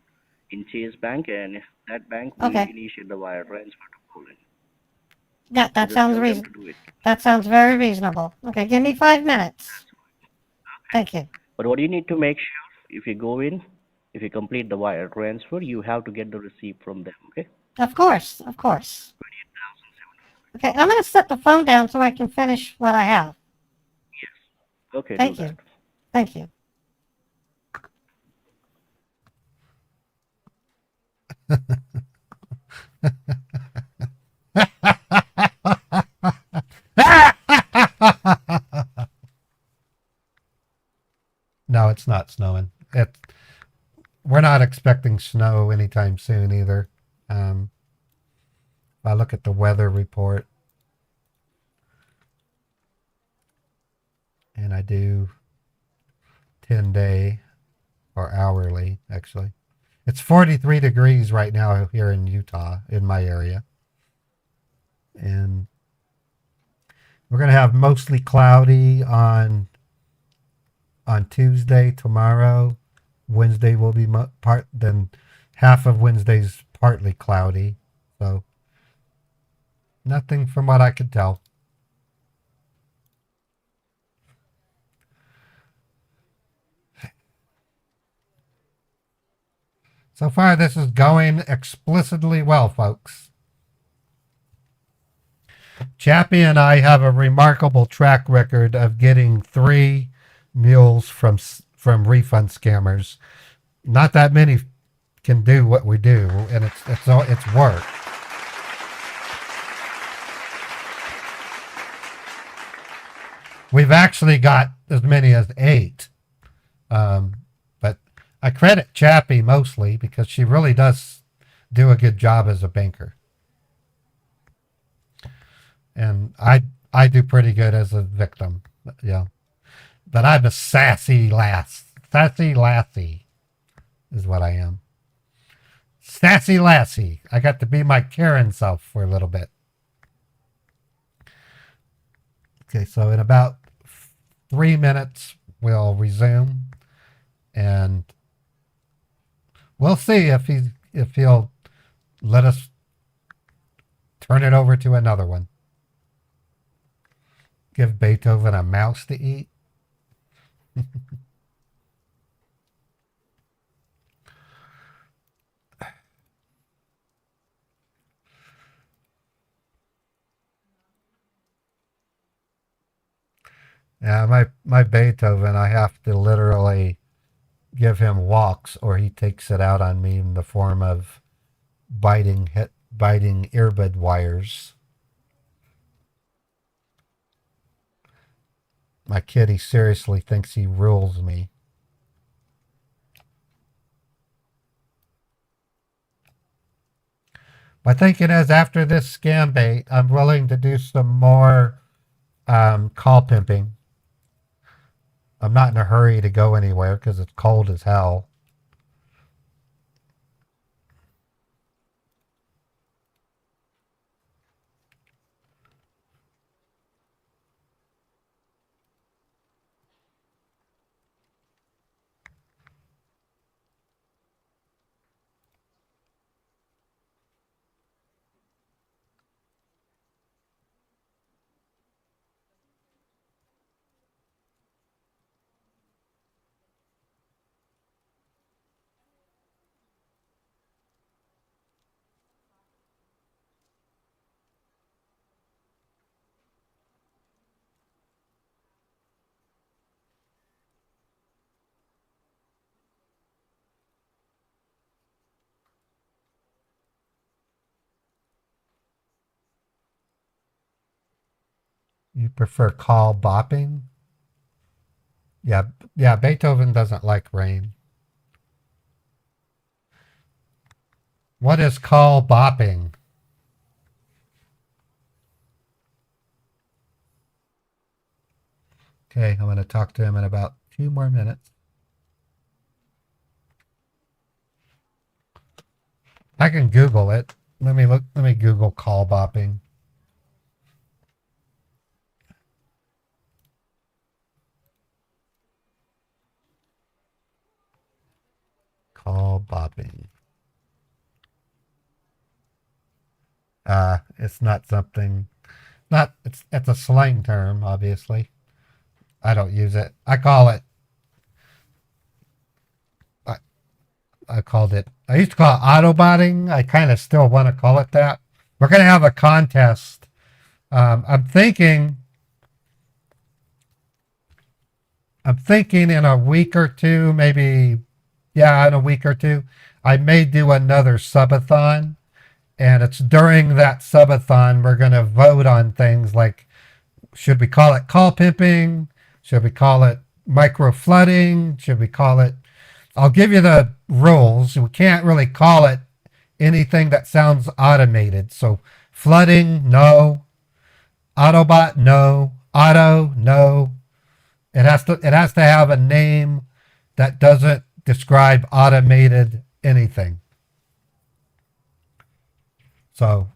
in Chase Bank, and that bank will Okay. initiate the wire transfer to Poland. Yeah, that Just sounds tell them reasonable. to do it. That sounds very reasonable. Okay, give me 5 minutes. Thank you. But what you need to make sure, if you go in, if you complete the wire transfer, you have to get the receipt from them, okay? Of course, of course. Okay, I'm going to set the phone down so I can finish what I have. Okay, do Thank that. you. Thank you. No, it's not snowing. We're not expecting snow anytime soon either. If I look at the weather report and I do 10-day or hourly, actually, it's 43 degrees right now here in Utah, in my area. And we're going to have mostly cloudy on Tuesday, tomorrow. Wednesday will be then half of Wednesday's partly cloudy. So nothing from what I could tell. So far, this is going explicitly well, folks. Chappie and I have a remarkable track record of getting 3 mules from refund scammers. Not that many can do what we do, and it's work. We've actually got as many as 8. But I credit Chappie mostly because she really does do a good job as a banker. And I do pretty good as a victim. Yeah. But I'm a sassy lass. Sassy lassie is what I am. Sassy lassie. I got to be my Karen self for a little bit. Okay, so in about 3 minutes, we'll resume. And we'll see if he'll let us turn it over to another one. Give Beethoven a mouse to eat. Yeah, my Beethoven, I have to literally give him walks or he takes it out on me in the form of biting earbud wires. My kitty seriously thinks he rules me. My thinking is after this scam bait, I'm willing to do some more call pimping. I'm not in a hurry to go anywhere because it's cold as hell. You prefer call bopping? Yeah, Beethoven doesn't like rain. What is call bopping? Okay, I'm going to talk to him in about 2 more minutes. I can Google it. Let me Google call bopping. Call bopping. It's not something, it's a slang term, obviously. I don't use it. I call it, I called it. I used to call it AutoBotting. I kind of still want to call it that. We're gonna have a contest. I'm thinking. I'm thinking in a week or two, maybe. Yeah, in a week or two, I may do another subathon, and it's during that subathon we're gonna vote on things like, should we call it call pimping? Should we call it micro flooding? Should we call it? I'll give you the rules. We can't really call it anything that sounds automated. So flooding, no. Autobot, no. Auto, no. It has to have a name that doesn't describe automated anything. So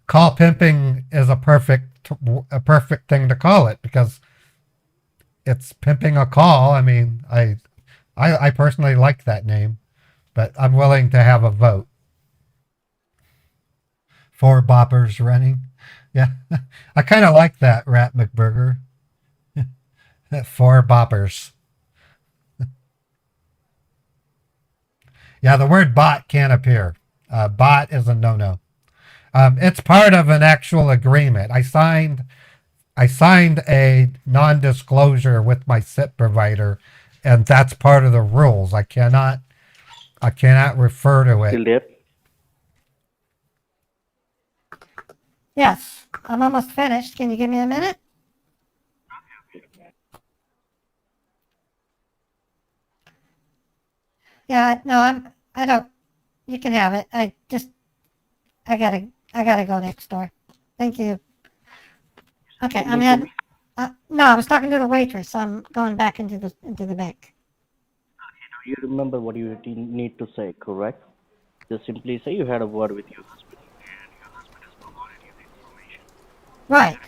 call pimping is a perfect thing to call it because it's pimping a call. I mean, I personally like that name, but I'm willing to have a vote. 4 boppers running. Yeah, I kind of like that, Rat McBurger. 4 boppers. Yeah, the word bot can't appear. Bot is a no-no. It's part of an actual agreement. I signed a non-disclosure with my SIP provider, and that's part of the rules. I cannot refer to Still it. there? Yes, I'm almost finished. Can you give me a minute? Yeah, no, I don't, you can have it. I gotta go next door. Thank you. Okay, I'm heading, no, I was talking to the waitress. I'm going back into the bank. You remember what you need to say, correct? Just simply say you had a word with your husband. Right,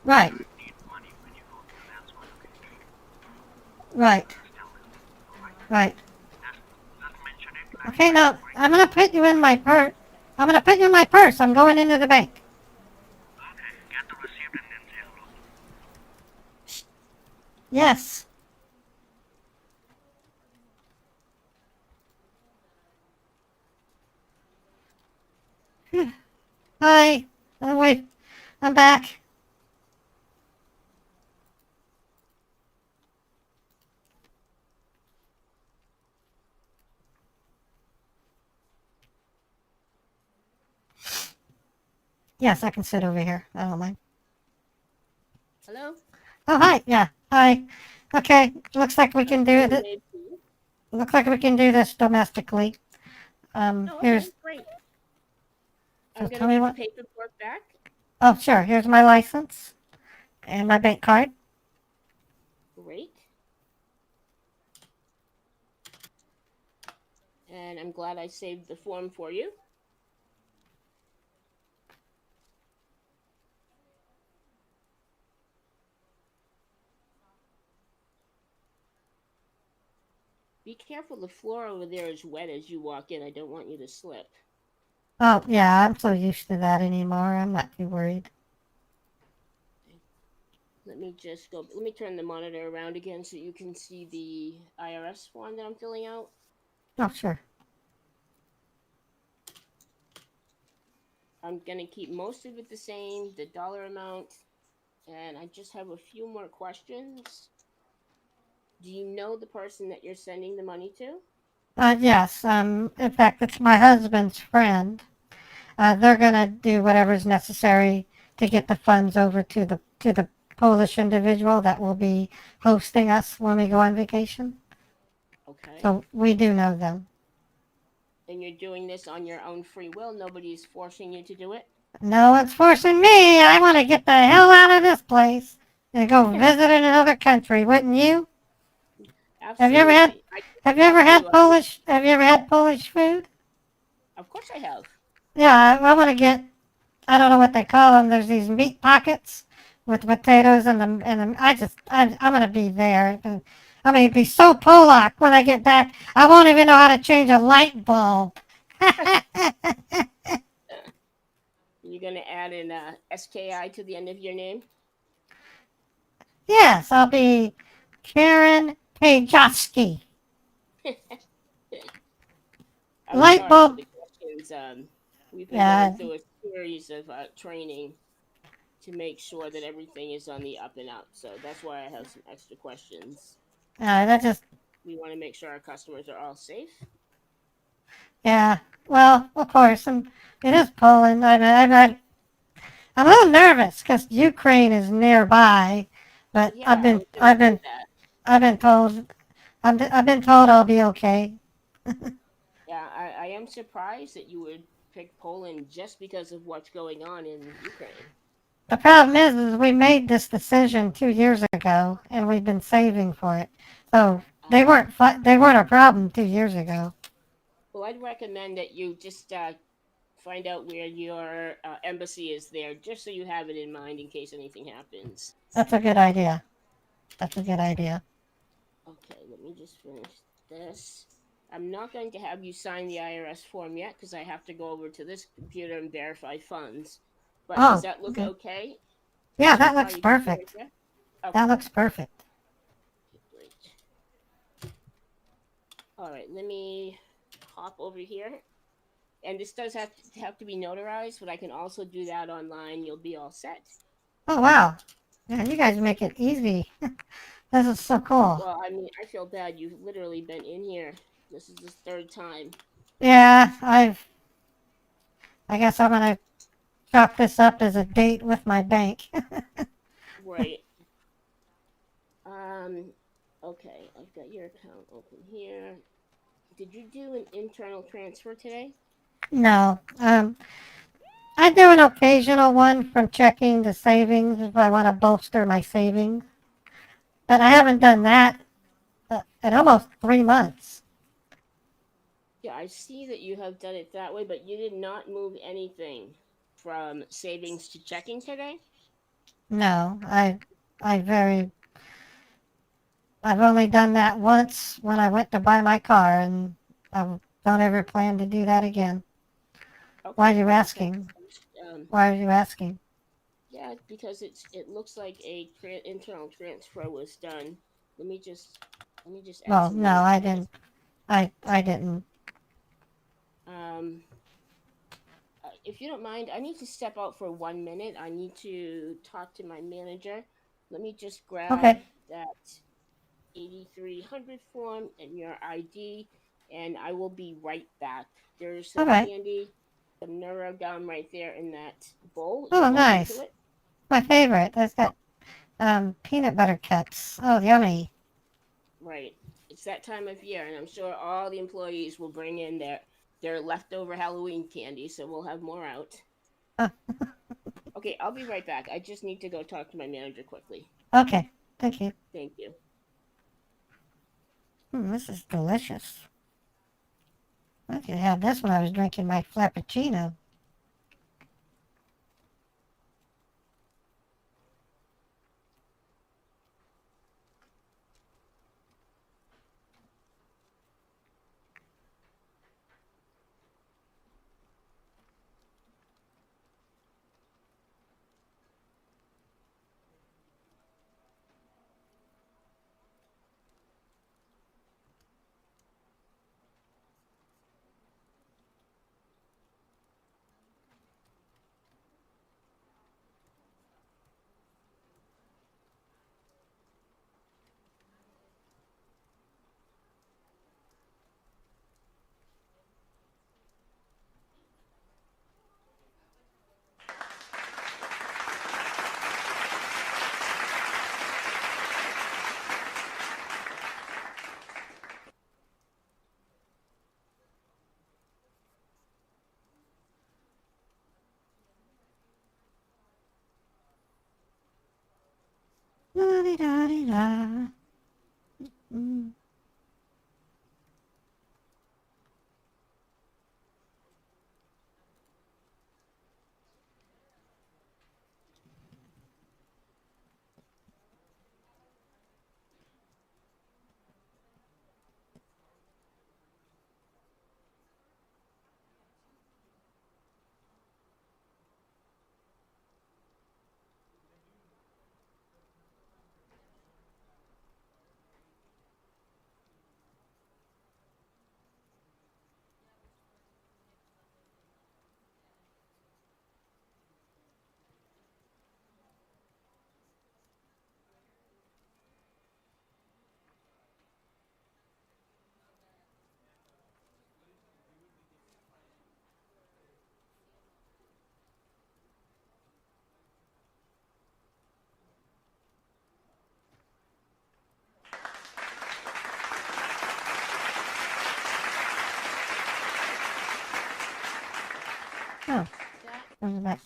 right, right, right. Okay, now, I'm gonna put you in my purse. I'm gonna put you in my purse. I'm going into the bank. Yes. Hi. Oh, wait. I'm back. Yes, I can sit over here. I don't mind. Hello? Oh, hi. Yeah. Hi. Okay. Looks like we can do it. Maybe. Looks like we can do this domestically. Oh, okay, Here's. great. So I'm tell gonna me put what. the paperwork back. Oh, sure. Here's my license and my bank card. Great. And I'm glad I saved the form for you. Be careful, the floor over there is wet as you walk in. I don't want you to slip. Oh, yeah. I'm so used to that anymore. I'm not too worried. Let me just go. Let me turn the monitor around again so you can see the IRS form that I'm filling out. Oh, sure. I'm gonna keep most of it the same, the dollar amount, and I just have a few more questions. Do you know the person that you're sending the money to? Yes. In fact, it's my husband's friend. They're gonna do whatever's necessary to get the funds over to the Polish individual that will be hosting us when we go on vacation. Okay. So we do know them. And you're doing this on your own free will. Nobody's forcing you to do it. No one's forcing me. I want to get the hell out of this place and go visit in another country, wouldn't you? Have you ever had Absolutely. Have you ever had Polish? Have you ever had Polish food? Of course I have. Yeah, I want to get. I don't know what they call them. There's these meat pockets with potatoes and I'm gonna be there. I'm gonna be so Polak when I get back. I won't even know how to change a light bulb. You're gonna add an SKI to the end of your name. Yes, I'll be Karen Pejowski. I'm Light sorry for bulb. the questions. We've been going Yeah, through a series of training to make sure that everything is on the up and up. So that's why I have some extra questions. that just, We want to make sure our customers are all safe. yeah. Well, of course, it is Poland. I'm a little nervous because Ukraine is nearby, but Yeah, I was going to say that. I've been told, I've been told I'll be okay. Yeah, I am surprised that you would pick Poland just because of what's going on in Ukraine. The problem is we made this decision 2 years ago, and we've been saving for it. So Uh, they weren't a problem 2 years ago. well, I'd recommend that you just find out where your embassy is there, just so you have it in mind in case anything happens. That's a good idea. That's a good idea. Okay, let me just finish this. I'm not going to have you sign the IRS form yet because I have to go over to this computer and verify funds. But does Oh, that look okay. okay Yeah, so that far? looks You can see right perfect. there? That Okay, looks perfect. great. All right, let me hop over here. And this does have to be notarized, but I can also do that online. You'll be all set. Oh wow. Yeah, you guys make it easy. This is so cool. Well, I mean, I feel bad. You've literally been in here. This is the third time. Yeah, I guess I'm gonna chalk this up as a date with my bank. Right. Um, okay, I've got your account open here. Did you do an internal transfer today? No. I do an occasional one from checking the savings if I want to bolster my savings. But I haven't done that in almost 3 months. Yeah, I see that you have done it that way, but you did not move anything from savings to checking today? No, I very, I've only done that once when I went to buy my car, and I don't ever plan to do that again. Why are Okay, you that makes asking? sense. Why are you asking? Yeah, because it looks like a internal transfer was done. Let me just add Well, some no, notes I to this. didn't. I didn't. Um, if you don't mind, I need to step out for 1 minute. I need to talk to my manager. Let me just grab Okay. that 8300 form and your ID, and I will be right back. There's All some right. candy, some neuro gum right there in that bowl. You Oh, bite into nice. it. My favorite. That's got peanut butter cups. Oh, yummy. Right. It's that time of year, and I'm sure all the employees will bring in their leftover Halloween candy, so we'll have more out. Oh, Okay, I'll be right back. I just need to go talk to my manager quickly. okay. Thank you. Thank you. This is delicious. I could have this when I was drinking my frappuccino. La-di-da-di-da. Mm. Oh, That. there's that.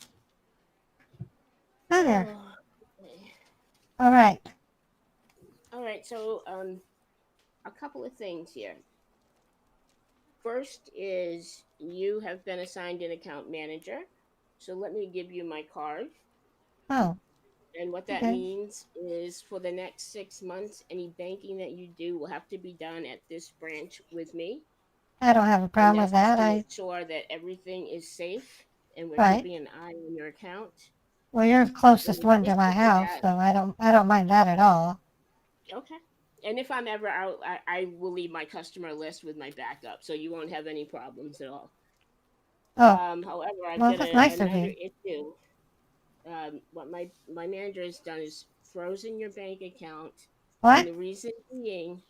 Oh, there. Oh, okay. All right. All right. So, a couple of things here. First is you have been assigned an account manager. So let me give you my card. Oh, And what that okay. means is for the next 6 months, any banking that you do will have to be done at this branch with me. I don't have a And problem with that's just that. to make sure that everything is safe and we're Right. keeping an eye on your account. Well, you're the In closest one to my addition to house, that, so I don't mind that at all. okay. And if I'm ever out, I will leave my customer list with my backup, so you won't have any problems at all. Oh, However, I've well, got that's nice of another you. issue. What my manager has done is frozen your bank account, and What? the reason being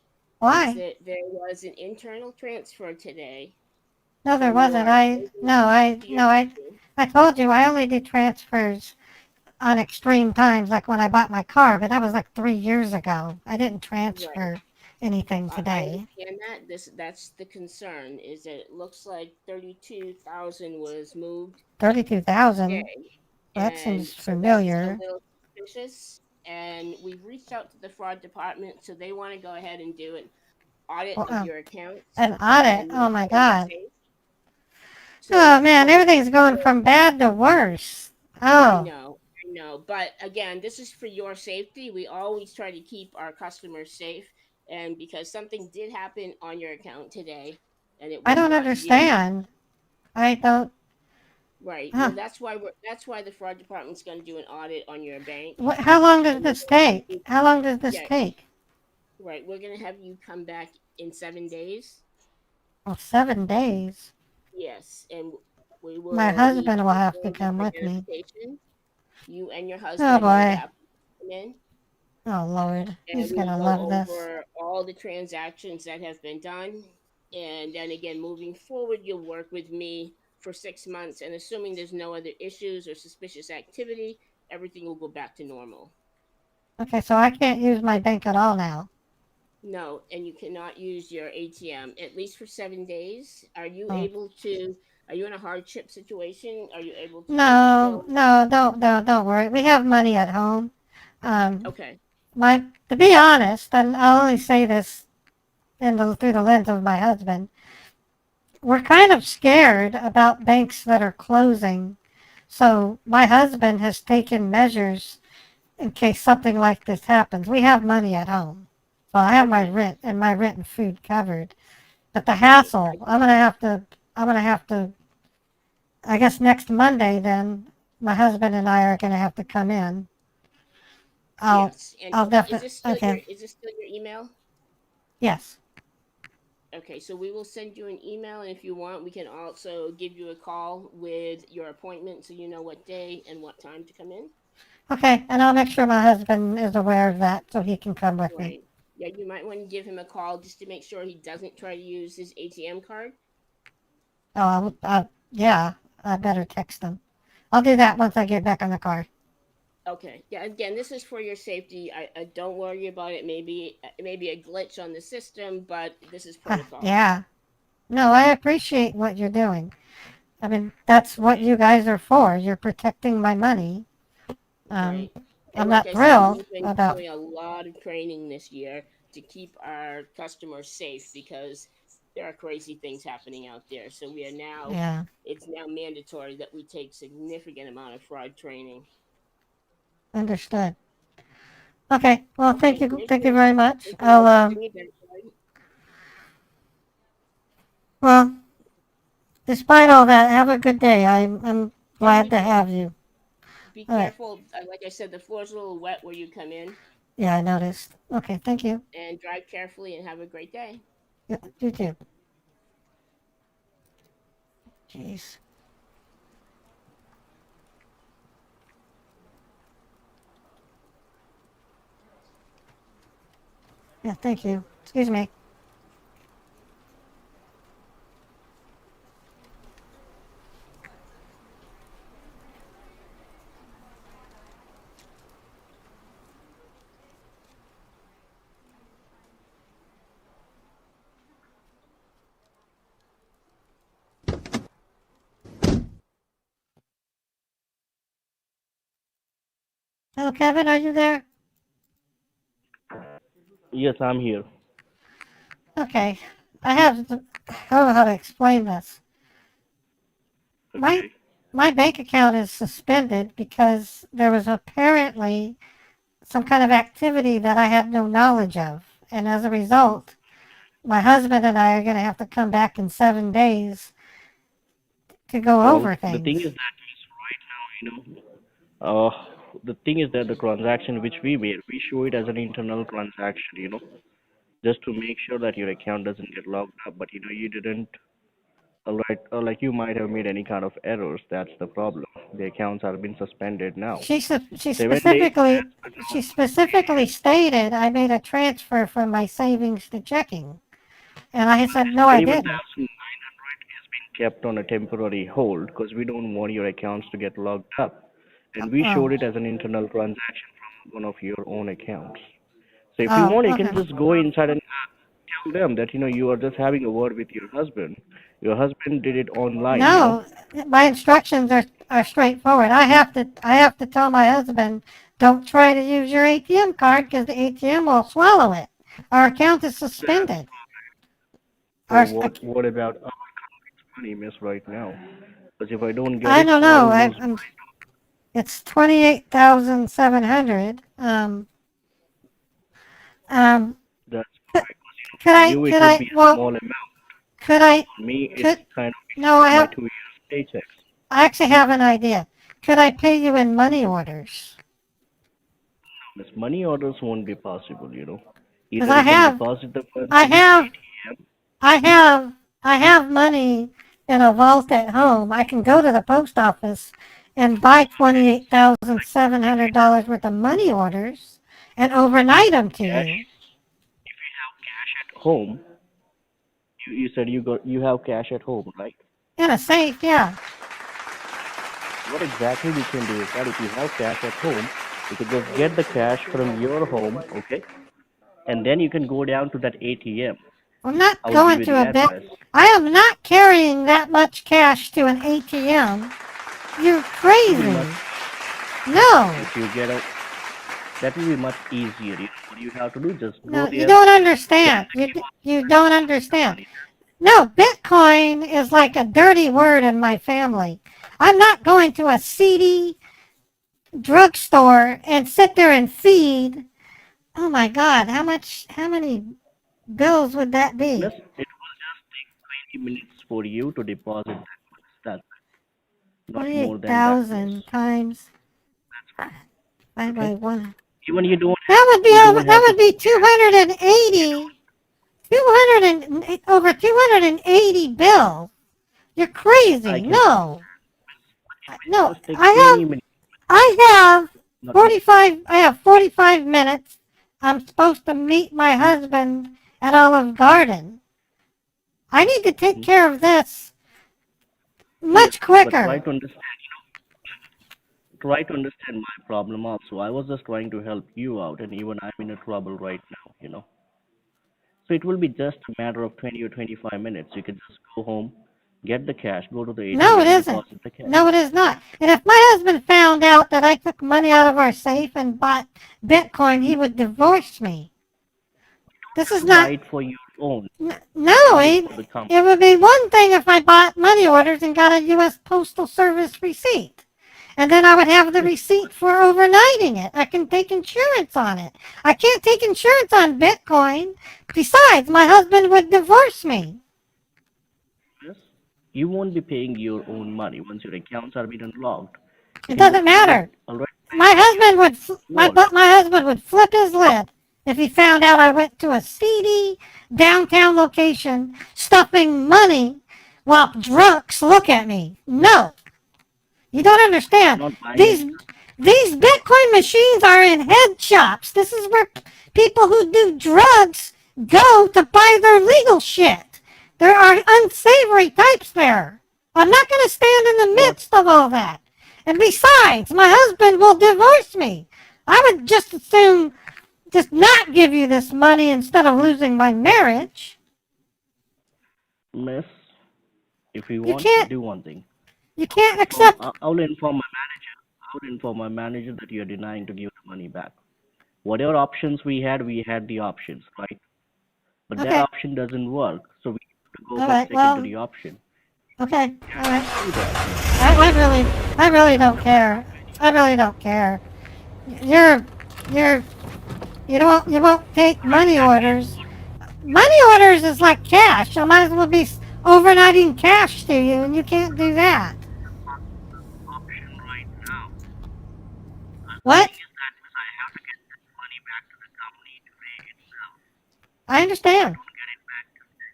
is Why? that there was an internal transfer today No, there from wasn't. your savings account to your No, checking. I told you I only do transfers on extreme times, like when I bought my car, but that was like 3 years ago. I didn't Right. transfer anything I today. understand that. That's the concern is that it looks like 32,000 was moved 32,000. today, Well, that and seems so that's a familiar. little suspicious. And we've reached out to the fraud department, so they want to go ahead and do an audit Well, of your account an audit. and Oh make my sure it's God. safe. So Oh man, what we're everything's gonna going do, from bad to worse. I Oh, know, I know, but again, this is for your safety. We always try to keep our customers safe, and because something did happen on your account today, and it I was don't not you. understand. I don't. Right. Huh. Well, that's why the fraud department's going to do an audit on your bank, How long does and we're this going to have take? you. How long does this Yeah, take? right. We're going to have you come back in 7 days. Well, 7 days. Yes, and we My will need husband will two have to forms of come with me. identification. You and your Oh husband are going to boy. have to come in, Oh Lord. and He's we will gonna go love this. over all the transactions that have been done. And then again, moving forward, you'll work with me for 6 months, and assuming there's no other issues or suspicious activity, everything will go back to normal. Okay, so I can't use my bank at all now. No, and you cannot use your ATM at least for 7 days. Oh. Are you in a hardship situation? Are you able to keep No, full? no, don't worry. We have money at home. Um, Okay. to be honest, and I'll only say this through the lens of my husband, we're kind of scared about banks that are closing. So my husband has taken measures in case something like this happens. We have money at home. So I have Okay. my rent and food covered. But the Right. hassle, I'm gonna have to, I guess next Monday then, my husband and I are gonna have to come in. I'll, Yes. And I'll definitely, okay, is this still your email? yes. Okay, so we will send you an email, and if you want, we can also give you a call with your appointment so you know what day and what time to come in. Okay, and I'll make sure my husband is aware of that so he can come with me. Right. Yeah, you might want to give him a call just to make sure he doesn't try to use his ATM card. Oh, yeah, I better text him. I'll do that once I get back on the car. Okay. Yeah. Again, this is for your safety. I don't worry about it. Maybe it may be a glitch on the system, but this is protocol. Yeah. No, I appreciate what you're doing. I mean, that's what Right. you guys are for. You're protecting my money. Um, Right. I'm And like not I said, thrilled we've been about, doing a lot of training this year to keep our customers safe because there are crazy things happening out there. So yeah, it's now mandatory that we take significant amount of fraud training. understood. Okay, well, Okay. thank you very much. Anything else is in your bank card? Well, despite all that, have a good day. I'm Yeah, glad you to too. have you. Be All right. careful. Like I said, the floor's a little wet where you come in, Yeah, I noticed. Okay, thank you. and drive carefully and have a great day. Yeah, you too. Jeez. Yeah, thank you. Excuse me. Hello, Kevin, are you there? Yes, I'm here. Okay. I don't know how to explain this. My Okay. my bank account is suspended because there was apparently some kind of activity that I had no knowledge of. And as a result, my husband and I are going to have to come back in 7 days to go Well, over the thing is things. that right now, the thing is that the transaction which we made, we show it as an internal transaction, just to make sure that your account doesn't get locked up. But you didn't, right? Or like you might have made any kind of errors. That's the problem. The accounts have been suspended now. She su- she 7 days. specifically she specifically stated I made a transfer from my savings to checking, and I said no, I didn't. 21,900 has been kept on a temporary hold because we don't want your accounts to get locked up. And we showed Oh, it as an internal transaction from one of your own accounts. So if you oh, want, you can okay. just go inside and tell them that, you are just having a word with your husband. Your husband did it online. No, my instructions are straightforward. I have to tell my husband, don't try to use your ATM card because the ATM will swallow it. Our account is suspended. So Our what about our money, miss, right now? Because if I don't get I it, don't so I know. will lose. It's 28,700. Um, That's could, correct. 'Cause, could for I you, it could would I be a well small amount. could I For me, it's could kind no of my 2 years paychecks. I actually have an idea. Could I pay you in money orders? Miss, money orders won't be possible. Because Either you can deposit the funds I in the have ATM. I have I have money in a vault at home. I can go to the post office and buy $28,700 worth of money orders and overnight them to you Cash. If you have cash at home, you said you have cash at home, right? in a safe. Yeah. What exactly we can do is that if you have cash at home, you can just get the cash from your home, okay? And then you can go down to that ATM. I'm not I will give going you to the a bank. address. I am not carrying that much cash to an ATM. You're That will be much crazy. No. if you get a. That will be much easier. What you have to do, just go No, you there, don't scan understand. the You don't understand. money. No, Bitcoin is like a dirty word in my family. I'm not going to a seedy drugstore and sit there and feed. Oh my God, how many bills would that Miss, be? it will just take 20 minutes for you to deposit that much. That's not more than that, miss. 28,000 times by Okay? 1. Even That you don't have to would be 280, 200 and over 280 bills. You're I crazy. can No. No, just take 20 minutes, I have not more. 45 minutes. I'm supposed to meet my husband at Olive Garden. I need to take Hmm? care of this Yes, much miss, but quicker. try to understand my problem also. I was just trying to help you out, and even I'm in a trouble right now. So it will be just a matter of 20 or 25 minutes. You can just go home, get the cash, go to the No, it ATM, isn't. deposit the cash. No, it is not. And if my husband found out that I took money out of our safe and bought Bitcoin, he would divorce me. This is You buy not. it for your own. No, Buy it for the company. it would be one thing if I bought money orders and got a U.S. Postal Service receipt. And then I would have the Yes, receipt for overnighting it. I can take insurance on it. I can't take insurance on Bitcoin. Besides, my husband would divorce me. yes. You won't be paying your own money once your accounts are being unlocked. You It can doesn't just pay it matter. already My husband would wallet. my husband would flip his lid if he found out I went to a seedy downtown location stuffing money while drunks look at me. No, you don't understand. Not buying it. These Bitcoin machines are in head shops. This is where people who do drugs go to buy their legal shit. There are unsavory types there. I'm not going to stand in the What midst of all that. And besides, my husband will divorce me. I would just as soon just not give you this money instead of losing my marriage. miss? If you You want, can't do one thing. you can't accept I will inform my manager. out and for my manager that you're denying to give the money back. Whatever options we had the options, right? But that Okay. option doesn't work, so we have to go All for right, secondary option. Okay. All right. Do that. I really don't care. I really don't care. You're, you won't take money orders. Money orders is like cash. I might as well be overnighting cash to you, and you can't do that. Option right now. What? Is that means I have to get that money back to the company today itself. I understand. Don't get it back today.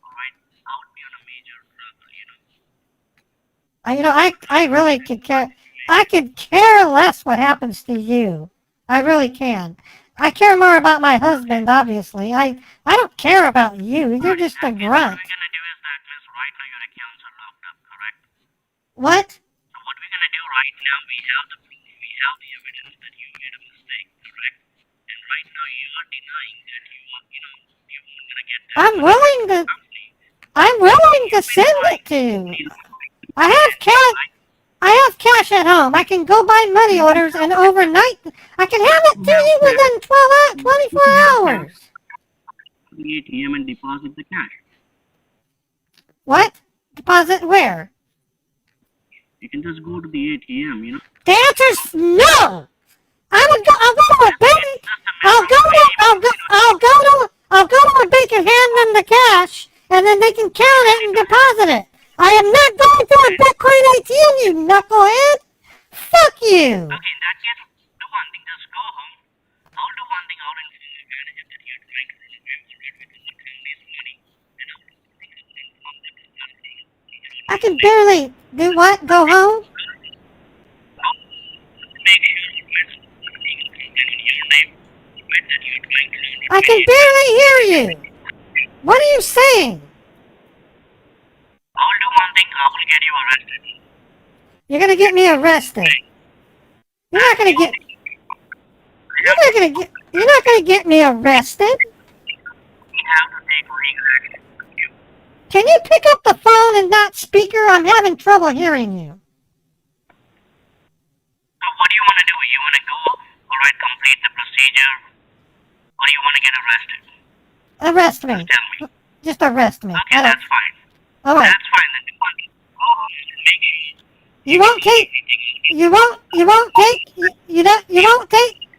Alright? I would be on a major trouble, you know. I really could care. I could care less what happens to you. I really can. I care more about my husband, obviously. I don't care about you. You're just a grunt. What we're gonna do is that, miss, right now your accounts are locked up, correct? What? So what we're gonna do right now, we have the proof, we have the evidence that you made a mistake, correct? And right now you are denying that you are, you know, you're gonna get that I'm money willing back to. to the company. I'm willing to send it to you. I have cash. I have cash at home. I can go buy money orders and overnight. I can have it to you within 24 hours. The ATM and deposit the cash. What? Deposit where? You can just go to the ATM, you know. The answer's no. I'll go to a bank. I'll go to a bank and hand them the cash, and then they can count it and deposit it. I am not going to a Bitcoin ATM, you knucklehead. Fuck you. Okay, in that case, do one thing, just go home. I'll do one thing, I'll inform the manager that you're trying to run away with the company's money, and I'll inform them to start paying. I can barely do what? Go home? Make sure you guys in your name that you're trying to run I can barely hear you. What are you saying? I'll do one thing, I will get you arrested. You're gonna get me arrested. You're not gonna get. You're not gonna get me arrested. We have to take legal action. Can you pick up the phone and not speaker? I'm having trouble hearing you. So what do you want to do? You want to go, alright, complete the procedure, or you want to get arrested? Arrest me. Tell me. Just arrest me. Okay, that's fine. All right. That's fine. Then do one thing. Go home and make sure. You won't take.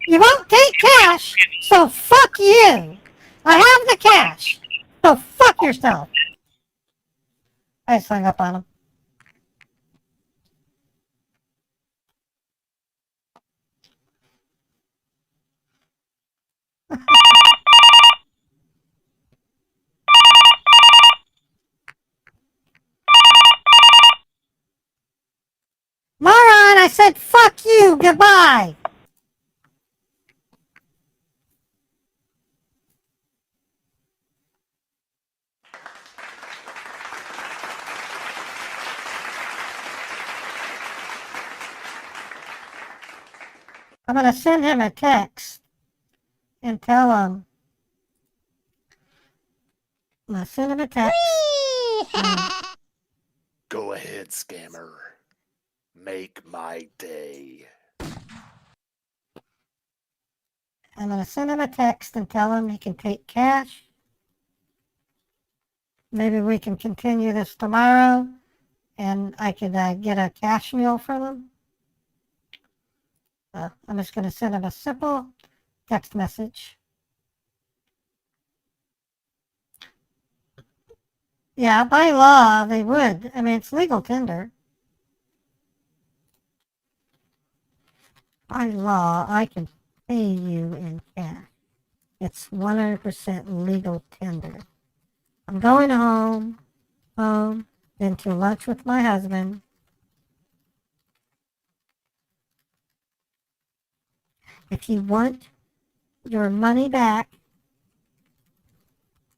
You won't take cash. So fuck you. I have the cash. So fuck yourself. I just hung up on him. Moron, I said fuck you. Goodbye. I'm gonna send him a text and tell him. I'm gonna send him a text. Go ahead, scammer. Make my day. I'm gonna send him a text and tell him he can take cash. Maybe we can continue this tomorrow, and I could get a cash meal from him. I'm just gonna send him a simple text message. Yeah, by law they would. I mean, it's legal tender. By law, I can pay you in cash. It's 100% legal tender. I'm going home, then to lunch with my husband. If you want your money back,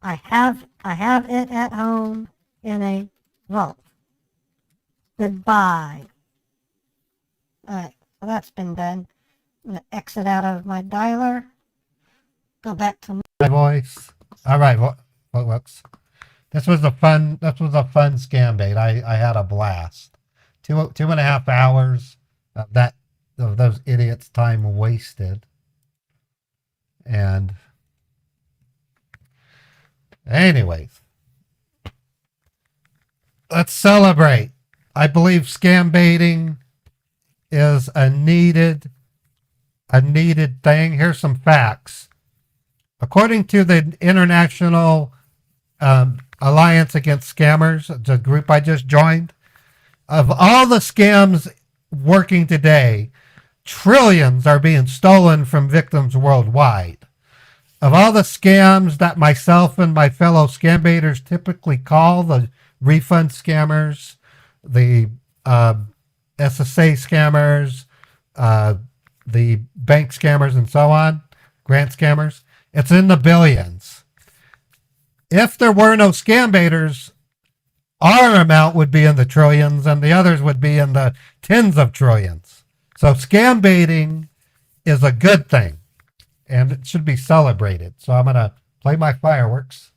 I have it at home in a vault. Goodbye. Alright, so that's been done. I'm gonna exit out of my dialer. Go back to My voice. All right. What looks? This was a fun scam bait. I had a blast. Two and a half hours. of those idiots' time wasted. And anyways, let's celebrate. I believe scam baiting is a needed thing. Here's some facts. According to the International Alliance Against Scammers, the group I just joined, of all the scams working today, trillions are being stolen from victims worldwide. Of all the scams that myself and my fellow scam baiters typically call the refund scammers, the SSA scammers, the bank scammers, and so on, grant scammers, it's in the billions. If there were no scam baiters, our amount would be in the trillions and the others would be in the tens of trillions. So scam baiting is a good thing and it should be celebrated. So I'm going to play my fireworks.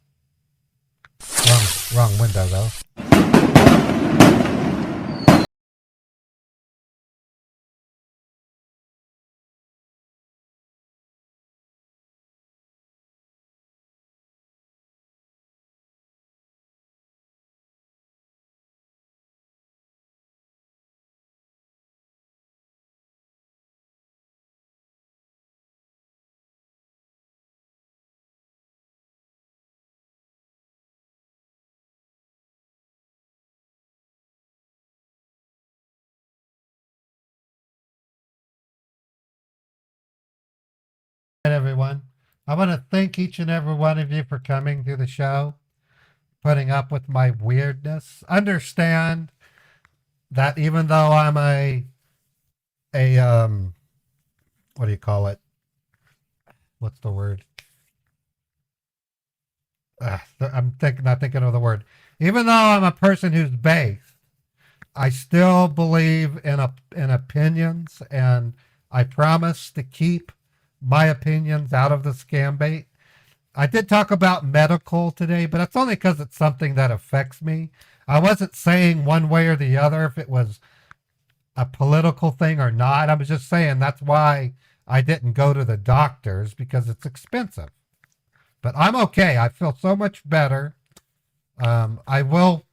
Wrong window though. Everyone, I want to thank each and every one of you for coming to the show, putting up with my weirdness. Understand that even though I'm a what do you call it? What's the word? Not thinking of the word. Even though I'm a person who's based, I still believe in opinions, and I promise to keep my opinions out of the scam bait. I did talk about medical today, but it's only because it's something that affects me. I wasn't saying one way or the other if it was a political thing or not. I was just saying that's why I didn't go to the doctors, because it's expensive. But I'm okay. I feel so much better. I will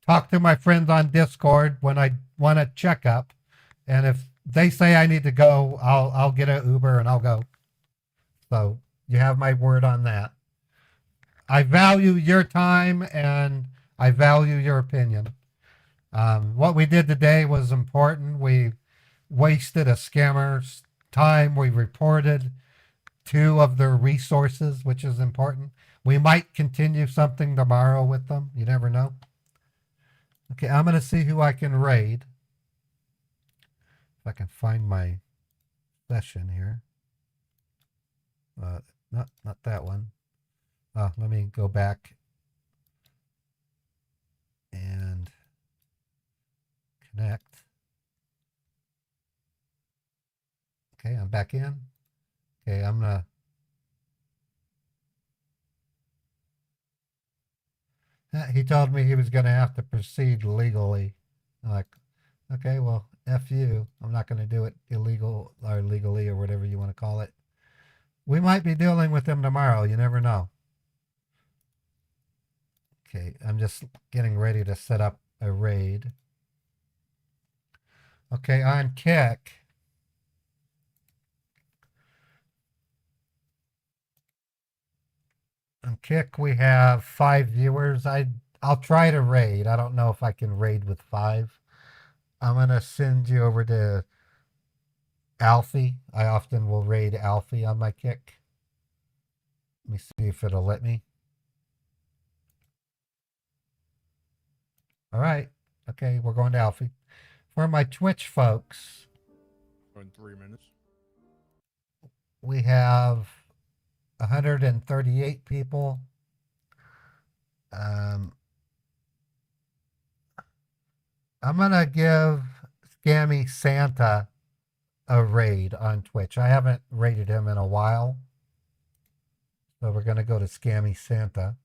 talk to my friends on Discord when I want a checkup, and if they say I need to go, I'll get an Uber and I'll go. So you have my word on that. I value your time and I value your opinion. What we did today was important. We wasted a scammer's time. We reported 2 of their resources, which is important. We might continue something tomorrow with them. You never know. Okay, I'm going to see who I can raid. If I can find my session here. Not that one. Let me go back and connect. Okay, I'm back in. Okay, I'm gonna. He told me he was gonna have to proceed legally. I'm like, okay, well, F you. I'm not gonna do it illegal or legally or whatever you want to call it. We might be dealing with him tomorrow. You never know. Okay, I'm just getting ready to set up a raid. Okay, on Kick. On Kick, we have 5 viewers. I'll try to raid. I don't know if I can raid with 5. I'm going to send you over to Alfie. I often will raid Alfie on my Kick. Let me see if it'll let me. All right. Okay, we're going to Alfie. For my Twitch folks, in 3 minutes, we have 138 people. I'm going to give Scammy Santa a raid on Twitch. I haven't raided him in a while. So we're going to go to Scammy Santa.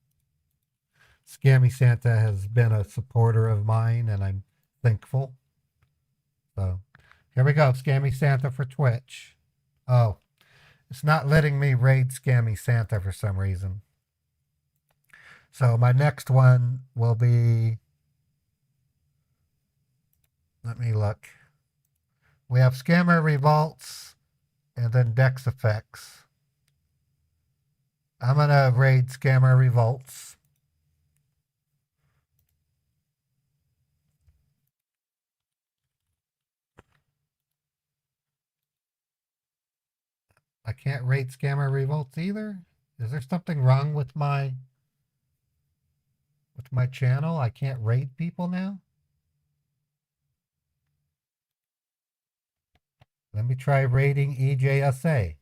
Scammy Santa has been a supporter of mine, and I'm thankful. So Here we go. Scammy Santa for Twitch. Oh, it's not letting me raid Scammy Santa for some reason. So my next one will be, let me look. We have Scammer Revolts and then Dex Effects. I'm going to raid Scammer Revolts. I can't raid Scammer Revolts either. Is there something wrong with my channel? I can't raid people now? Let me try raiding EJSA.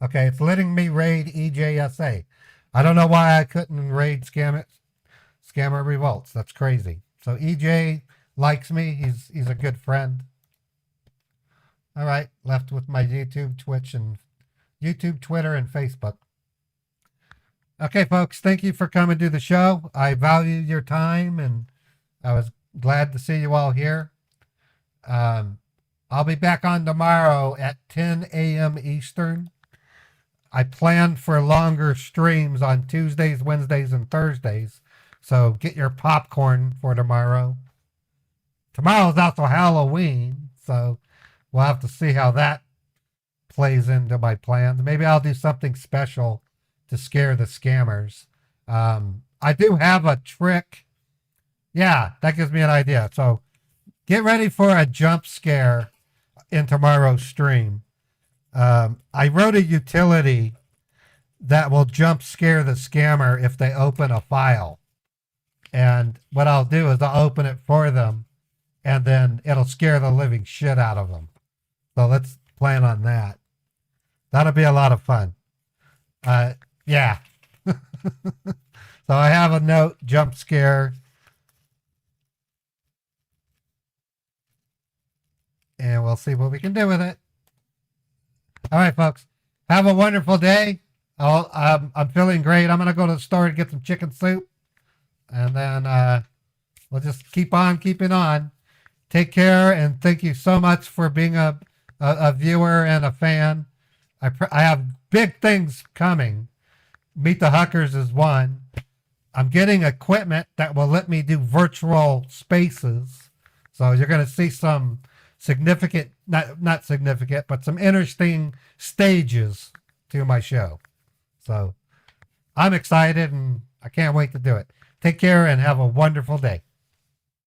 Okay, it's letting me raid EJSA. I don't know why I couldn't raid Scammer Revolts. That's crazy. So EJ likes me. He's a good friend. All right, left with my YouTube, Twitch, and YouTube, Twitter, and Facebook. Okay, folks, thank you for coming to the show. I value your time, and I was glad to see you all here. I'll be back on tomorrow at 10 a.m. Eastern. I plan for longer streams on Tuesdays, Wednesdays, and Thursdays. So get your popcorn for tomorrow. Tomorrow's also Halloween, so we'll have to see how that plays into my plans. Maybe I'll do something special to scare the scammers. I do have a trick. Yeah, that gives me an idea. So get ready for a jump scare in tomorrow's stream. I wrote a utility that will jump scare the scammer if they open a file. And what I'll do is I'll open it for them, and then it'll scare the living shit out of them. So let's plan on that. That'll be a lot of fun. Yeah. So I have a note, jump scare. And we'll see what we can do with it. All right, folks. Have a wonderful day. I'm feeling great. I'm going to go to the store and get some chicken soup. And then we'll just keep on keeping on. Take care, and thank you so much for being a viewer and a fan. I have big things coming. Meet the Huckers is one. I'm getting equipment that will let me do virtual spaces. So you're going to see some significant, not significant, but some interesting stages to my show. So I'm excited, and I can't wait to do it. Take care and have a wonderful day.